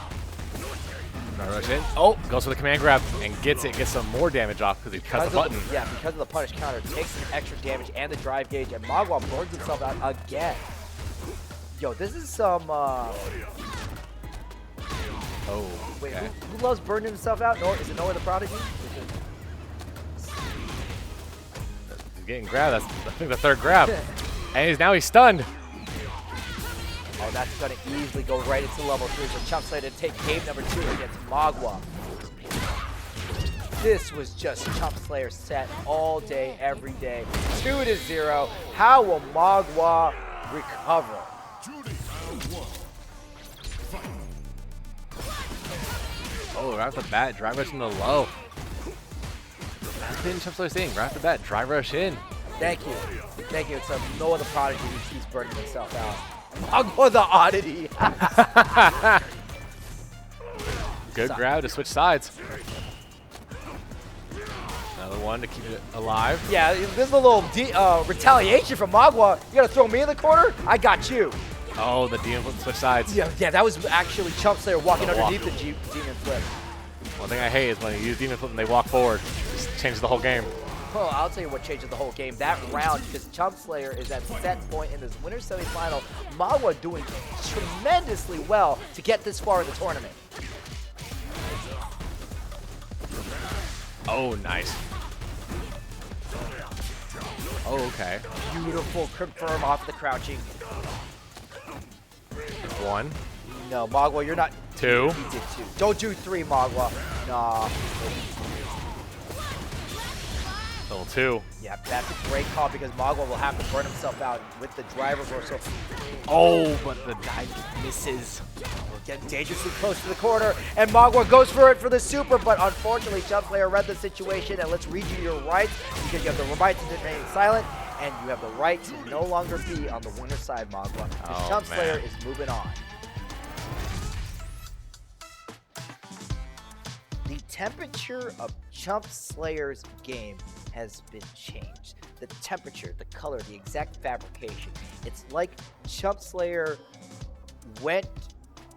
Rush in. Oh, goes for the command grab and gets it. Gets some more damage off because he cuts the button. Yeah, because of the punish counter, takes some extra damage and the drive gauge, and Magwa burns himself out again. Yo, this is some. Oh. Wait, Okay. who loves burning himself out? Is it Noah the Prodigy? He's getting grabbed. That's I think the third grab, and now he's stunned. Oh, that's going to easily go right into level 3 for Chumpslayer to take game number 2 against Magwa. This was just Chumpslayer set all day, every day. 2-0. How will Magwa recover? Oh, right off the bat, drive rush in the low. That's been Chumpslayer's thing. Right off the bat, drive rush in. Thank you. Thank you. It's Noah the Prodigy who keeps burning himself out. Magwa the Oddity. Good grab to switch sides. Another one to keep it alive. Yeah, this is a little retaliation from Magwa. You gonna throw me in the corner? I got you. Oh, the demon flip switch sides. Yeah, that was actually Chumpslayer walking underneath the demon flip. One thing I hate is when you use demon flip and they walk forward. Just changes the whole game. Well, I'll tell you what changes the whole game. That round, because Chumpslayer is at set point in this winner semifinal. Magwa doing tremendously well to get this far in the tournament. Oh, nice. Oh, okay. Beautiful confirm off the crouching. One. No, Magwa, you're not. Two. He did 2. Don't do 3, Magwa. Nah. Level 2. Yeah, that's a great call because Magwa will have to burn himself out with the driver reversal. Oh, but the dive misses. We're getting dangerously close to the corner, and Magwa goes for it for the super, but unfortunately, Chumpslayer read the situation, and let's read you your rights because you have the right to remain silent, and you have the right to no longer be on the winner's side, Magwa. Oh, Chumpslayer man. is moving on. The temperature of Chumpslayer's game has been changed. The temperature, the color, the exact fabrication. It's like Chumpslayer went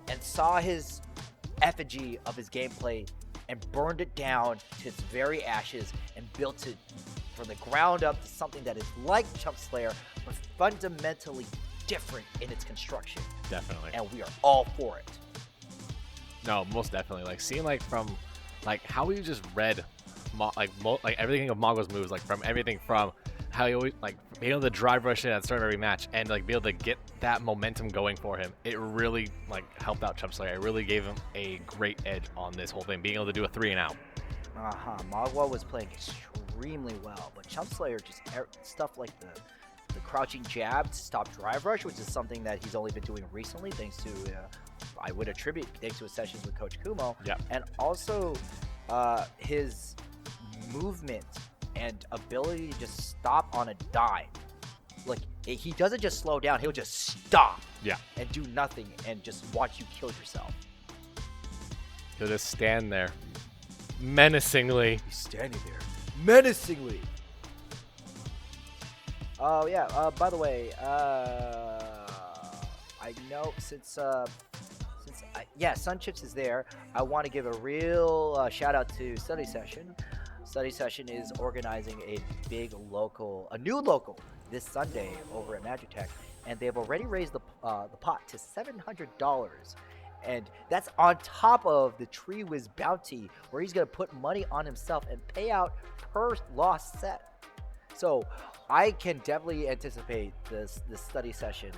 and saw his effigy of his gameplay and burned it down to its very ashes and built it from the ground up to something that is like Chumpslayer, but fundamentally different in its construction. Definitely. And we are all for it. No, most definitely. Like seeing like from like how you just read like everything of Magwa's moves, like from everything from how he always like being able to drive rush in at the start of every match and like be able to get that momentum going for him. It really like helped out Chumpslayer. It really gave him a great edge on this whole thing, being able to do a 3 and out. Magwa was playing extremely well, but Chumpslayer just stuff like the crouching jab to stop drive rush, which is something that he's only been doing recently, thanks to I would attribute thanks to his sessions with Coach Kumo. Yeah. And also his movement and ability to just stop on a dime. Like he doesn't just slow down; he'll just stop. Yeah. And do nothing and just watch you kill yourself. He'll just stand there menacingly. He's standing there menacingly. Oh yeah. By the way, I know since Sun Chips is there, I want to give a real shout out to Study Session. Study Session is organizing a new local this Sunday over at Magic Tech, and they've already raised the pot to $700, and that's on top of the TreeWiz bounty, where he's gonna put money on himself and pay out per lost set. So I can definitely anticipate this Study Session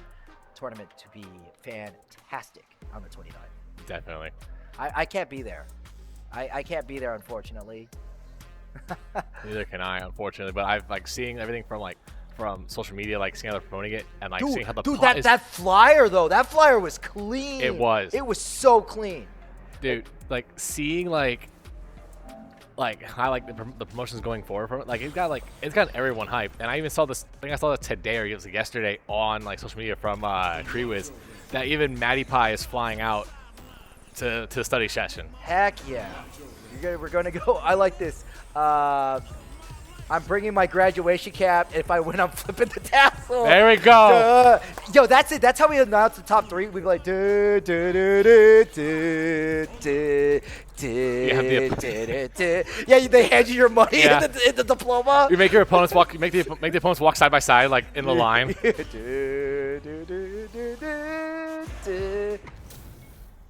tournament to be fantastic on the 29th. Definitely. I can't be there. I can't be there, unfortunately. Neither can I, unfortunately. But I've like seeing everything from social media, like seeing how they're promoting it, and like seeing how the pot is. that flyer though, that flyer was clean. It was. It was so clean. Dude, like seeing like like I like the promotions going forward from it. Like it's got everyone hyped. And I even saw this. I think I saw that today or it was yesterday on like social media from TreeWiz that even Matty Pie is flying out to the study session. Heck yeah. We're gonna go. I like this. I'm bringing my graduation cap. If I win, I'm flipping the tassel. There we go. Yo, that's it. That's how we announce the top 3. We go like, do, do, do, do, do, do, do. Yeah, they hand you your money in the diploma. You make your opponents walk. You make the opponents walk side by side, like in the line.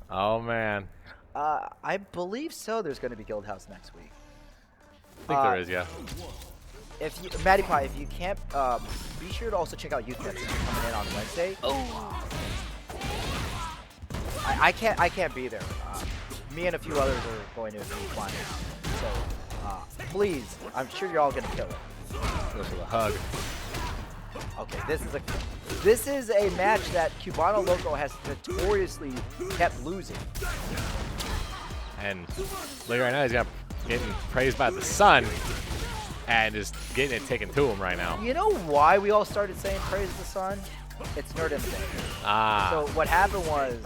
Oh man. I believe so. There's going to be Guildhouse next week. I think there is, yeah. If you, Matty Pie, if you can't, be sure to also check out Youth Nets coming in on Wednesday. Oh. I can't be there. Me and a few others are going to be flying out. So please, I'm sure you're all gonna kill it. Go for the hug. Okay, this is a match that Cubano Loco has notoriously kept losing. And look right now, he's getting praised by the sun and is getting it taken to him right now. You know why we all started saying praise the sun? It's Nerd in the Bay. Ah. So what happened was,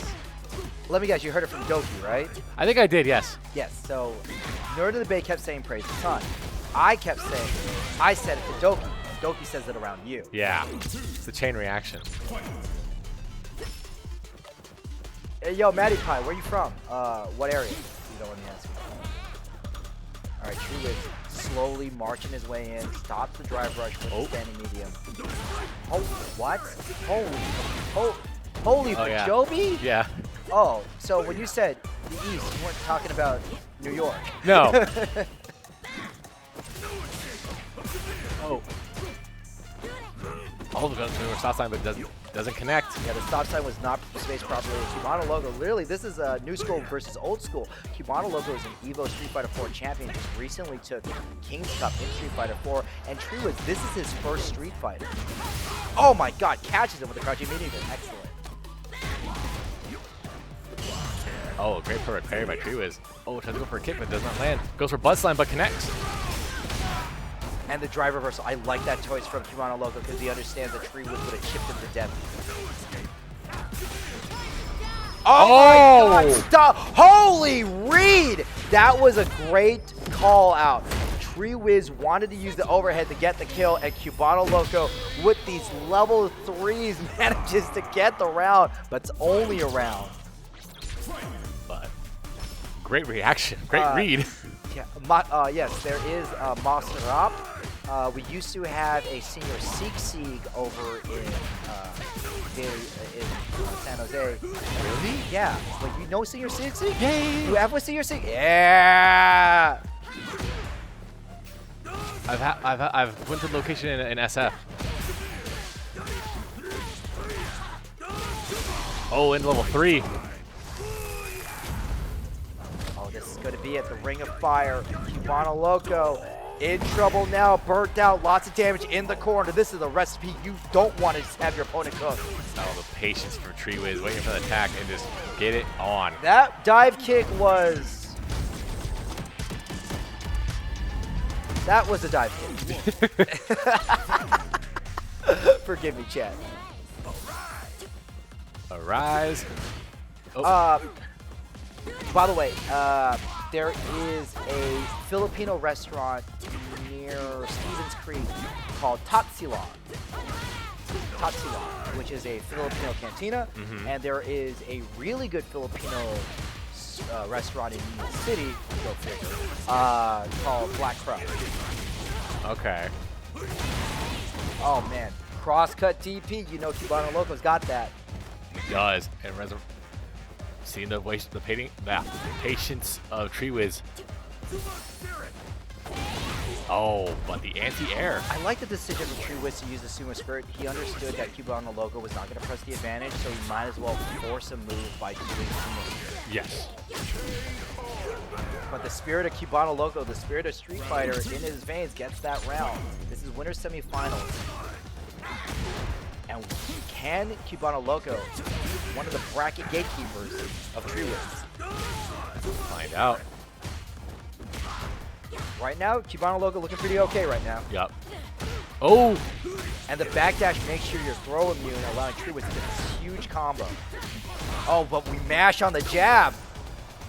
let me guess, you heard it from Doki, right? I think I did, yes. Yes, so Nerd in the Bay kept saying praise the sun. I kept saying, I said it to Doki. Doki says it around you. Yeah, it's the chain reaction. Hey, yo, Matty Pie, where you from? What area? You don't want me to ask you. All right, TreeWiz slowly marching his way in, stops the drive rush with the standing medium. Oh, what? Holy yeah. Joby? Yeah. Oh, so when you said the East, you weren't talking about New York. No. Oh, the stop sign, but doesn't connect. Yeah, the stop sign was not spaced properly. Cubano Loco, literally, this is a new school versus old school. Cubano Loco is an EVO Street Fighter 4 champion. Just recently took King's Cup in Street Fighter 4. And TreeWiz, this is his first Street Fighter. Oh my God, catches him with the crouching medium. Excellent. Oh, great perfect parry by TreeWiz. Oh, tries to go for a kick, but does not land. Goes for butt slam, but connects. And the drive reversal. I like that choice from Cubano Loco because he understands that TreeWiz would have chipped him to death. Oh my God, stop. Holy read. That was a great call out. TreeWiz wanted to use the overhead to get the kill, and Cubano Loco with these level 3s manages to get the round, but it's only a round. But great reaction, great read. Yeah, yes, there is Masterop. We used to have a senior Sieg over in San Jose. Really? Yeah. Like, you know senior Sieg? Yay! You have a senior Sieg? Yeah! I've went to the location in SF. Oh, in level 3. Oh, this is going to be at the Ring of Fire. Cubano Loco in trouble now, burnt out, lots of damage in the corner. This is a recipe you don't want to have your opponent cook. Oh, the patience for TreeWiz, waiting for the attack and just get it on. That dive kick was... That was a dive kick. Forgive me, chat. Arise. Oh. By the way, there is a Filipino restaurant near Stevens Creek called Tatsilog, which is a Filipino cantina, and there is a really good Filipino restaurant in New York City, go figure, called Black Crow. Okay. Oh man, crosscut TP, you know Cubano Loco's got that. He does, and seeing the patience of TreeWiz. Oh, but the anti-air. I like the decision of TreeWiz to use the Sumo Spirit. He understood that Cubano Loco was not going to press the advantage, so he might as well force a move by doing Sumo Spirit. Yes. But the spirit of Cubano Loco, the spirit of Street Fighter in his veins gets that round. This is winner semifinals. And can Cubano Loco be one of the bracket gatekeepers of TreeWiz? Find out. Right now, Cubano Loco looking pretty okay right now. Yup. Oh! And the backdash makes sure you're throw immune, allowing TreeWiz to get this huge combo. Oh, but we mash on the jab.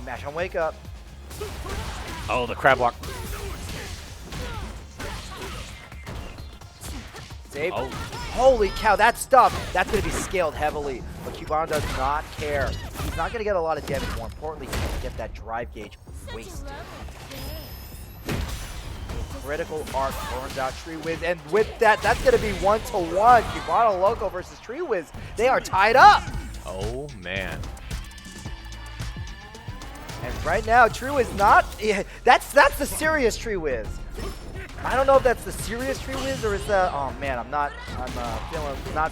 Mash on wake up. Oh, the crab walk. Save. Oh. Holy cow, that stuff, that's going to be scaled heavily. But Cubano does not care. He's not going to get a lot of damage. More importantly, he's going to get that drive gauge wasted. Critical arc burns out TreeWiz, and with that, that's going to be 1-to-1. Cubano Loco versus TreeWiz. They are tied up. Oh, man. And right now, TreeWiz not. Yeah, that's the serious TreeWiz. I don't know if that's the serious TreeWiz or is that. Oh man, I'm not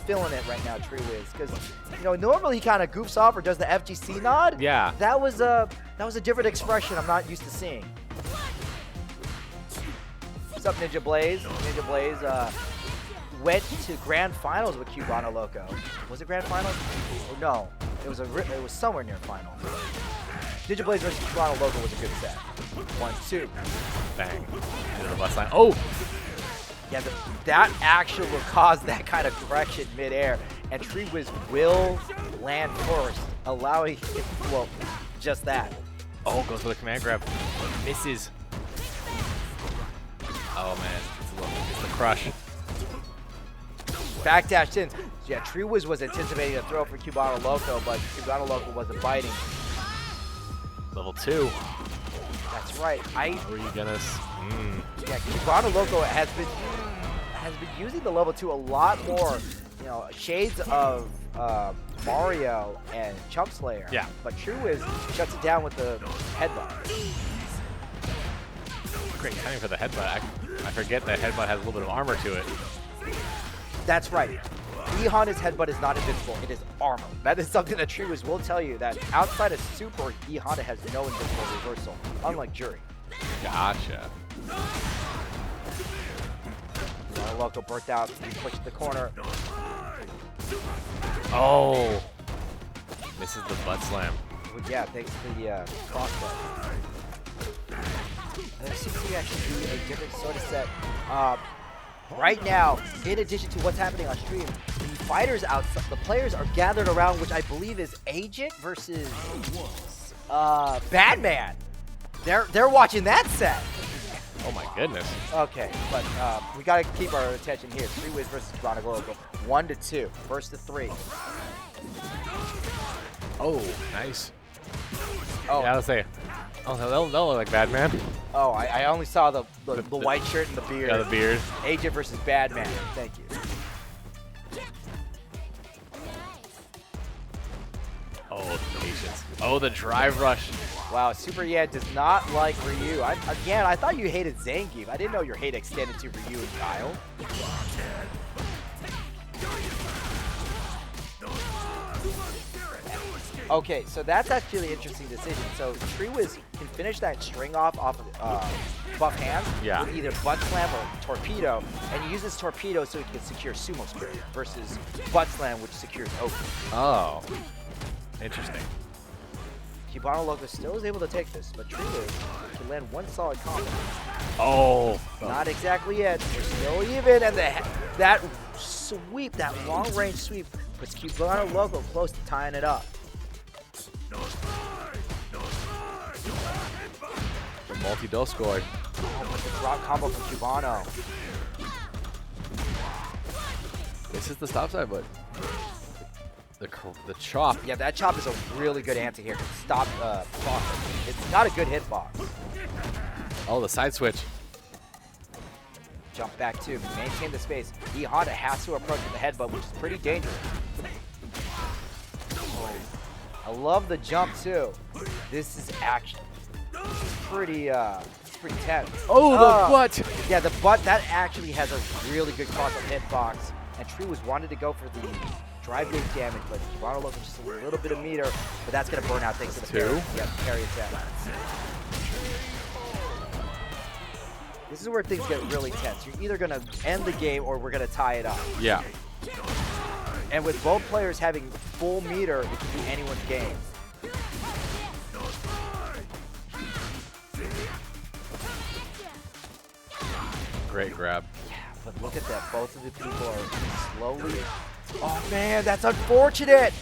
feeling it right now, TreeWiz, because normally he kind of goofs off or does the FGC nod. Yeah. That was a different expression I'm not used to seeing. What's up, Ninja Blaze? Ninja Blaze went to Grand Finals with Cubano Loco. Was it Grand Finals? Oh, no, it was somewhere near final. Ninja Blaze versus Cubano Loco was a good set. 1-2. Bang. Into the bus line. Oh! Yeah, that actually will cause that kind of correction midair, and TreeWiz will land first, allowing, well, just that. Oh, goes for the command grab. Misses. Oh man, it's the crush. Backdash in. Yeah, TreeWiz was anticipating a throw for Cubano Loco, but Cubano Loco wasn't biting. Level 2. That's right. Where are you gonna? Yeah, Cubano Loco has been using the level 2 a lot more. Shades of Mario and chumpslayer. Yeah. But TreeWiz shuts it down with the headbutt. Great timing for the headbutt. I forget that headbutt has a little bit of armor to it. That's right. E Honda's headbutt is not invincible, it is armor. That is something that TreeWiz will tell you, that outside of Super, E Honda has no invincible reversal, unlike Jury. Gotcha. Loco burnt out, he pushed the corner. Oh! Misses the butt slam. Well, yeah, thanks to the crossbow. There seems to be actually a different sort of set. Right now, in addition to what's happening on stream, the fighters outside, the players are gathered around, which I believe is Agent versus Badman. They're watching that set. Oh my goodness. Okay, but we gotta keep our attention here. TreeWiz versus Cubano Loco. 1-2, first to 3. Oh, nice. Oh, Yeah, I was saying. Oh, they'll look like Badman. oh, I only saw the white shirt and the beard. Yeah, the beard. Agent versus Badman. Thank you. Oh, the patience. Oh, the drive rush. Wow, Super Yan does not like Ryu. Again, I thought you hated Zangief. I didn't know your hate extended to Ryu and Kyle. Okay, so that's actually an interesting decision. So TreeWiz can finish that string off of buff hands with either butt slam or torpedo, and he uses torpedo so he can secure sumo spirit versus butt slam, which secures open. Oh, interesting. Cubano Loco still is able to take this, but TreeWiz can land one solid combo. Oh. Not exactly yet. We're still even, and that sweep, that long-range sweep, puts Cubano Loco close to tying it up. The multi-dose scored. Oh, but the drop combo from Cubano. This is the stop side, but the chop. Yeah, that chop is a really good anti here to stop crossing. It's not a good hitbox. Oh, the side switch. Jump back too. Maintain the space. E Honda has to approach with the headbutt, which is pretty dangerous. Oh, I love the jump too. This is action. This is pretty tense. Oh, the butt. Yeah, the butt, that actually has a really good cross-up hitbox. And TreeWiz wanted to go for the drive gauge damage, but Cubano Loco just a little bit of meter, but that's going to burn out thanks to the parry. Yeah, parry attack. This is where things get really tense. You're either going to end the game or we're going to tie it up. Yeah. And with both players having full meter, it can be anyone's game. Great grab. But look at that. Both of the people are slowly. Oh, man, that's unfortunate.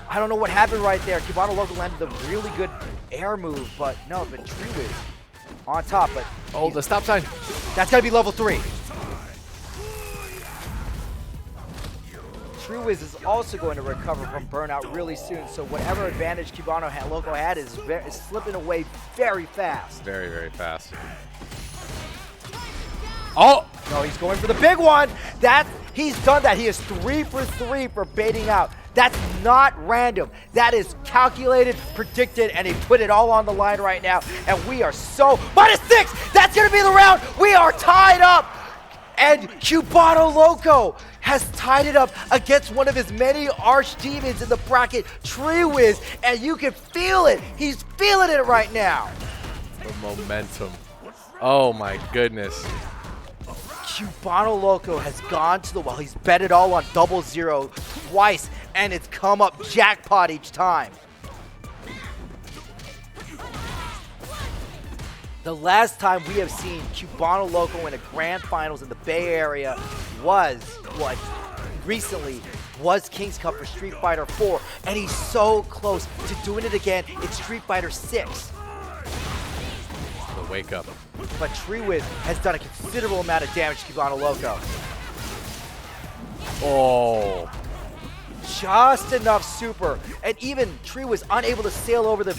I don't know what happened right there. Cubano Loco landed a really good air move, but no, but TreeWiz on top. But oh, the stop sign. That's got to be level 3. TreeWiz is also going to recover from burnout really soon, so whatever advantage Cubano Loco had is slipping away very fast. Very, very fast. Oh! No, he's going for the big one. He's done that. He is 3 for 3 for baiting out. That's not random. That is calculated, predicted, and he put it all on the line right now. And we are so -6. That's going to be the round. We are tied up. And Cubano Loco has tied it up against one of his many archdemons in the bracket, TreeWiz, and you can feel it. He's feeling it right now. The momentum. Oh my goodness. Cubano Loco has gone to the well. He's bet it all on 0-0 twice, and it's come up jackpot each time. The last time we have seen Cubano Loco in a grand finals in the Bay Area was King's Cup for Street Fighter 4, and he's so close to doing it again in Street Fighter 6. The wake up. But TreeWiz has done a considerable amount of damage to Cubano Loco. Oh. Just enough super, and even TreeWiz unable to sail over the.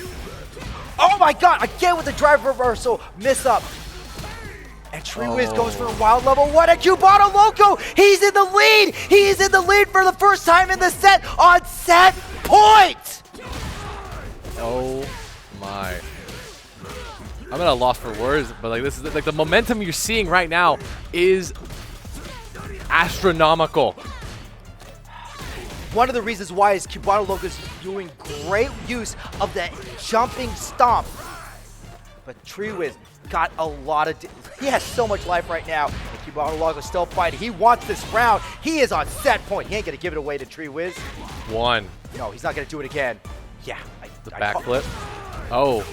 Oh my God! Again with the drive reversal, miss up. And TreeWiz goes for a wild level 1, and Cubano Loco, he's in the lead! He's in the lead for the first time in the set on set point! Oh my. I'm at a loss for words, but like this is like the momentum you're seeing right now is astronomical. One of the reasons why is Cubano Loco is doing great use of that jumping stomp. But TreeWiz got a lot of, he has so much life right now. And Cubano Loco is still fighting. He wants this round. He is on set point. He ain't gonna give it away to TreeWiz. One. No, he's not gonna do it again. Yeah. The backflip. Oh.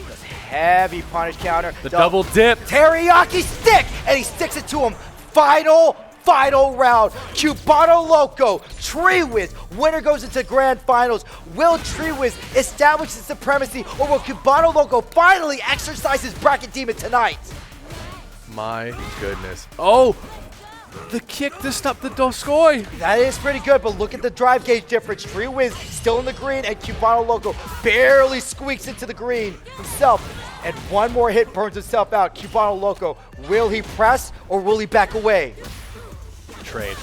Heavy punish counter. The double dip. Teriyaki stick, and he sticks it to him. Final round. Cubano Loco, TreeWiz. Winner goes into grand finals. Will TreeWiz establish his supremacy, or will Cubano Loco finally exercise his bracket demon tonight? My goodness. Oh, the kick to stop the Doskoi. That is pretty good, but look at the drive gauge difference. TreeWiz still in the green, and Cubano Loco barely squeaks into the green himself. And one more hit burns himself out. Cubano Loco, will he press or will he back away? Trade.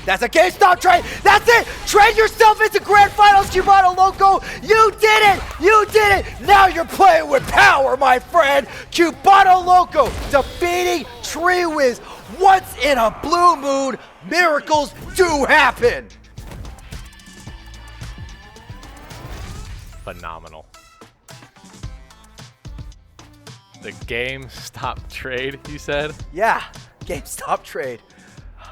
That's a GameStop trade. That's it. Trade yourself into grand finals, Cubano Loco. You did it. You did it. Now you're playing with power, my friend. Cubano Loco defeating TreeWiz. Once in a blue moon, miracles do happen. Phenomenal. The GameStop trade, you said? Yeah, GameStop trade.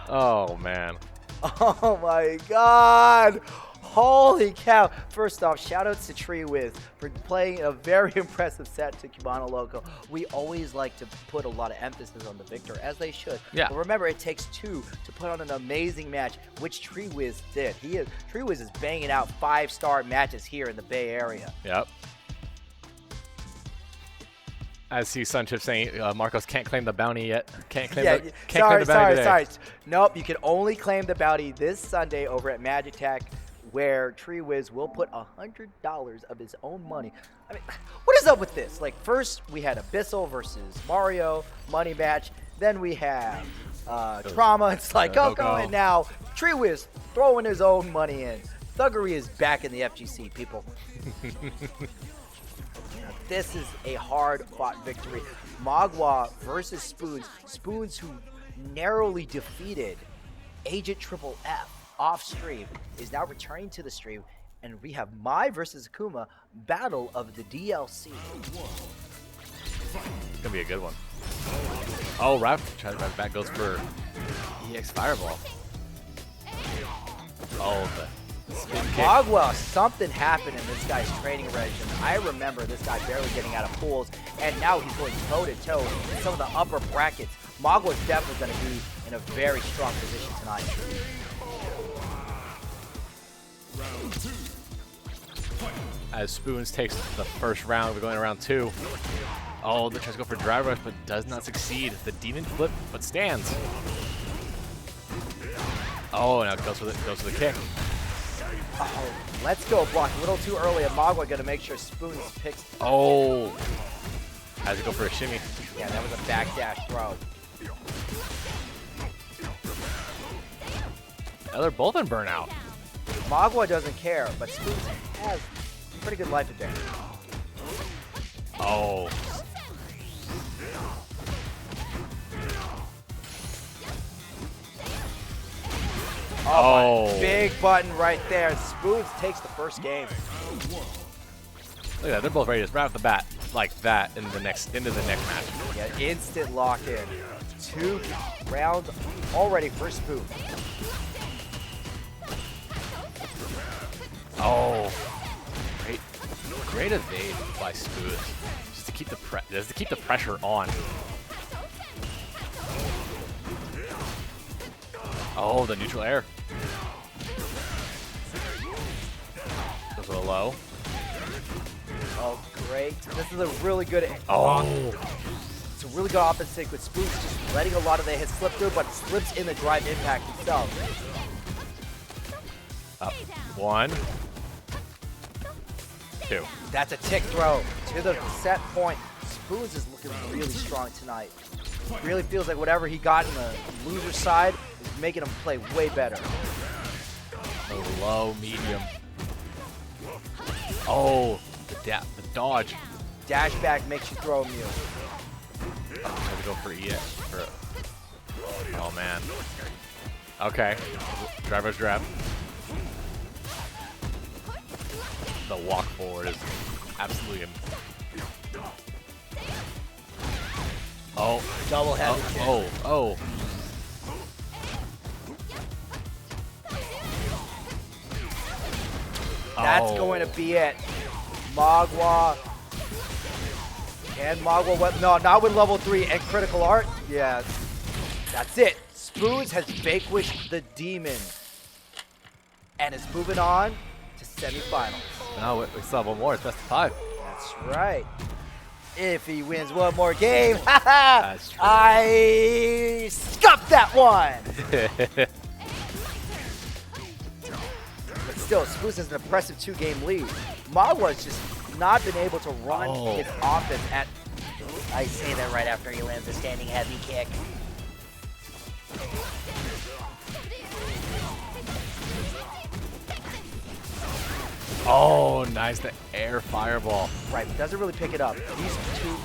Oh, man. Oh, my God. Holy cow. First off, shout-outs to TreeWiz for playing a very impressive set to Cubano Loco. We always like to put a lot of emphasis on the victor, as they should. Yeah. But remember, it takes 2 to put on an amazing match, which TreeWiz did. TreeWiz is banging out 5-star matches here in the Bay Area. Yep. I see Sunchip saying Marcos can't claim the bounty yet. Can't claim the bounty today. Sorry. Nope, you can only claim the bounty this Sunday over at Magic Tech, where TreeWiz will put $100 of his own money. I mean, what is up with this? Like, first we had Abyssal versus Mario money match. Then we have Trauma and Sly Coco, and now TreeWiz throwing his own money in. Thuggery is back in the FGC, people. This is a hard-fought victory. Magua versus Spoons. Spoons, who narrowly defeated Agent Triple F off stream, is now returning to the stream, and we have Mai versus Akuma, battle of the DLC. It's gonna be a good one. Oh, Ralph tries to back goes for EX Fireball. Oh, the Magua, something happened in this guy's training regime. I remember this guy barely getting out of pools, and now he's going toe-to-toe in some of the upper brackets. Magua is definitely going to be in a very strong position tonight. As Spoons takes the first round, we're going to round 2. Oh, they tries to go for drive rush, but does not succeed. The demon flip, but stands. Oh, now it goes for the kick. Oh, let's go block a little too early, and Magua going to make sure Spoons picks. Oh, has to go for a shimmy. Yeah, that was a backdash throw. Now they're both in burnout. Magua doesn't care, but Spoons has pretty good life advantage. Oh. Oh, big button right there. Spoons takes the first game. Look at that, they're both ready to right off the bat like that into the next match. Yeah, instant lock in. 2 rounds already for Spoon. Oh, great evade by Spoons, just to keep the pressure on. Oh, the neutral air. Goes a little low. Oh, great. This is a really good. Oh. It's a really good offense sync with Spoons just letting a lot of the hits slip through, but slips in the drive impact himself. Up. 1, 2. That's a tick throw to the set point. Spoons is looking really strong tonight. Really feels like whatever he got in the loser side is making him play way better. The low, medium. Oh, the dodge. Dash back makes you throw a mule. Have to go for oh man. Okay. Driver's grab. The walk forward is absolutely. Oh. Double heavy kick. Oh. That's going to be it. Magua. And Magua, no, not with level 3 and critical art. Yeah, that's it. Spoons has vanquished the demon and is moving on to semifinals. No, we still have one more. It's best of 5. That's right. If he wins one more game, That's true. I scuffed that one. But still, Spoons has an impressive 2-game lead. Magua's just not been able to run his offense at. I say that right after he lands a standing heavy kick. Oh, nice. The air fireball. Right, but doesn't really pick it up. These two,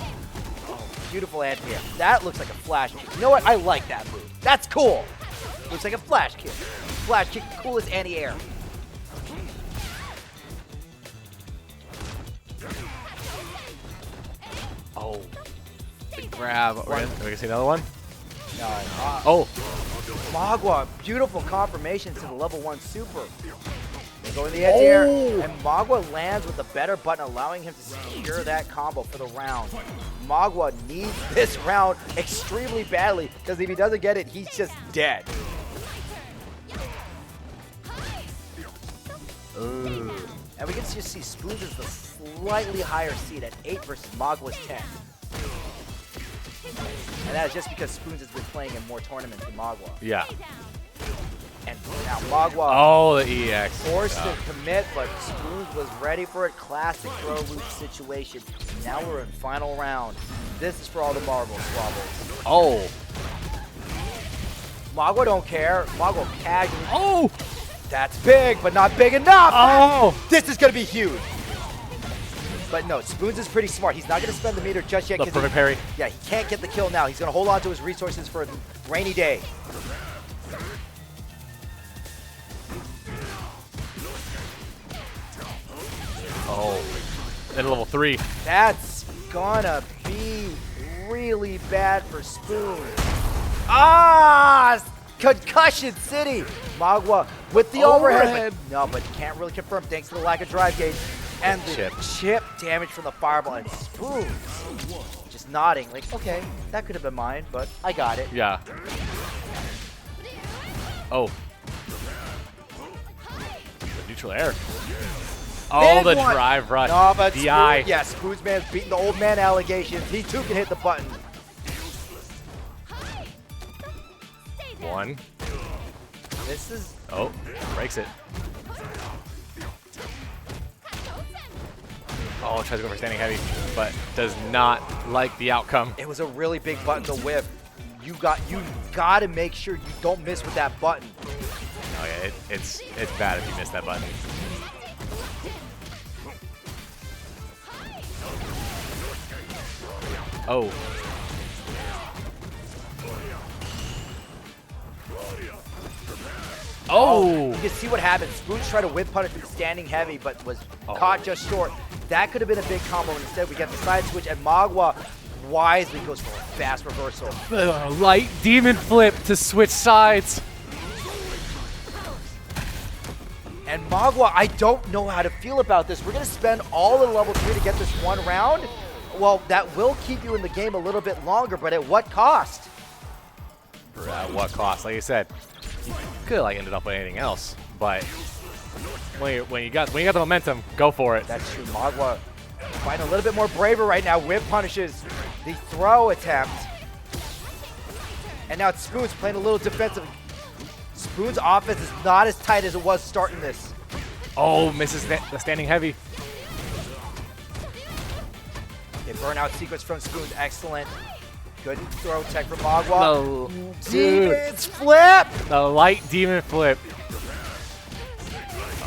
beautiful anti-air. That looks like a flash kick. You know what? I like that move. That's cool. Looks like a flash kick. Flash kick, the coolest anti-air. Oh, big grab. Can we see another one? No. Oh. Magua, beautiful confirmation to the level 1 super. They go in the anti-air, and Magua lands with a better button, allowing him to secure that combo for the round. Magua needs this round extremely badly, because if he doesn't get it, he's just dead. And we can just see Spoons is the slightly higher seed at 8 versus Magua's 10. And that is just because Spoons has been playing in more tournaments than Magua. Yeah. And now Magua the EX. forced to commit, but Spoons was ready for it. Classic throw loop situation. Now we're in final round. This is for all the marble squabbles. Oh. Magua don't care. Magua casually. Oh. That's big, but not big enough. Oh. This is going to be huge. But no, Spoons is pretty smart. He's not going to spend the meter just yet. The perfect parry. Yeah, he can't get the kill now. He's going to hold on to his resources for a rainy day. Oh. Then level 3. That's going to be really bad for Spoons. Ah! Concussion City. Magua with the overhead. Overhead. But, no, but can't really confirm thanks to the lack of drive gauge. And the chip damage from the fireball and Spoons just nodding like, okay, that could have been mine, but I got it. Yeah. Oh. The neutral air. Oh, Big the one. drive rush. No, but DI. Spoons man's beating the old man allegations. He too can hit the button. One. This is Oh, breaks it. Oh, tries to go for standing heavy, but does not like the outcome. it was a really big button to whip. You got to make sure you don't miss with that button. Oh yeah, it's bad if you miss that button. Oh. Oh! You can see what happened. Spoons tried to whip punish with standing heavy, but was caught just short. That could have been a big combo. Instead, we get the side switch, and Magua wisely goes for a fast reversal. Light demon flip to switch sides. And Magua, I don't know how to feel about this. We're going to spend all of level 3 to get this one round. Well, that will keep you in the game a little bit longer, but at what cost? At what cost? Like I said, you could have ended up with anything else, but when you got the momentum, go for it. That's true. Magua fighting a little bit more braver right now. Whip punishes the throw attempt. And now it's Spoons playing a little defensive. Spoons' offense is not as tight as it was starting this. Oh, misses the standing heavy. Okay, burnout sequence from Spoons, excellent. Good throw tech from Magua. No, Demons flip! the light demon flip.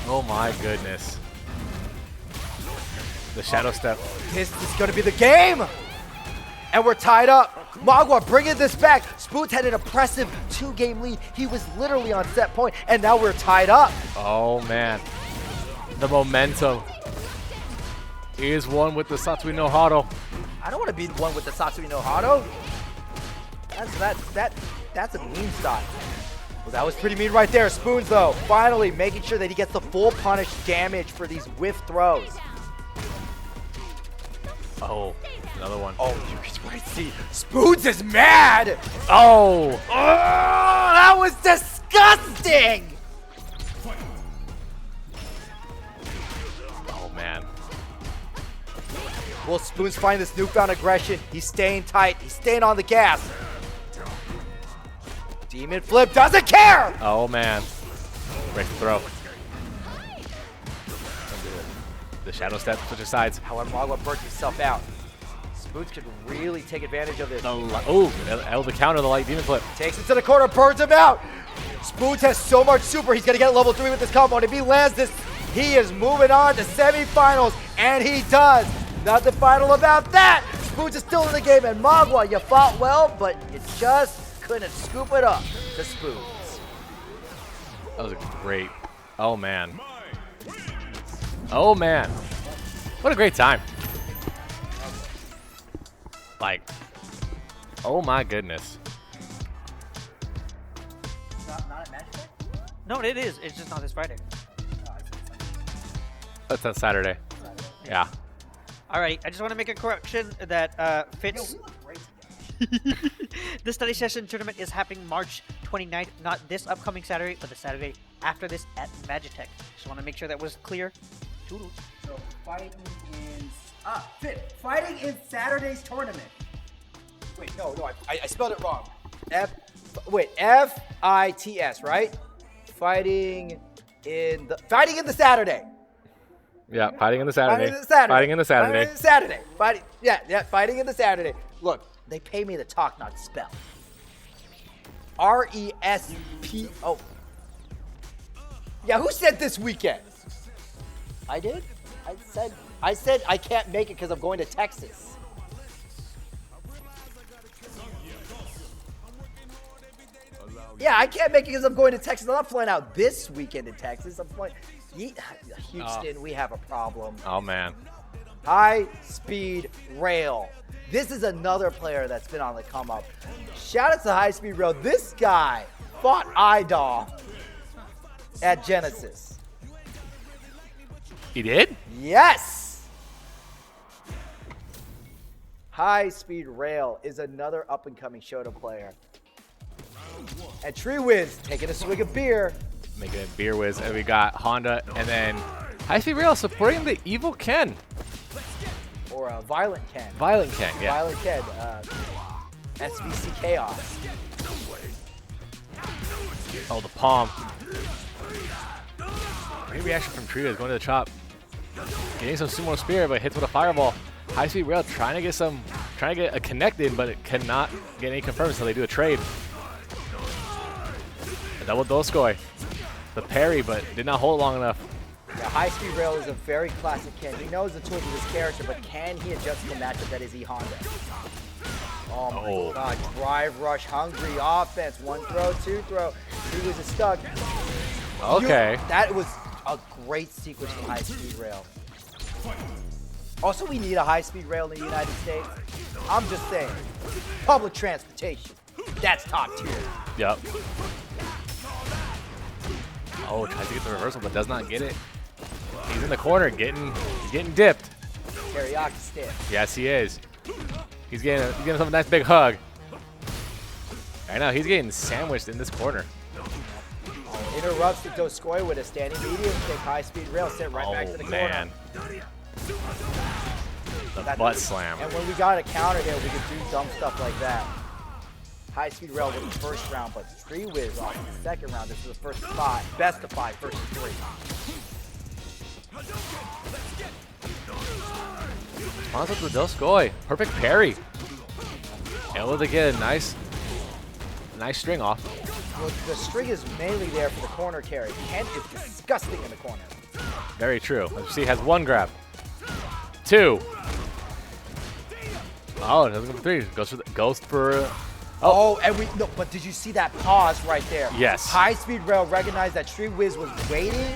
Oh my goodness. The shadow step. This is going to be the game! And we're tied up. Magua bringing this back. Spoons had an impressive 2-game lead. He was literally on set point, and now we're tied up. Oh man, the momentum. He is one with the Satsui no Hado. I don't want to be the one with the Satsui no Hado. That's a mean style. Well, that was pretty mean right there. Spoons, though, finally making sure that he gets the full punish damage for these whiff throws. Oh, another one. Oh, you can see. Spoons is mad. Oh! Oh, that was disgusting. Oh man. Will Spoons find this newfound aggression? He's staying tight. He's staying on the gas. Demon flip doesn't care. Oh man. Break the throw. The shadow step switches sides. However, Magua burnt himself out. Spoons could really take advantage of this. The counter the light demon flip. Takes it to the corner, burns him out. Spoons has so much super, he's gonna get level 3 with this combo. And if he lands this, he is moving on to semifinals, and he does. Nothing final about that. Spoons is still in the game, and Magua, you fought well, but you just couldn't scoop it up to Spoons. That was a great. Oh man. Oh man. What a great time. Like, oh my goodness. Not at Magic? No, it is. It's just not this Friday. That's on Saturday. Yeah. Alrighty, I just want to make a correction that fits. The study session tournament is happening March 29th, not this upcoming Saturday, but the Saturday after this at Magitech. Just want to make sure that was clear. Toodles. So fighting in Saturday's tournament. Wait, no, I spelled it wrong. F-I-T-S, right? Fighting in the Saturday. Yeah, fighting in the Saturday. Fighting in the Saturday. Fighting in the Saturday. Fighting in the Saturday. Fighting in the Saturday. Look, they pay me to talk, not spell. R-E-S-P-O. Yeah, who said this weekend? I did? I said I can't make it because I'm going to Texas. Yeah, I can't make it because I'm going to Texas. I'm not flying out this weekend in Texas. I'm flying. Houston, we have a problem. Oh man. High Speed Rail. This is another player that's been on the come up. Shout out to High Speed Rail. This guy fought Idol. at Genesis. He did? Yes! High Speed Rail is another up-and-coming Shota player. And TreeWiz taking a swig of beer. Making it beer whiz. And we got Honda and then High Speed Rail supporting the evil Ken. Or Violent Ken. Violent Ken, yeah. Violent Ken. SVC Chaos. Oh, the palm. Great reaction from TreeWiz going to the chop. Getting some sumo spear, but hits with a fireball. High Speed Rail trying to get a connected, but it cannot get any confirmed until they do a trade. A double Doskoi. The parry, but did not hold long enough. Yeah, High Speed Rail is a very classic Ken. He knows the tools of his character, but can he adjust to the matchup that is E-Honda? Oh my god, drive rush, hungry offense, one throw, two throw. TreeWiz is stuck. Okay. That was a great sequence from High Speed Rail. Also, we need a High Speed Rail in the United States. I'm just saying, public transportation, that's top tier. Yep. Oh, tries to get the reversal, but does not get it. He's in the corner, getting dipped. Teriyaki stick. Yes, he is. He's getting himself a nice big hug. I know, he's getting sandwiched in this corner. Interrupts the Doskoi with a standing medium kick. High Speed Rail sent right back to the man. corner. The butt slam. And when we got a counter here, we could do dumb stuff like that. High Speed Rail with the first round, but TreeWiz on the second round. This is the first of 5. Best of 5, first of 3. Spawns up the Doskoi. Perfect parry. Able to get a nice string off. Well, the string is mainly there for the corner carry. Ken is disgusting in the corner. Very true. Let's see, has 1 grab. 2. Oh, it doesn't go for 3. Goes for. Oh, and but did you see that pause right there? Yes. High Speed Rail recognized that TreeWiz was waiting,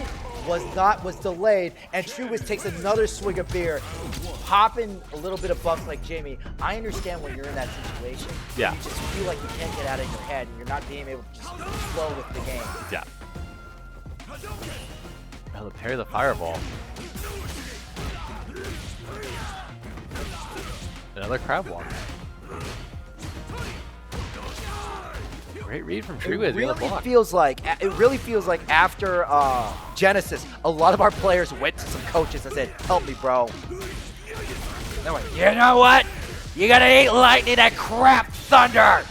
was delayed, and TreeWiz takes another swig of beer, popping a little bit of bucks like Jimmy. I understand when you're in that situation. Yeah. You just feel like you can't get out of your head, and you're not being able to just flow with the game. Yeah. Oh, the parry the fireball. Another crab walk. Great read from TreeWiz. It really feels like after Genesis, a lot of our players went to some coaches and said, "Help me, bro." They're like, "You know what? You gotta eat lightning and crap thunder."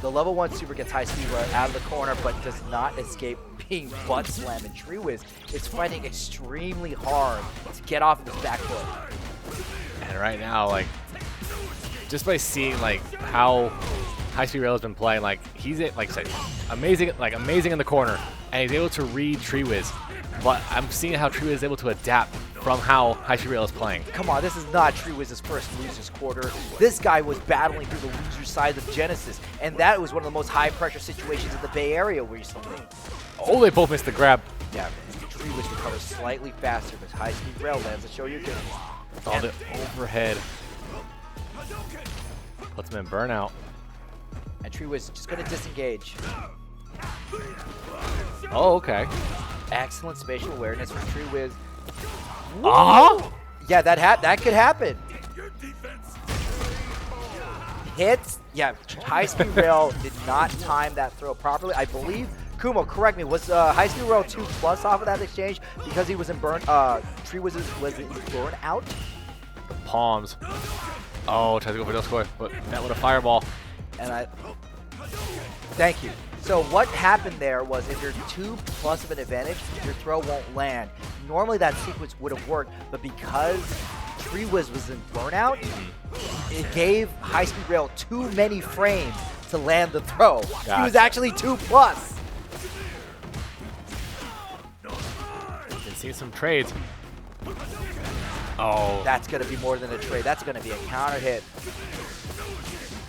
The level 1 super gets High Speed Rail out of the corner, but does not escape being butt slammed. And TreeWiz is fighting extremely hard to get off of this back foot. And right now, like, just by seeing like how High Speed Rail has been playing, like he's like I said, amazing in the corner, and he's able to read TreeWiz. But I'm seeing how TreeWiz is able to adapt from how High Speed Rail is playing. Come on, this is not TreeWiz's first losers quarter. This guy was battling through the loser side of Genesis, and that was one of the most high-pressure situations in the Bay Area recently. Oh, they both missed the grab. Yeah, TreeWiz recovers slightly faster, but High Speed Rail lands a Shoryuken. Oh, the overhead. Puts him in burnout. And TreeWiz just going to disengage. Oh, okay. Excellent spatial awareness from TreeWiz. Uh-huh. Yeah, that could happen. Hits. Yeah, High Speed Rail did not time that throw properly. I believe, Kumo, correct me, was High Speed Rail 2+ off of that exchange because he was in TreeWiz was in burnout? The palms. Oh, tries to go for Doskoi, but met with a fireball. And thank you. So what happened there was if you're 2+ of an advantage, your throw won't land. Normally that sequence would have worked, but because TreeWiz was in burnout, it gave High Speed Rail too many frames to land the throw. Gotcha. He was actually 2+. Been seeing some trades. Oh. That's going to be more than a trade. That's going to be a counter hit.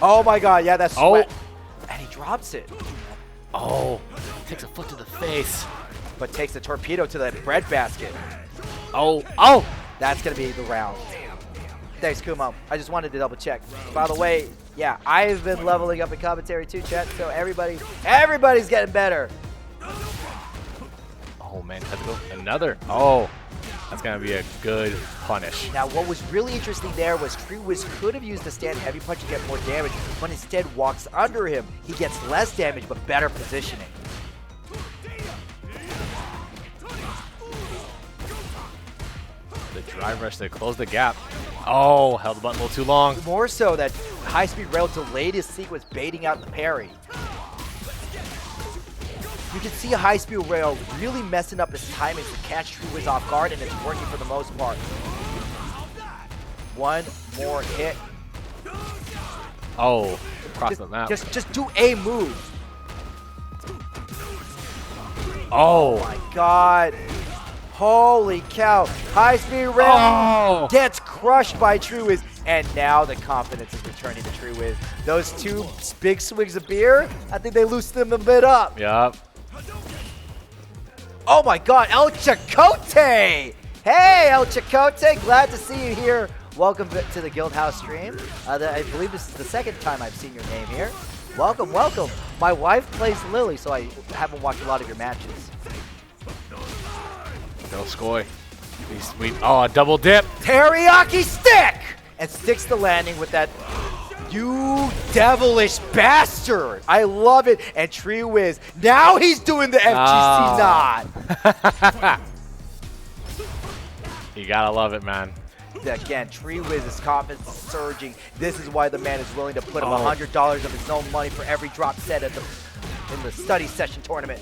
Oh my god, yeah, that's sweat. And he drops it. Oh, takes a foot to the face. But takes the torpedo to the bread basket. Oh. That's going to be the round. Thanks, Kumo. I just wanted to double check. By the way, yeah, I've been leveling up in commentary too, chat. So everybody's getting better. Oh man, has to go another. Oh, that's gonna be a good punish. Now, what was really interesting there was TreeWiz could have used the stand heavy punch to get more damage, but instead walks under him. He gets less damage, but better positioning. The drive rush to close the gap. Oh, held the button a little too long. More so that high-speed rail delayed his sequence, baiting out the parry. You can see high-speed rail really messing up his timing to catch TreeWiz off guard, and it's working for the most part. One more hit. Oh, across the map. Just do a move. Oh My God. Holy cow. High-speed rail gets crushed by TreeWiz, and now the confidence is returning to TreeWiz. Those two big swigs of beer, I think they loosened them a bit up. Yup. Oh my God, El Chicote! Hey, El Chicote, glad to see you here. Welcome to the Guildhouse stream. I believe this is the second time I've seen your name here. Welcome, welcome. My wife plays Lily, so I haven't watched a lot of your matches. Go Skoy. Oh, a double dip. Teriyaki stick! And sticks the landing with that, you devilish bastard. I love it. And TreeWiz, now he's doing the FGC nod. You gotta love it, man. Again, TreeWiz's confidence is surging. This is why the man is willing to put him $100 of his own money for every drop set in the study session tournament.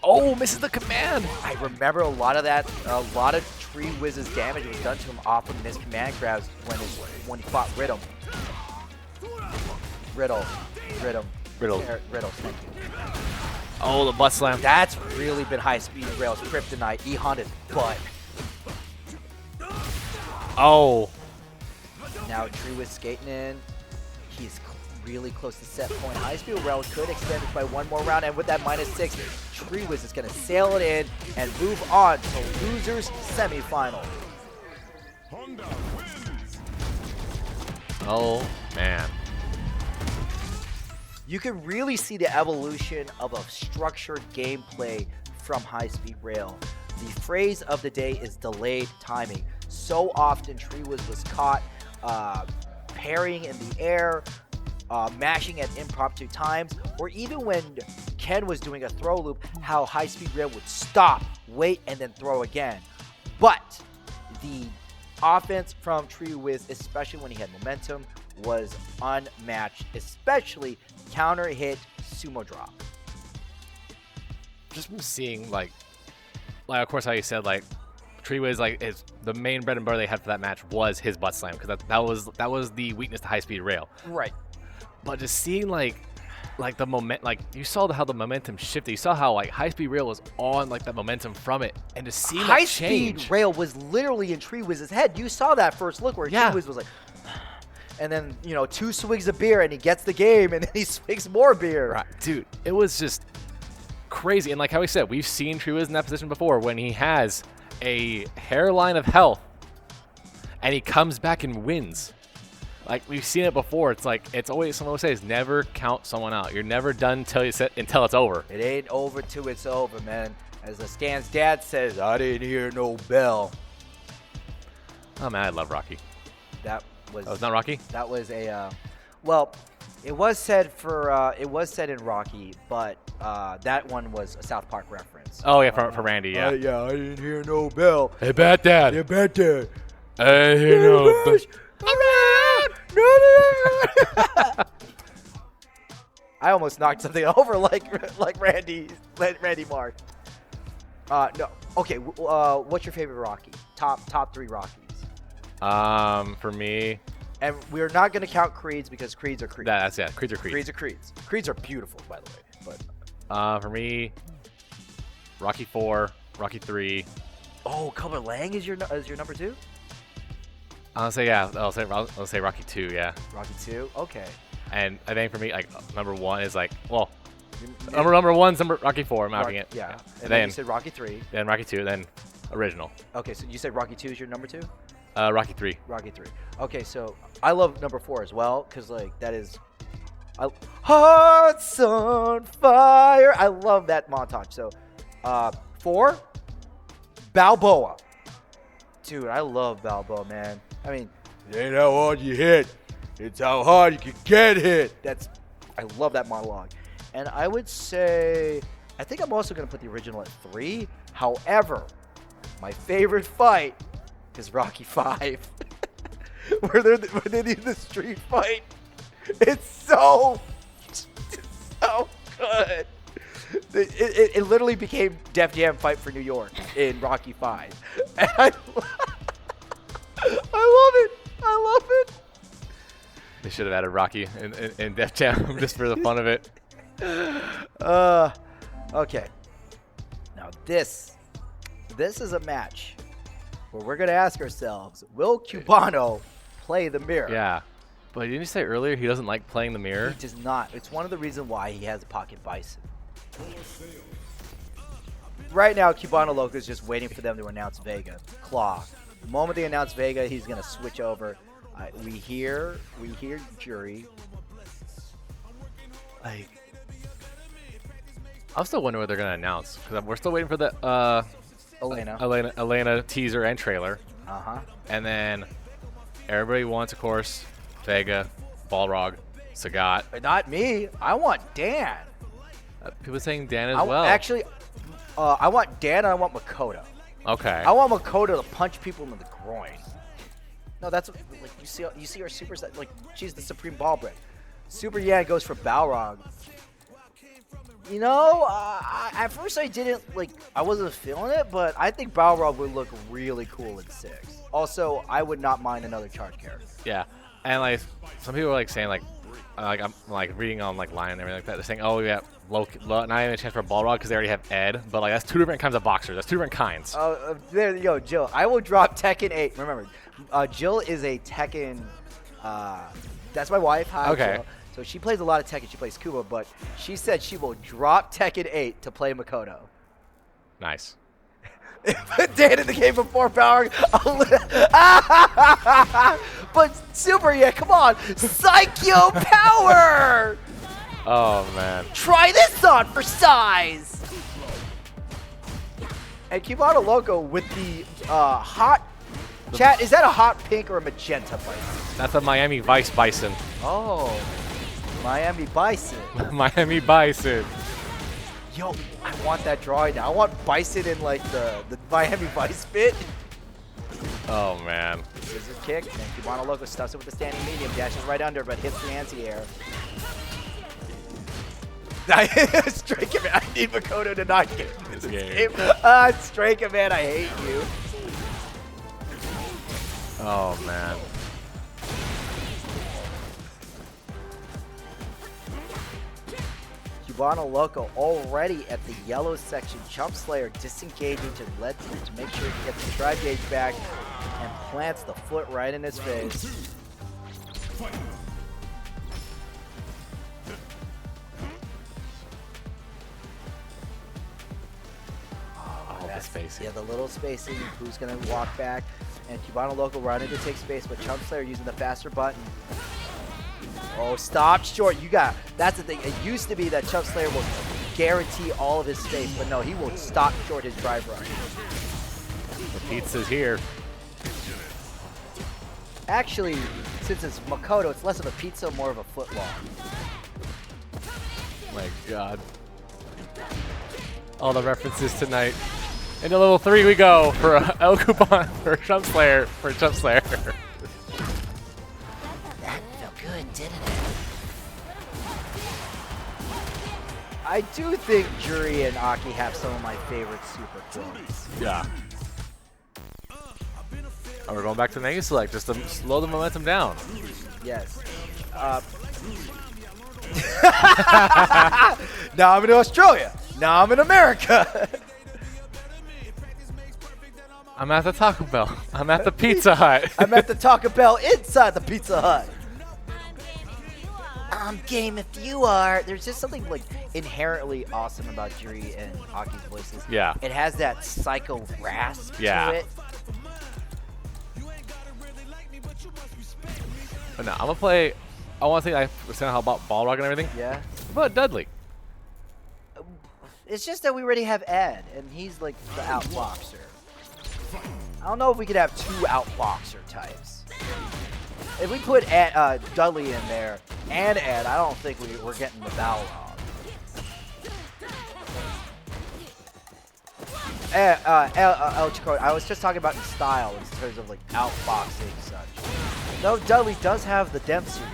Oh, misses the command. I remember a lot of that. A lot of TreeWiz's damage was done to him off of missed command grabs when he fought Riddle. Riddle. Thank you. Oh, the butt slam. That's really been high-speed rail's kryptonite. He hunted butt. Oh. Now TreeWiz skating in. He's really close to set point. High-speed rail could extend it by one more round, and with that -6, TreeWiz is going to sail it in and move on to losers semifinal. Oh, man. You can really see the evolution of a structured gameplay from high-speed rail. The phrase of the day is delayed timing. So often TreeWiz was caught parrying in the air, mashing at impromptu times, or even when Ken was doing a throw loop, how high-speed rail would stop, wait, and then throw again. But the offense from TreeWiz, especially when he had momentum, was unmatched, especially counter hit sumo drop. Just from seeing like of course how you said like TreeWiz the main bread and butter they had for that match was his butt slam, because that was the weakness to high-speed rail. Right. But just seeing like the moment, you saw how the momentum shifted. You saw how high-speed rail was on that momentum from it, and to see that change. High-speed rail was literally in TreeWiz's head. You saw that first look where TreeWiz was like, and then 2 swigs of beer and he gets the game, and then he swigs more beer. Right, dude, it was just crazy. And like how we said, we've seen TreeWiz in that position before when he has a hairline of health and he comes back and wins. We've seen it before. It's always, someone always says, never count someone out. You're never done until it's over. It ain't over till it's over, man. As the Stan's dad says, I didn't hear no bell. Oh man, I love Rocky. That was. Oh, it's not Rocky? That was a. Well, it was said in Rocky, but that one was a South Park reference. Oh yeah, for Randy, yeah. Yeah, I didn't hear no bell. Hey, Bat Dad. Hey, Bat Dad. I hear no bell. I almost knocked something over like Randy Mark. No. Okay. What's your favorite Rocky? Top 3 Rockies. For me. And we're not going to count creeds because creeds are creeds. Creeds are creeds. Creeds are creeds. Creeds are beautiful, by the way. But for me, Rocky 4, Rocky 3. Oh, Cobra Lang is your number 2? I'll say yeah. I'll say Rocky 2. Yeah. Rocky 2. Okay. And I think for me, number 1 is number 1's Rocky 4. I'm having it. Yeah. And then you said Rocky 3. Then Rocky 2. Then original. Okay, so you said Rocky 2 is your number 2? Rocky 3. Rocky 3. Okay, so I love number 4 as well, because like that is Hearts on Fire. I love that montage. So 4, Balboa. Dude, I love Balboa, man. I mean, it ain't how hard you hit, it's how hard you can get hit. I love that monologue. And I would say, I think I'm also going to put the original at 3. However, my favorite fight is Rocky 5. where they need the street fight. It's so good. It literally became Def Jam Fight for New York in Rocky 5. And I love it. I love it. They should have added Rocky in Def Jam just for the fun of it. Okay. Now this is a match where we're gonna ask ourselves: will Cubano play the mirror? Yeah. But didn't you say earlier he doesn't like playing the mirror? He does not. It's one of the reasons why he has a pocket bison. Right now, Cubano Loco is just waiting for them to announce Vega. Claw. The moment they announce Vega, he's gonna switch over. We hear Jury. Like, I'm still wondering what they're gonna announce because we're still waiting for the Elena teaser and trailer. And then everybody wants, of course, Vega, Balrog, Sagat. But not me. I want Dan. People saying Dan as well. Actually, I want Dan and I want Makoto. Okay. I want Makoto to punch people in the groin. No, that's what, like you see our super set, like she's the supreme ball break. Super Yan goes for Balrog. You know, at first I didn't I wasn't feeling it, but I think Balrog would look really cool in 6. Also, I would not mind another charge character. Yeah, and like some people are saying I'm reading on Lion and everything like that. They're saying, oh yeah, Loki, not even a chance for Balrog because they already have Ed, but that's 2 different kinds of boxers. That's 2 different kinds. There you go, Jill. I will drop Tekken 8. Remember, Jill is a Tekken. That's my wife. Hi, okay. Jill. So she plays a lot of Tekken. She plays Kuba, but she said she will drop Tekken 8 to play Makoto. Nice. Dan in the game before Power. But Super, yeah, come on. Psycho Power. Oh, man. Try this on for size. And Cubano Loco with the hot. Chat, is that a hot pink or a magenta bison? That's a Miami Vice Bison. Oh, Miami Bison. Miami Bison. Yo, I want that drawing now. I want Bison in the Miami Vice bit. Oh man. Scissors kick, and Cubano Loco stuffs it with the standing medium, dashes right under, but hits the anti-air. Strike him, I need Makoto to not get in this game. Strike him, man, I hate you. Oh man. Cubano Loco already at the yellow section. Chumpslayer disengaging to make sure he gets the drive gauge back and plants the foot right in his face. Oh, the spacing. Yeah, the little spacing. Who's going to walk back? And Cubano Loco running to take space, but Chumpslayer using the faster button. Oh, stop short. That's the thing. It used to be that Chumpslayer will guarantee all of his space, but no, he will stop short his drive run. The pizza's here. Actually, since it's Makoto, it's less of a pizza, more of a foot long. My God. All the references tonight. Into level 3 we go for El Coupon for Chumpslayer. That felt good, didn't it? I do think Jury and Aki have some of my favorite super quotes. Yeah. Oh, we're going back to Mega Select just to slow the momentum down. Yes. Now I'm in Australia. Now I'm in America. I'm at the Taco Bell. I'm at the Pizza Hut. I'm at the Taco Bell inside the Pizza Hut. I'm game if you are. There's just something inherently awesome about Jury and Aki's voices. Yeah. It has that psycho rasp Yeah. to it. But no, I'm gonna play. I want to think I was saying how about Balrog and everything. Yeah. But Dudley. It's just that we already have Ed, and he's like the outboxer. I don't know if we could have 2 outboxer types. If we put Ed, Dudley in there and Ed, I don't think we're getting the Balrog. El Chicote, I was just talking about in style in terms of like outboxing and such. No, Dudley does have the Dempsey role.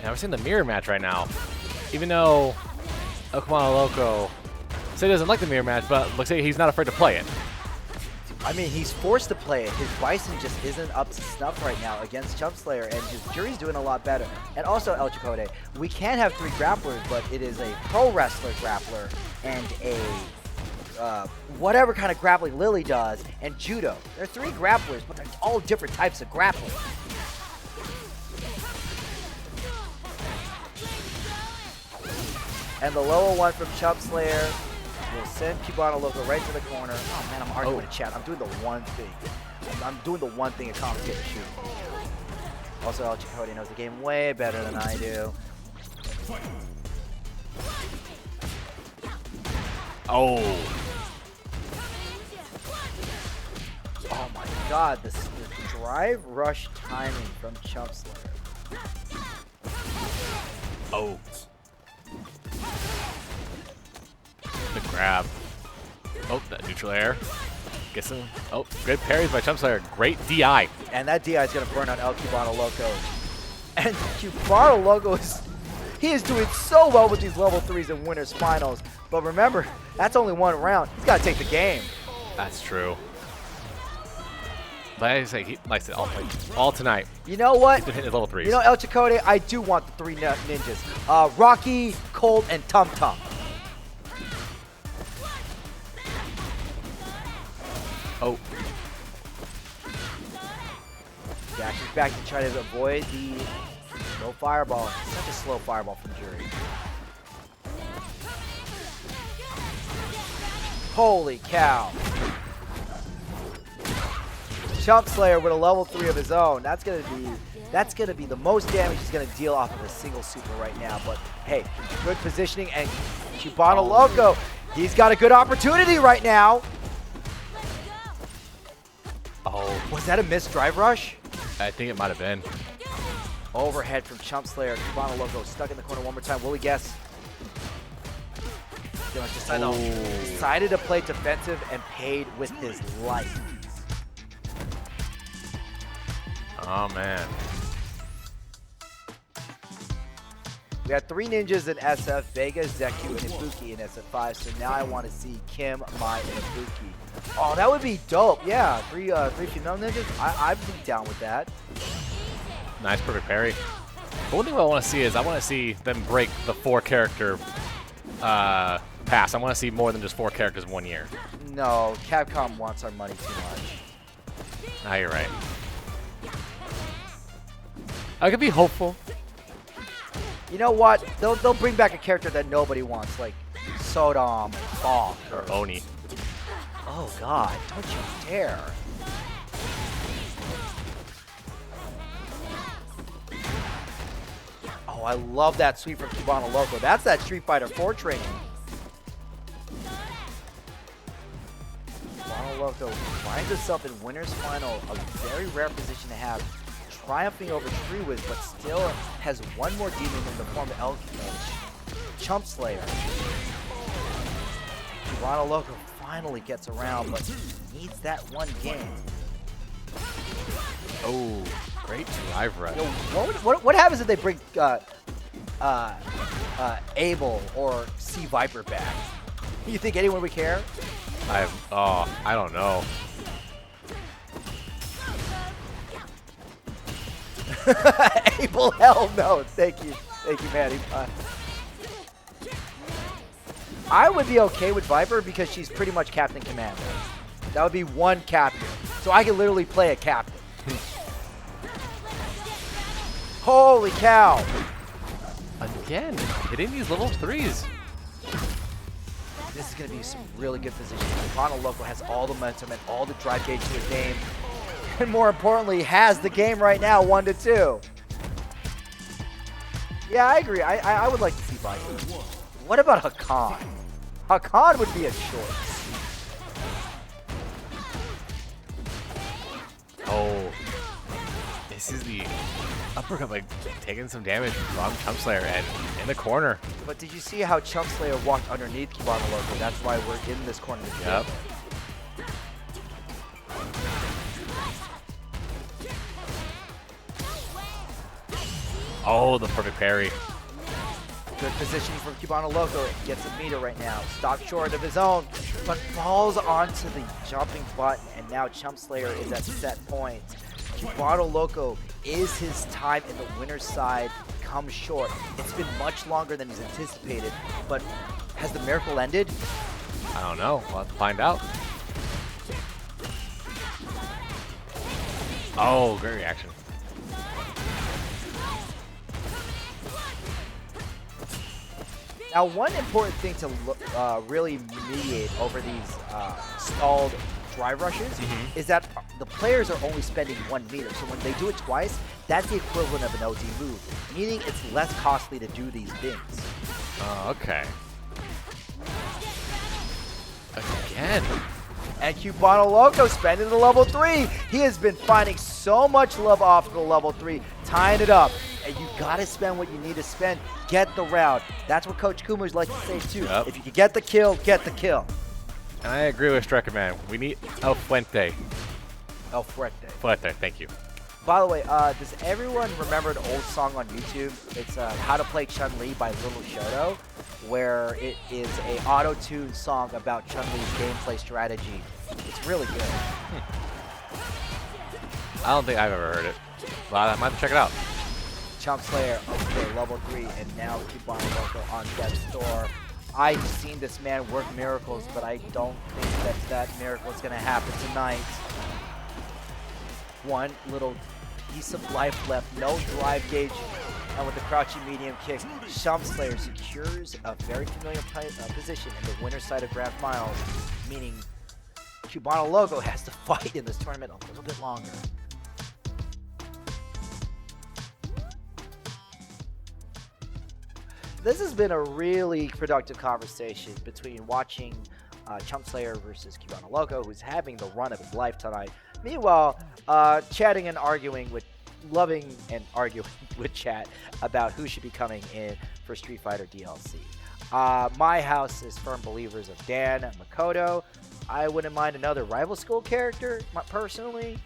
And we're seeing the mirror match right now. Even though Cubano Loco said he doesn't like the mirror match, but looks like he's not afraid to play it. I mean, he's forced to play it. His Bison just isn't up to snuff right now against Chumpslayer, and his Jury's doing a lot better. And also, El Chicote, we can have 3 grapplers, but it is a pro wrestler grappler and a whatever kind of grappling Lily does, and Judo. There are 3 grapplers, but they're all different types of grappling. And the lower one from Chumpslayer will send Cubano Loco right to the corner. Oh man, I'm arguing with chat. I'm doing the one thing. I'm doing the one thing a commentator should. Also, El Chicote knows the game way better than I do. Oh. Oh my god, this drive rush timing from Chumpslayer. Oh. The grab. Oh, that neutral air. Guessing. Oh, good parries by Chumpslayer. Great DI. And that DI is going to burn on El Cubano Loco. And Cubano Loco he is doing so well with these level 3s in winners finals. But remember, that's only 1 round. He's got to take the game. That's true. But I say he likes it all tonight. You know what? He's been hitting his level 3s. You know, El Chicote, I do want the 3 ninjas. Rocky, Colt, and Tum Tum. Oh. Dash is back to try to avoid the slow fireball. Such a slow fireball from Jury. Holy cow. Chumpslayer with a level 3 of his own. That's gonna be the most damage he's gonna deal off of a single super right now. But hey, good positioning, and Cubano Loco, he's got a good opportunity right now. Oh. Was that a missed drive rush? I think it might have been. Overhead from Chumpslayer. Cubano Loco stuck in the corner one more time. Will he guess? Decided to play defensive and paid with his life. Oh, man. We had 3 ninjas in SF, Vega, Zeku, and Ibuki in SF5, so now I want to see Kim, Mai, and Ibuki. Oh, that would be dope. Yeah, 3 female ninjas. I'd be down with that. Nice, perfect parry. But one thing I want to see is I want to see them break the 4-character pass. I want to see more than just 4 characters in 1 year. No, Capcom wants our money too much. Ah, you're right. I could be hopeful. You know what? They'll bring back a character that nobody wants, like Sodom, Falk, Or Oni. Oh God! Don't you dare! Oh, I love that sweep from Cubano Loco. That's that Street Fighter 4 training. Cubano Loco finds himself in winner's final, a very rare position to have. Triumphing over TreeWiz, but still has one more demon in the form of Chumpslayer. Cubano Loco finally gets around, but needs that one game. Oh, great drive rush. Yo, what happens if they bring Abel or Sea Viper back? You think anyone would care? I don't know. Abel, hell no. Thank you, Maddie. I would be okay with Viper because she's pretty much Captain Commander. That would be one captain, so I can literally play a captain. Holy cow! Again, hitting these level 3s. This is going to be some really good positioning. Cubano Loco has all the momentum and all the drive gauge to his game. And more importantly, has the game right now 1-2. Yeah, I agree. I would like to see Viking. What about Hakan? Hakan would be a choice. Oh. This is the uppercut, like, taking some damage from chumpslayer and in the corner. But did you see how chumpslayer walked underneath Cubano Loco? That's why we're in this corner. Yep. Oh, the perfect parry. Good positioning from Cubano Loco. Gets a meter right now. Stopped short of his own, but falls onto the jumping button, and now chumpslayer is at set point. Cubano Loco is his time in the winner's side come short. It's been much longer than he's anticipated, but has the miracle ended? I don't know. We'll have to find out. Oh, great reaction. Now, one important thing to really mediate over these stalled drive rushes is that the players are only spending 1 meter. So when they do it twice, that's the equivalent of an OD move, meaning it's less costly to do these things. Okay. Again. And Cubano Loco spending the level 3. He has been finding so much love off the level 3, tying it up. And you gotta spend what you need to spend. Get the round. That's what Coach Kuma's like to say too. Yep. If you can get the kill, get the kill. And I agree with Striker Man. We need El Fuente. El Fuerte. Fuente, thank you. By the way, does everyone remember an old song on YouTube? It's How to Play Chun-Li by Little Shoto, where it is a auto-tune song about Chun-Li's gameplay strategy. It's really good. I don't think I've ever heard it. Well, I might have to check it out. chumpslayer, okay, level 3, and now Cubano Loco on death's door. I've seen this man work miracles, but I don't think that miracle is going to happen tonight. One little piece of life left, no drive gauge, and with the crouching medium kick, chumpslayer secures a very familiar position in the winner's side of Grand Finals, meaning Cubano Loco has to fight in this tournament a little bit longer. This has been a really productive conversation between watching chumpslayer versus Cubano Loco, who's having the run of his life tonight. Meanwhile, chatting and arguing with, loving and arguing with chat about who should be coming in for Street Fighter DLC. My house is firm believers of Dan Makoto. I wouldn't mind another rival school character, personally.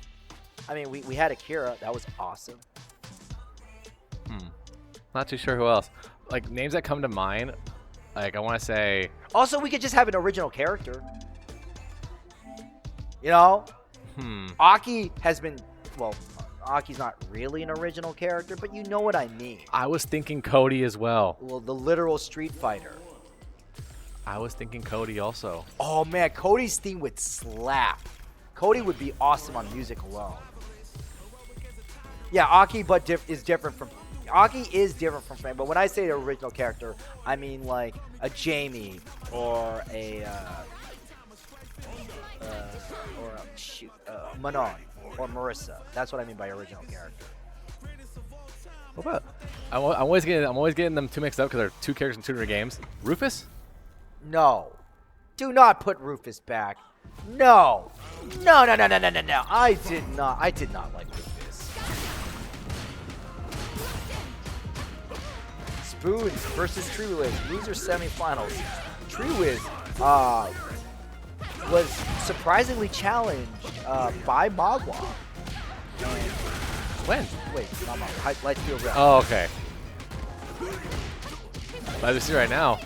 I mean, we had Akira. That was awesome. Not too sure who else. Like, names that come to mind, like, I want to say... Also, we could just have an original character. You know? Aki has been... Well, Aki's not really an original character, but you know what I mean. I was thinking Cody as well. Well, the literal Street Fighter. I was thinking Cody also. Oh, man, Cody's theme would slap. Cody would be awesome on music alone. Yeah, Aki is different from... Aki is different from Frank, but when I say the original character, I mean like a Jamie or a Manon or Marissa. That's what I mean by original character. What about? I'm always getting them too mixed up because they're two characters in 2 different games. Rufus? No, do not put Rufus back. No. I did not like Rufus. Spoons versus TreeWiz, loser semifinals. TreeWiz was surprisingly challenged by Magua. When? Wait, not Magua. Lightfield Rep. Oh, okay. But as we see right now,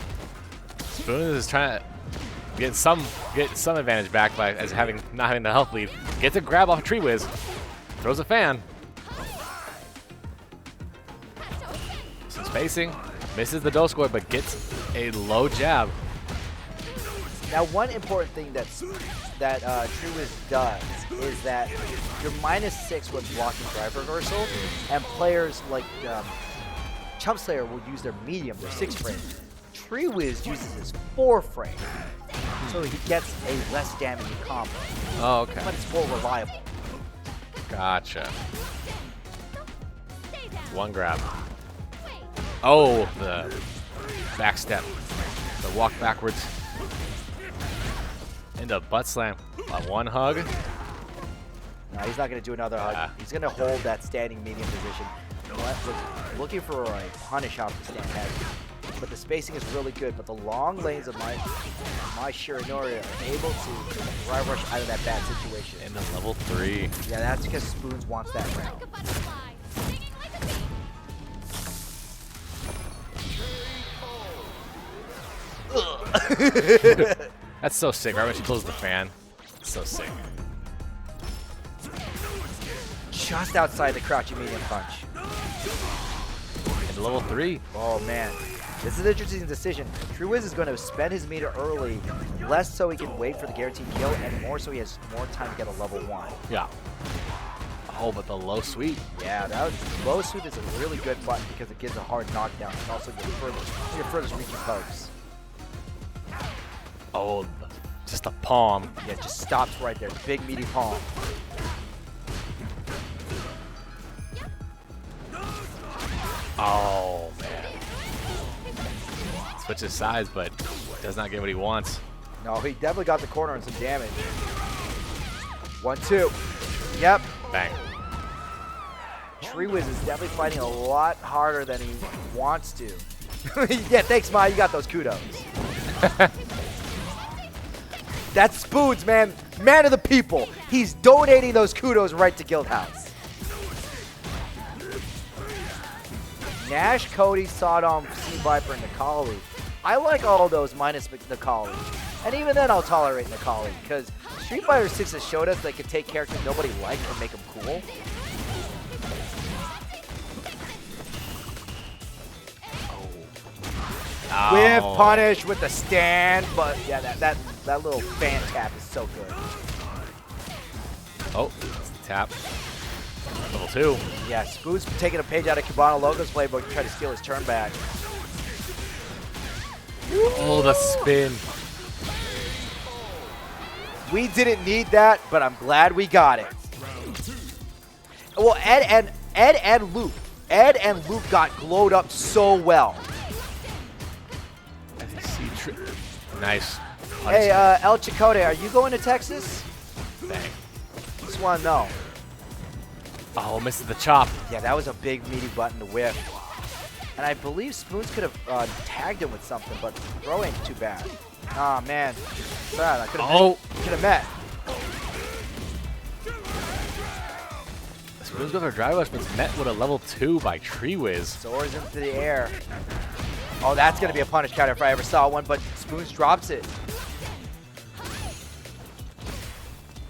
Spoons is trying to get some advantage back by not having the health lead. Gets a grab off TreeWiz, throws a fan. Some spacing, misses the do score, but gets a low jab. Now, one important thing that TreeWiz does is that you're -6 when blocking drive reversal, and players like chumpslayer will use their medium, their 6 frame. TreeWiz uses his 4-frame, so he gets a less damaging combo, Oh, okay. but it's more reliable. Gotcha. One grab. Oh, the back step. The walk backwards. Into butt slam. One hug. No, he's not going to do another Yeah. hug. He's going to hold that standing medium position. Looking for a punish off the stand heavy. But the spacing is really good. But the long lanes of my Shiranori are able to drive rush out of that bad situation. Into level 3. Yeah, that's because Spoons wants that round. That's so sick, right when she closes the fan. It's so sick. Just outside the crouching medium punch. Into level 3. Oh, man. This is an interesting decision. TreeWiz is going to spend his meter early, less so he can wait for the guaranteed kill, and more so he has more time to get a level 1. Yeah. Oh, but the low sweep. Yeah, low sweep is a really good button because it gives a hard knockdown and also your furthest reaching pokes. Oh, just a palm. Yeah, it just stops right there. Big meaty palm. Oh, man. Switches sides, but does not get what he wants. No, he definitely got the corner and some damage. 1-2. Yep. Bang. TreeWiz is definitely fighting a lot harder than he wants to. Yeah, thanks, Ma. You got those kudos. That's Spoons, man. Man of the people. He's donating those kudos right to Guildhouse. Nash, Cody, Sodom, Sea Viper, and Nikali. I like all of those minus Nikali. And even then, I'll tolerate Nikali, because Street Fighter 6 has showed us they can take characters nobody likes and make them cool. Oh. Whiff punish with the stand, but yeah, that little fan tap is so good. Oh, that's the tap. Level 2. Yeah, Spoon's taking a page out of Cubano Loco's playbook to try to steal his turn back. Oh, the spin. We didn't need that, but I'm glad we got it. Well, Ed and Luke got glowed up so well. Nice. Hey, El Chicote, are you going to Texas? Bang. Just want to know. Oh, misses the chop. Yeah, that was a big meaty button to whip. And I believe Spoons could have tagged him with something, but throw ain't too bad. Aw, man. Sad, I could have met. Spoons goes for drive rush, but it's met with a level 2 by TreeWiz. Soars into the air. Oh, that's going to be a punish counter if I ever saw one, but Spoons drops it.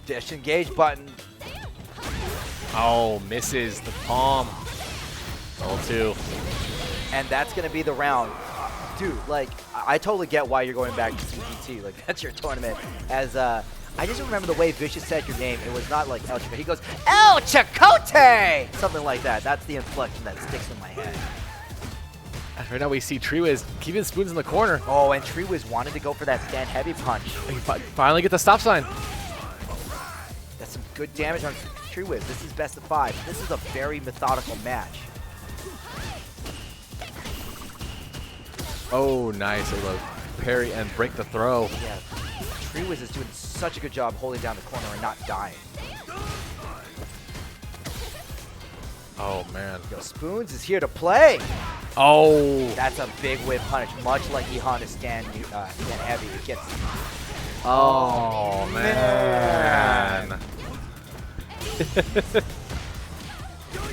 Disengage button. Oh, misses the palm. Level 2. And that's going to be the round. Dude, like, I totally get why you're going back to CPT. Like, that's your tournament. As, I just remember the way Vicious said your name. It was not like El Chicote. He goes, El Chicote! Something like that. That's the inflection that sticks in my head. Right now we see TreeWiz keeping Spoons in the corner. Oh, and TreeWiz wanted to go for that stand heavy punch. He finally get the stop sign. That's some good damage on TreeWiz. This is best of 5. This is a very methodical match. Oh, nice. Able to parry and break the throw. Yeah, TreeWiz is doing such a good job holding down the corner and not dying. Oh, man. Yo, Spoons is here to play. Oh. That's a big whip punish, much like Ihana's stand heavy. It gets. Oh, man.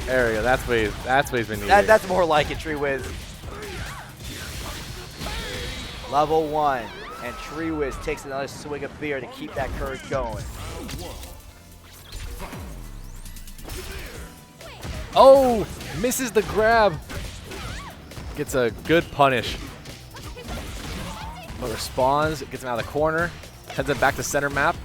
There we go. That's what he's been needing. That's more like it, TreeWiz. Level 1, and TreeWiz takes another swig of beer to keep that courage going. Oh, misses the grab. Gets a good punish. But responds, gets him out of the corner, heads him back to center map.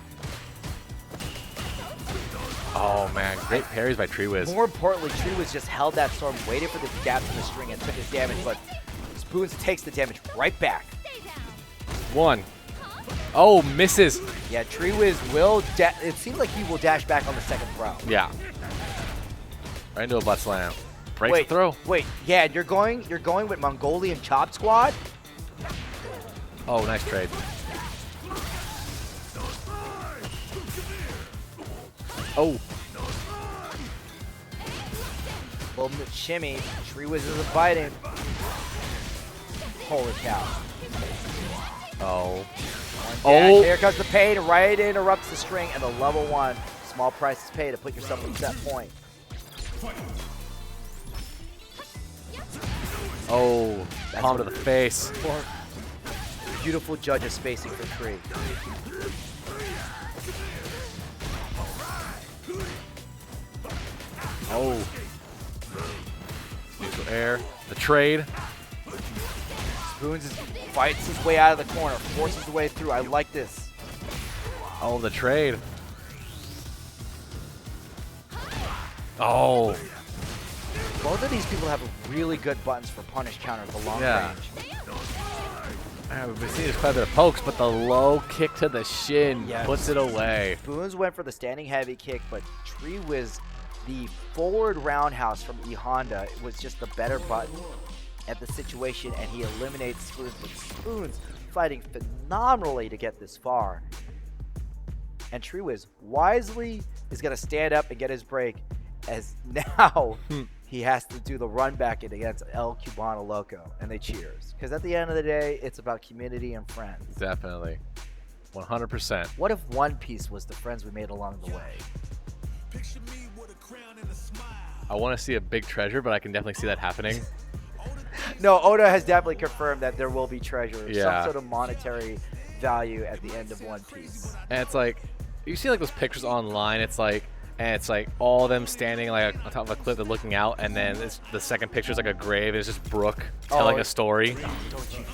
Oh man, great parries by TreeWiz. More importantly, TreeWiz just held that storm, waited for the gaps in the string, and took his damage, but Spoons takes the damage right back. 1. Oh, misses. Yeah, TreeWiz will. It seems like he will dash back on the second throw. Yeah. Right into a butt slam. Breaks the throw. Wait, yeah, you're going with Mongolian Chop Squad. Oh, nice trade. Oh. Little shimmy. TreeWiz isn't biting. Holy cow. Oh. Oh. Here comes the pain. Right interrupts the string and the level 1. Small price is paid to put yourself in set point. Oh. Palm to the face. Beautiful judge of spacing for Tree. Oh. Neutral air. The trade. Spoons fights his way out of the corner, forces the way through. I like this. Oh, the trade. Oh. Both of these people have really good buttons for punish counters, the long range. We've seen quite a bit of pokes, but the low kick to the shin puts it away. Spoons went for the standing heavy kick, but TreeWiz, the forward roundhouse from E Honda, was just the better button at the situation, and he eliminates Spoons. But Spoons fighting phenomenally to get this far. And TreeWiz wisely is going to stand up and get his break, as now he has to do the run back in against El Cubano Loco, and they cheers. Because at the end of the day, it's about community and friends. Definitely. 100%. What if One Piece was the friends we made along the way? I want to see a big treasure, but I can definitely see that happening. No, Oda has definitely confirmed that there will be treasure, Yeah. some sort of monetary value at the end of One Piece. And it's like, you see like those pictures online, it's like all them standing like on top of a cliff, they're looking out, and then the second picture is like a grave. It's just Brook telling a story.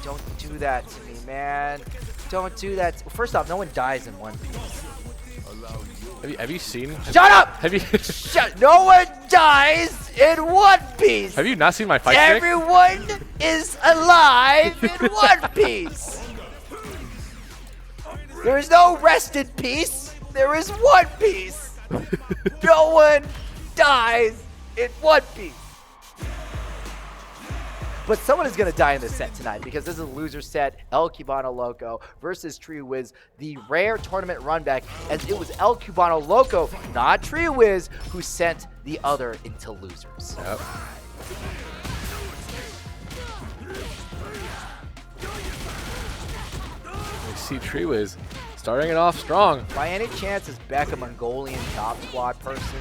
Don't do that to me, man. Don't do that. First off, no one dies in One Piece. Have you seen? Shut up! Have you? No one dies in One Piece. Have you not seen my fight stick? Everyone is alive in One Piece. There is no rest in peace. There is One Piece. No one dies in One Piece. But someone is going to die in this set tonight, because this is a loser set. El Cubano Loco versus TreeWiz, the rare tournament run back, as it was El Cubano Loco, not TreeWiz, who sent the other into losers. Yep. We see TreeWiz starting it off strong. By any chance, is Beck a Mongolian Chop Squad person?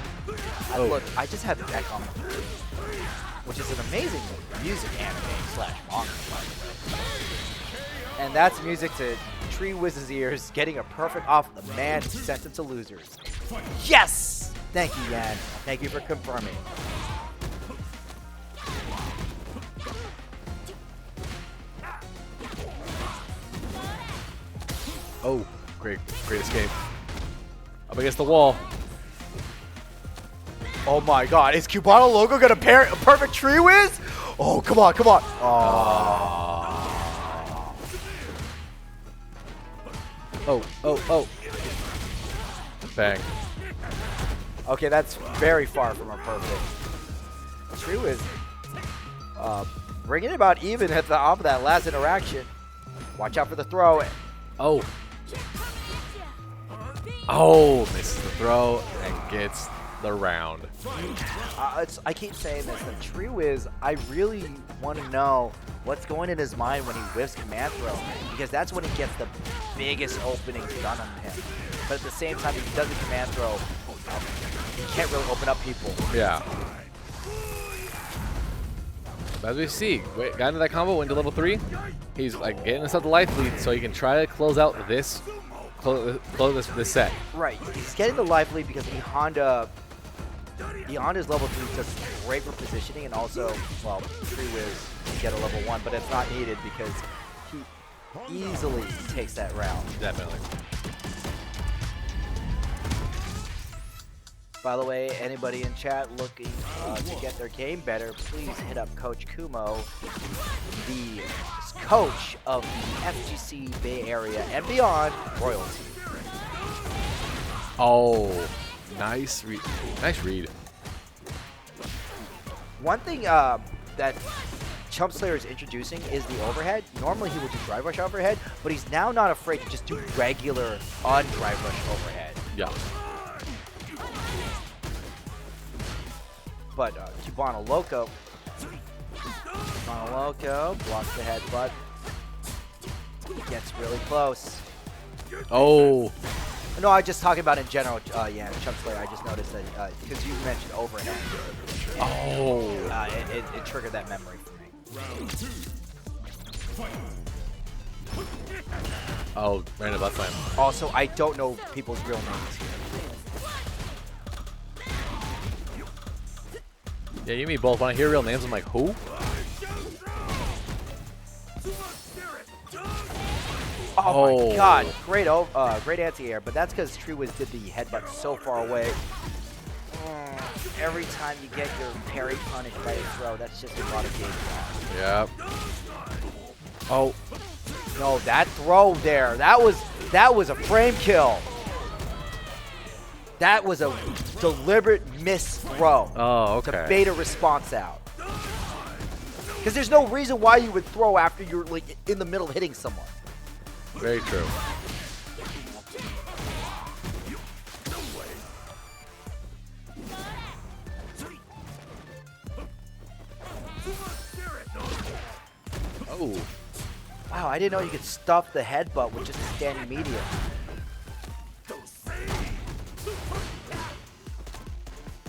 Look, I just have Beck on my phone, which is an amazing music anime / manga. And that's music to TreeWiz's ears, getting a perfect off of the man who sent him to losers. Yes! Thank you, Yan. Thank you for confirming. Oh, great escape. Up against the wall. Oh my god, is Cubano Loco gonna pair a perfect TreeWiz? Oh, come on, come on. Oh. Bang. Okay, that's very far from a perfect. TreeWiz bringing it about even at the top of that last interaction. Watch out for the throw. Oh. Oh, misses the throw and gets the round. I keep saying this, that TreeWiz, I really want to know what's going in his mind when he whiffs command throw, because that's when he gets the biggest openings done on him. But at the same time, if he does a command throw, he can't really open up people. Yeah. As we see, got into that combo, went to level 3. He's like getting himself the life lead so he can try to close out this set. Right, he's getting the life lead because Honda's level 3 does great for positioning, and also, well, TreeWiz can get a level 1, but it's not needed because he easily takes that round. Definitely. By the way, anybody in chat looking to get their game better, please hit up Coach Kumo, the coach of the FGC Bay Area and beyond royalty. Oh, nice read. Nice read. One thing that chumpslayer is introducing is the overhead. Normally he would do drive rush overhead, but he's now not afraid to just do regular on-drive rush overhead. Yeah. But Cubano Loco blocks the headbutt. Gets really close. Oh. No, I was just talking about in general, yeah, chumpslayer. I just noticed that, because you mentioned overhead. Oh. It triggered that memory for me. Oh, random butt slam. Also, I don't know people's real names here. Yeah, you and me both. When I hear real names, I'm like, who? Oh my God! Great anti-air, but that's because TreeWiz did the headbutt so far away. Every time you get your parry punished by a throw, that's just a lot of game loss. Yep. Oh. No, that throw there, that was a frame kill. That was a deliberate miss throw. Oh, okay. To bait a response out. Because there's no reason why you would throw after you're like in the middle hitting someone. Very true. Oh. Wow, I didn't know you could stuff the headbutt with just a standing medium.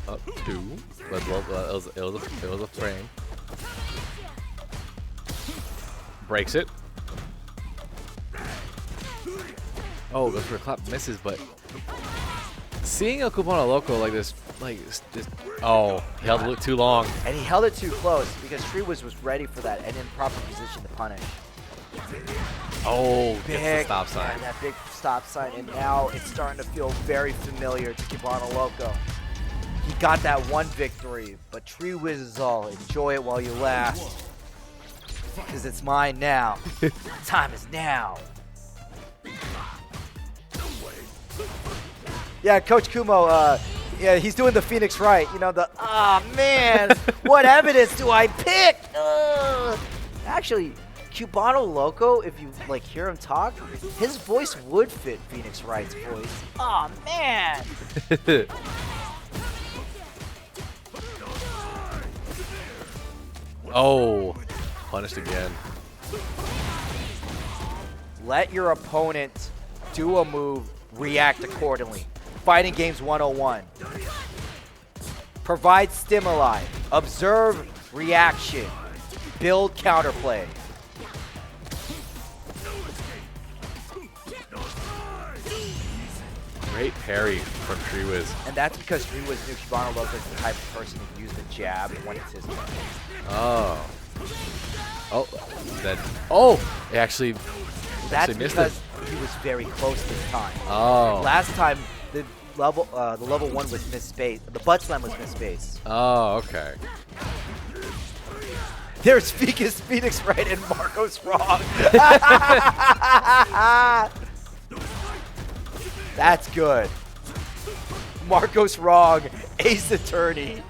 Up two. It was a frame. Breaks it. Oh, goes for a clap, misses, but seeing a Cubano Loco like this, oh, he held it too long. And he held it too close because TreeWiz was ready for that and in proper position to punish. Oh, Big, gets the stop sign. Yeah, that big stop sign, and now it's starting to feel very familiar to Cubano Loco. He got that one victory, but TreeWiz is all enjoy it while you last. Because it's mine now. Time is now. Yeah, Coach Kumo, yeah, he's doing the Phoenix right. You know, man, what evidence do I pick? Actually, Cubano Loco, if you like hear him talk, his voice would fit Phoenix Wright's voice. Oh man. Oh, punished again. Let your opponent do a move, react accordingly. Fighting Games 101. Provide stimuli. Observe reaction. Build counterplay. Great parry from TreeWiz. And that's because TreeWiz knew Cubano Loco is the type of person to use the jab when it's his turn. Oh. Oh, that. Oh, it actually. That's missed because it. he was very close this time. Oh. Last time, the level 1 was misspaced. The butt slam was misspaced. Oh, okay. There's Phoenix Wright and Marcos wrong. That's good. Marcos wrong. Ace Attorney.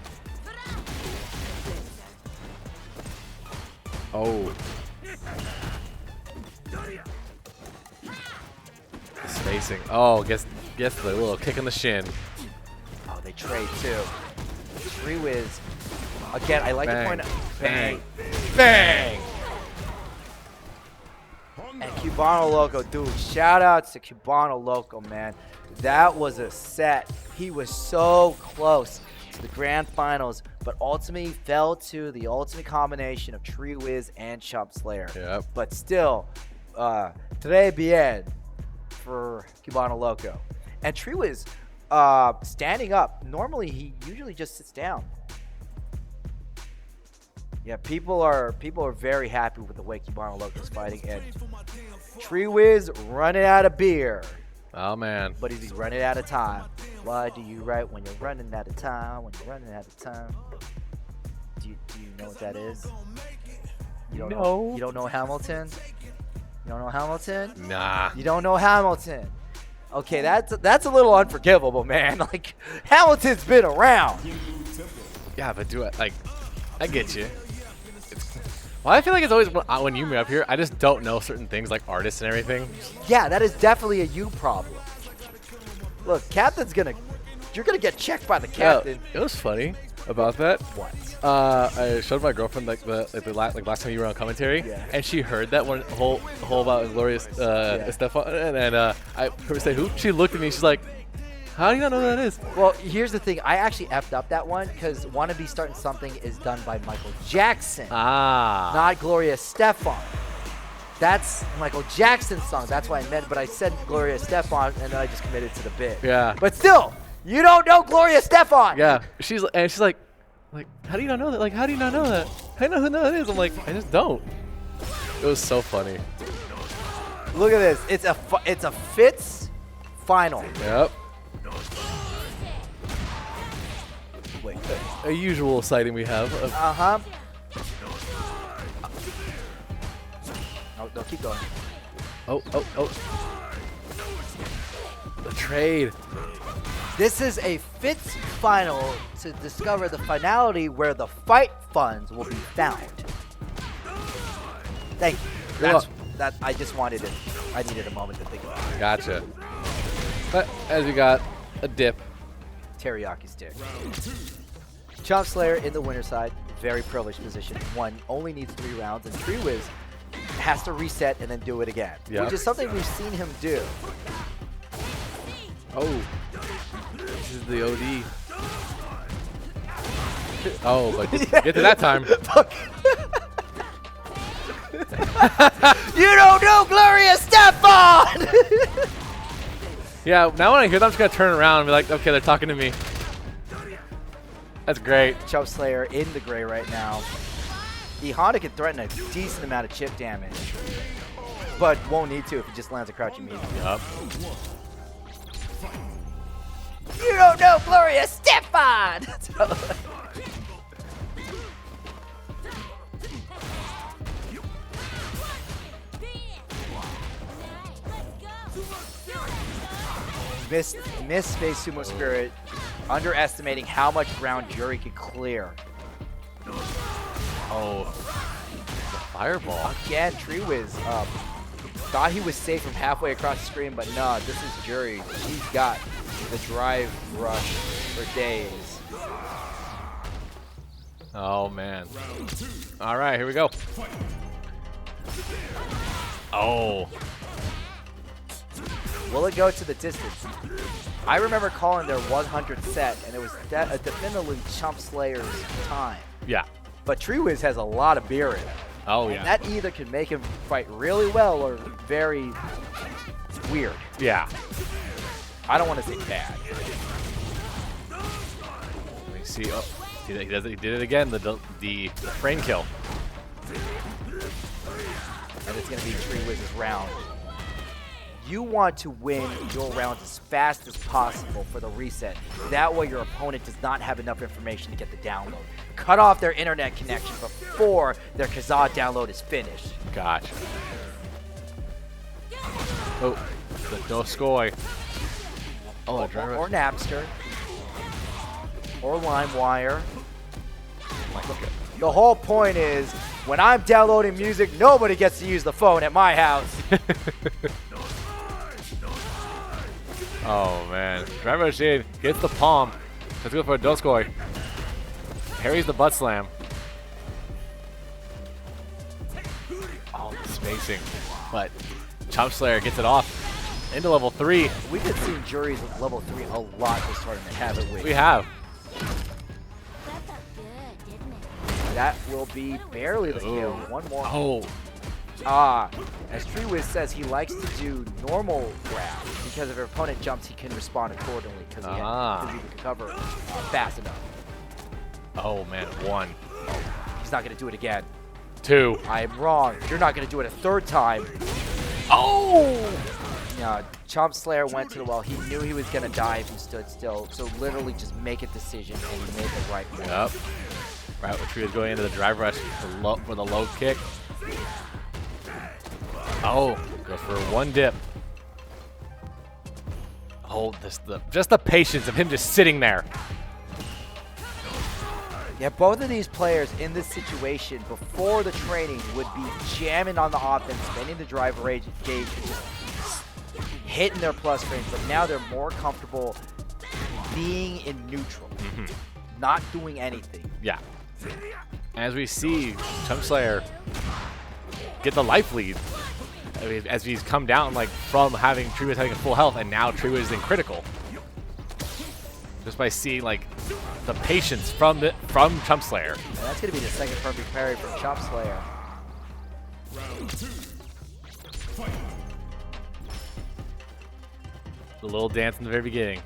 Oh. Spacing. Oh, guess the little kick in the shin. Oh, they trade too. TreeWiz. Again, I like to point out. Bang. Bang. And Cubano Loco, dude, shout outs to Cubano Loco, man. That was a set. He was so close to the grand finals, but ultimately fell to the ultimate combination of TreeWiz and chumpslayer. Yep. But still, très bien for Cubano Loco. And TreeWiz standing up. Normally, he usually just sits down. Yeah, people are very happy with the way Cubano Loco is fighting, and TreeWiz running out of beer. Oh, man. But he's running out of time. Why do you write when you're running out of time? When you're running out of time. Do you know what that is? You don't know? You don't know Hamilton? You don't know Hamilton? Nah. You don't know Hamilton. Okay, that's a little unforgivable, man. Like, Hamilton's been around. Yeah, but I get you. Well, I feel like it's always when you move up here, I just don't know certain things like artists and everything. Yeah, that is definitely a you problem. Look, Captain's you're gonna get checked by the captain. Yeah, it was funny about that. What? I showed my girlfriend like last time you were on commentary, and she heard that one whole about Glorious Stefan, and I heard her say who? She looked at me, she's like, how do you not know who that is? Well, here's the thing. I actually effed up that one because Wanna Be Starting Something is done by Michael Jackson, not Gloria Estefan. That's Michael Jackson's song. That's why I meant, but I said Gloria Estefan, and then I just committed to the bit. Yeah. But still, you don't know Gloria Estefan. Yeah. She's like, how do you not know that? Like, how do you not know that? I know who that is. I'm like, I just don't. It was so funny. Look at this. It's a Fitz final. Yep. Wait. A usual sighting we have. Uh-huh. No, keep going. Oh. The trade. This is a Fitz final to discover the finality where the fight funds will be found. Thank you. I just wanted it. I needed a moment to think about it. Gotcha. But as we got a dip. Teriyaki stick. chumpslayer in the winner's side. Very privileged position. One only needs 3 rounds, and TreeWiz has to reset and then do it again. Yep. Which is something we've seen him do. Oh. This is the OD. Oh, but get to that time. You don't know Gloria Estefan! Yeah, now when I hear that, I'm just going to turn around and be like, okay, they're talking to me. That's great. chumpslayer in the gray right now. The Honda can threaten a decent amount of chip damage, but won't need to if he just lands a crouching medium. Yup. You don't know Gloria Estefan! Miss Space Sumo Spirit underestimating how much ground Jury can clear. Oh. The fireball. Again, TreeWiz thought he was safe from halfway across the screen, but no, this is Jury. He's got the drive rush for days. Oh, man. All right, here we go. Oh. Will it go to the distance? I remember calling their 100 set, and it was definitively chumpslayer's time. Yeah. But TreeWiz has a lot of beer in it. Oh, And yeah. that either can make him fight really well or very weird. Yeah. I don't want to say bad. Let me see. Oh, he does it. He did it again. The frame kill. And it's going to be TreeWiz's round. You want to win your rounds as fast as possible for the reset. That way your opponent does not have enough information to get the download. Cut off their internet connection before their Kazaa download is finished. Gotcha. Oh, the Doskoy. Oh, Or Napster. Or LimeWire. The whole point is, when I'm downloading music, nobody gets to use the phone at my house. Oh, man. Driver Machine gets the palm. Let's go for a Doskoy. Harry's the butt slam. Oh, the spacing. But chumpslayer gets it off into level 3. We've been seeing Juries at level 3 a lot this tournament, haven't we? We have. That will be barely the kill. Ooh. One more. Oh. As TreeWiz says, he likes to do normal grab because if your opponent jumps, he can respond accordingly because he can recover fast enough. Oh, man. 1. He's not going to do it again. 2. I am wrong. You're not going to do it a third time. Oh! Yeah, chumpslayer went to the well. He knew he was going to die if he stood still. So literally just make a decision and he made the right one. Yep. Right, which we was going into the drive rush with a low kick. Oh, goes for one dip. Oh, just the patience of him just sitting there. Yeah, both of these players in this situation before the training would be jamming on the offense, spending the drive gauge, and just hitting their plus frames. But now they're more comfortable being in neutral, not doing anything. Yeah. As we see chumpslayer get the life lead, I mean, as he's come down like from having TreeWiz having a full health, and now TreeWiz is in critical. Just by seeing like the patience from chumpslayer. And that's gonna be the second perfect parry from chumpslayer. The little dance in the very beginning.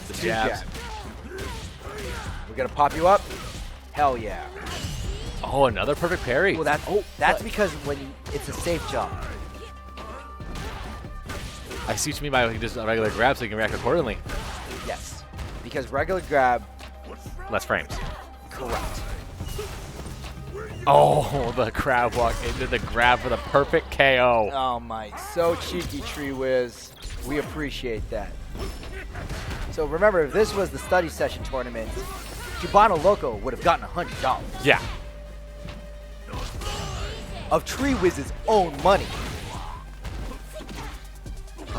The jabs. We're gonna pop you up. Hell yeah. Oh, another perfect parry. Well, that's because it's a safe jump. I see what you mean by just a regular grab so you can react accordingly. Yes, because regular grab. Less frames. Correct. Oh, the crab walk into the grab for the perfect KO. Oh my, so cheeky TreeWiz. We appreciate that. So remember, if this was the study session tournament, Cubano Loco would have gotten $100. Yeah. Of TreeWiz's own money.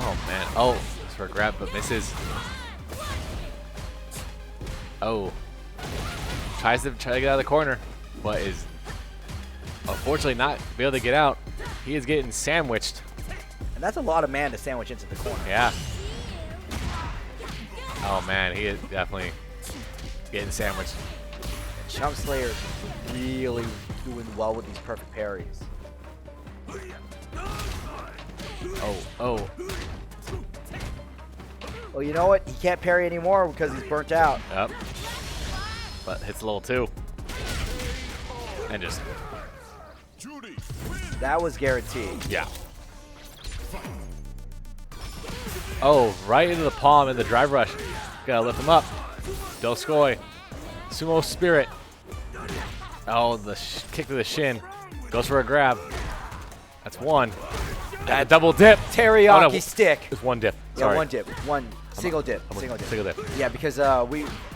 Oh man. Oh, it's for a grab but misses. Oh. Tries to get out of the corner, but is unfortunately not be able to get out. He is getting sandwiched. And that's a lot of man to sandwich into the corner. Yeah. Oh man, he is definitely getting sandwiched. chumpslayer is really doing well with these perfect parries. Oh. Well, you know what? He can't parry anymore because he's burnt out. Yep. But hits a little too. And just. That was guaranteed. Yeah. Oh, right into the palm in the drive rush. Gotta lift him up. Doskoy. Sumo Spirit. Oh, the kick to the shin. Goes for a grab. That's one. That double dip. Teriyaki stick. It's one dip. Yeah, Sorry. one dip. One single dip. Single dip. Single dip. Yeah, because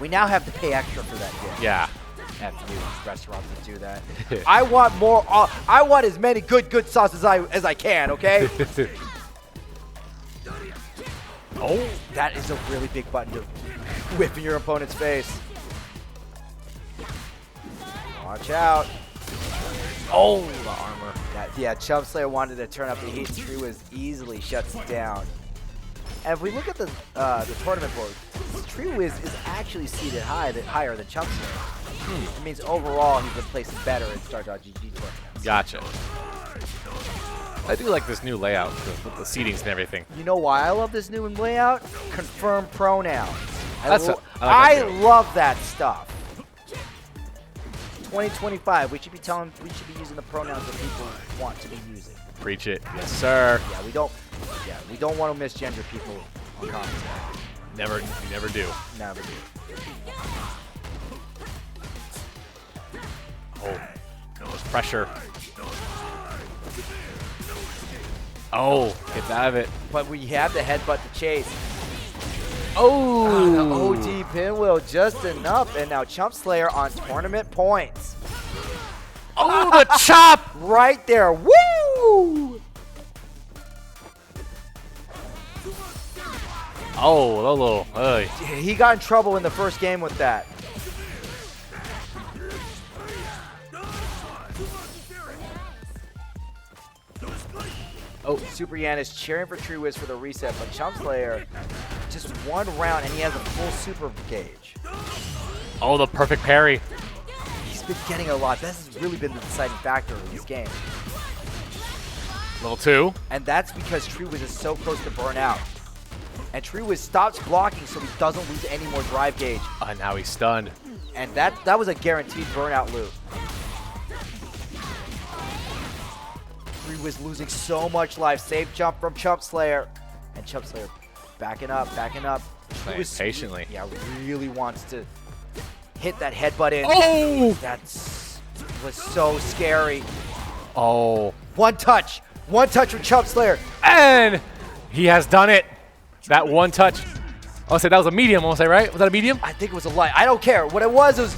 we now have to pay extra for that dip. Yeah. Have to do restaurants that do that. I want more. I want as many good sauces as I can. Okay. Oh, that is a really big button to whip in your opponent's face. Watch out. Oh, the armor. Yeah, chumpslayer wanted to turn up the heat, and TreeWiz easily shuts it down. And if we look at the tournament board, TreeWiz is actually seated higher than chumpslayer. It means overall he's been placing better in Star.GG tournaments. Gotcha. I do like this new layout with the seatings and everything. You know why I love this new layout? Confirm pronouns. I love that stuff. 2025, we should be using the pronouns that people want to be using. Preach it. Yes, sir. Yeah, we don't want to misgender people on commentary. You never do. Never do. Oh, there's pressure. Oh, gets out of it. But we have the headbutt to chase. Oh, the OD pinwheel just enough, and now chumpslayer on tournament points. Oh, the chop! Right there. Woo! Oh, Lolo. He got in trouble in the first game with that. Oh, Super Yan is cheering for TreeWiz for the reset, but chumpslayer just one round and he has a full super gauge. Oh, the perfect parry. He's been getting a lot. This has really been the deciding factor in this game. Level 2. And that's because TreeWiz is so close to burnout. And TreeWiz stops blocking so he doesn't lose any more drive gauge. And now he's stunned. And that was a guaranteed burnout loop. TreeWiz losing so much life. Safe jump from chumpslayer. And chumpslayer backing up. Playing TreeWiz patiently. Yeah, really wants to hit that headbutt in. Oh! That was so scary. Oh. One touch from chumpslayer. And he has done it. That one touch. I'll say that was a medium. I want to say, right? Was that a medium? I think it was a light. I don't care. What it was was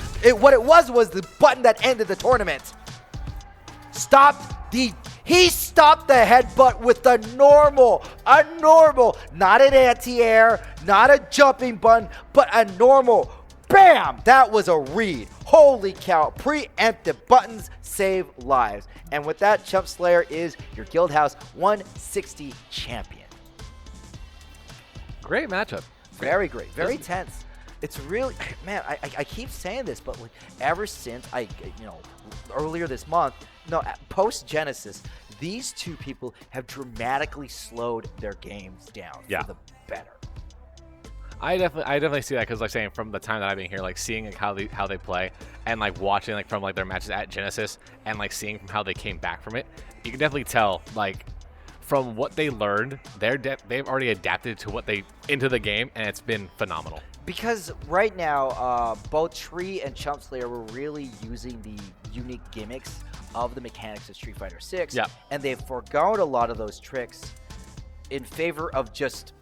the button that ended the tournament. He stopped the headbutt with a normal, not an anti-air, not a jumping button, but a normal. Bam! That was a read. Holy cow. Preemptive buttons save lives. And with that, chumpslayer is your Guildhouse 160 champion. Great matchup. Very great. Very tense. It's really, man, I keep saying this, but like ever since earlier this month, post-Genesis, these two people have dramatically slowed their games down for the better. I definitely see that because, like, saying from the time that I've been here, like seeing like how they play and like watching like from like their matches at Genesis and like seeing from how they came back from it, you can definitely tell like from what they learned, they've already adapted to into the game, and it's been phenomenal. Because right now, both Tree and chumpslayer were really using the unique gimmicks of the mechanics of Street Fighter 6, and they've forgone a lot of those tricks in favor of just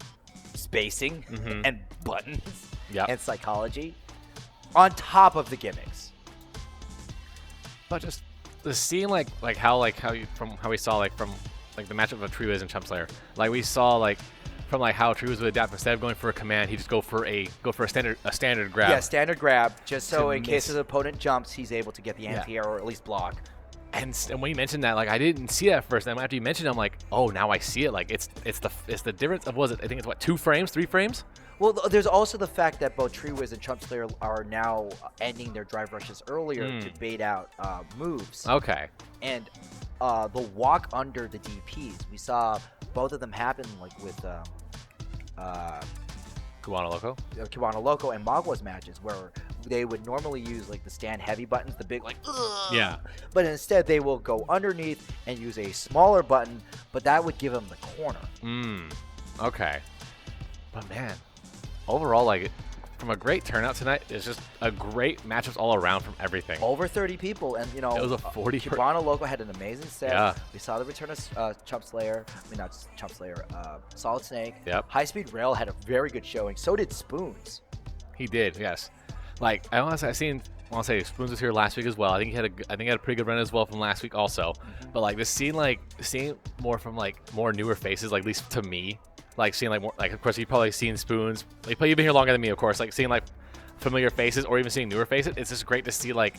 spacing and buttons and psychology on top of the gimmicks. But just the scene, like how we saw like from like the matchup of TreeWiz and chumpslayer, like we saw like from like how TreeWiz would adapt. Instead of going for a command, he just go for a standard grab. Yeah, standard grab, just so in case the opponent jumps, he's able to get the anti-air or at least block. And when you mentioned that, like I didn't see that at first. And after you mentioned it, I'm like, oh, now I see it. Like it's the difference of, I think it's what, 2 frames, 3 frames? Well, there's also the fact that both TreeWiz and chumpslayer are now ending their drive rushes earlier to bait out moves. Okay. And the walk under the DPs, we saw both of them happen like with Cubano Loco and Magwa's matches, where they would normally use like the stand heavy buttons, the big like but instead they will go underneath and use a smaller button, but that would give them the corner. Okay. But man, overall, like from a great turnout tonight, it's just a great matchups all around from everything. Over 30 people, and it was a 40. Cubano Loco had an amazing set. Yeah. We saw the return of chumpslayer. I mean, not chumpslayer. Solid Snake. Yep. High Speed Rail had a very good showing. So did Spoons. He did, yes. Like I want to say Spoons was here last week as well. I think he had a pretty good run as well from last week also. But like this seeing more from like more newer faces, like at least to me. Like seeing like more, like of course you've probably seen Spoons. Like you've been here longer than me, of course. Like seeing like familiar faces or even seeing newer faces, it's just great to see. Like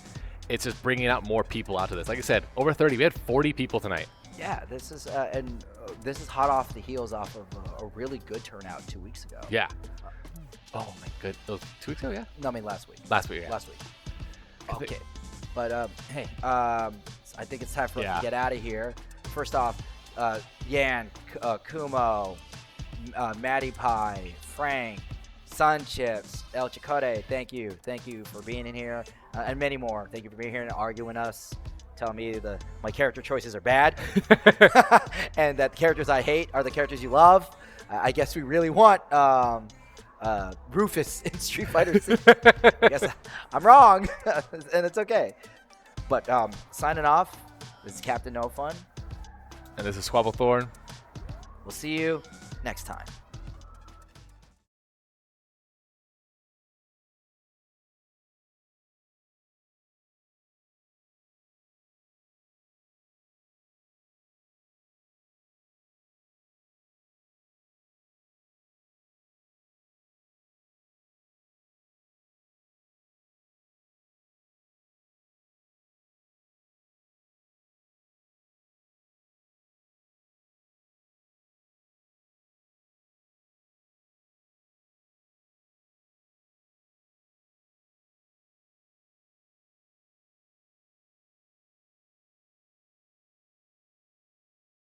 it's just bringing out more people out to this. Like I said, over 30. We had 40 people tonight. Yeah, this is this is hot off the heels off of a really good turnout 2 weeks ago. Yeah. Oh my good. Those 2 weeks ago, yeah. No, I mean last week. Last week, yeah. Last week. Okay, but hey, I think it's time for us to get out of here. First off, Yan, Kumo, Matty Pie, Frank, Sunchips, El Chicote, thank you for being in here, and many more. Thank you for being here and arguing us, telling me my character choices are bad, and that the characters I hate are the characters you love. I guess we really want Rufus in Street Fighter 6. I guess I'm wrong, and it's okay. But signing off, this is Captain No Fun. And this is Squabble Thorn. We'll see you next time.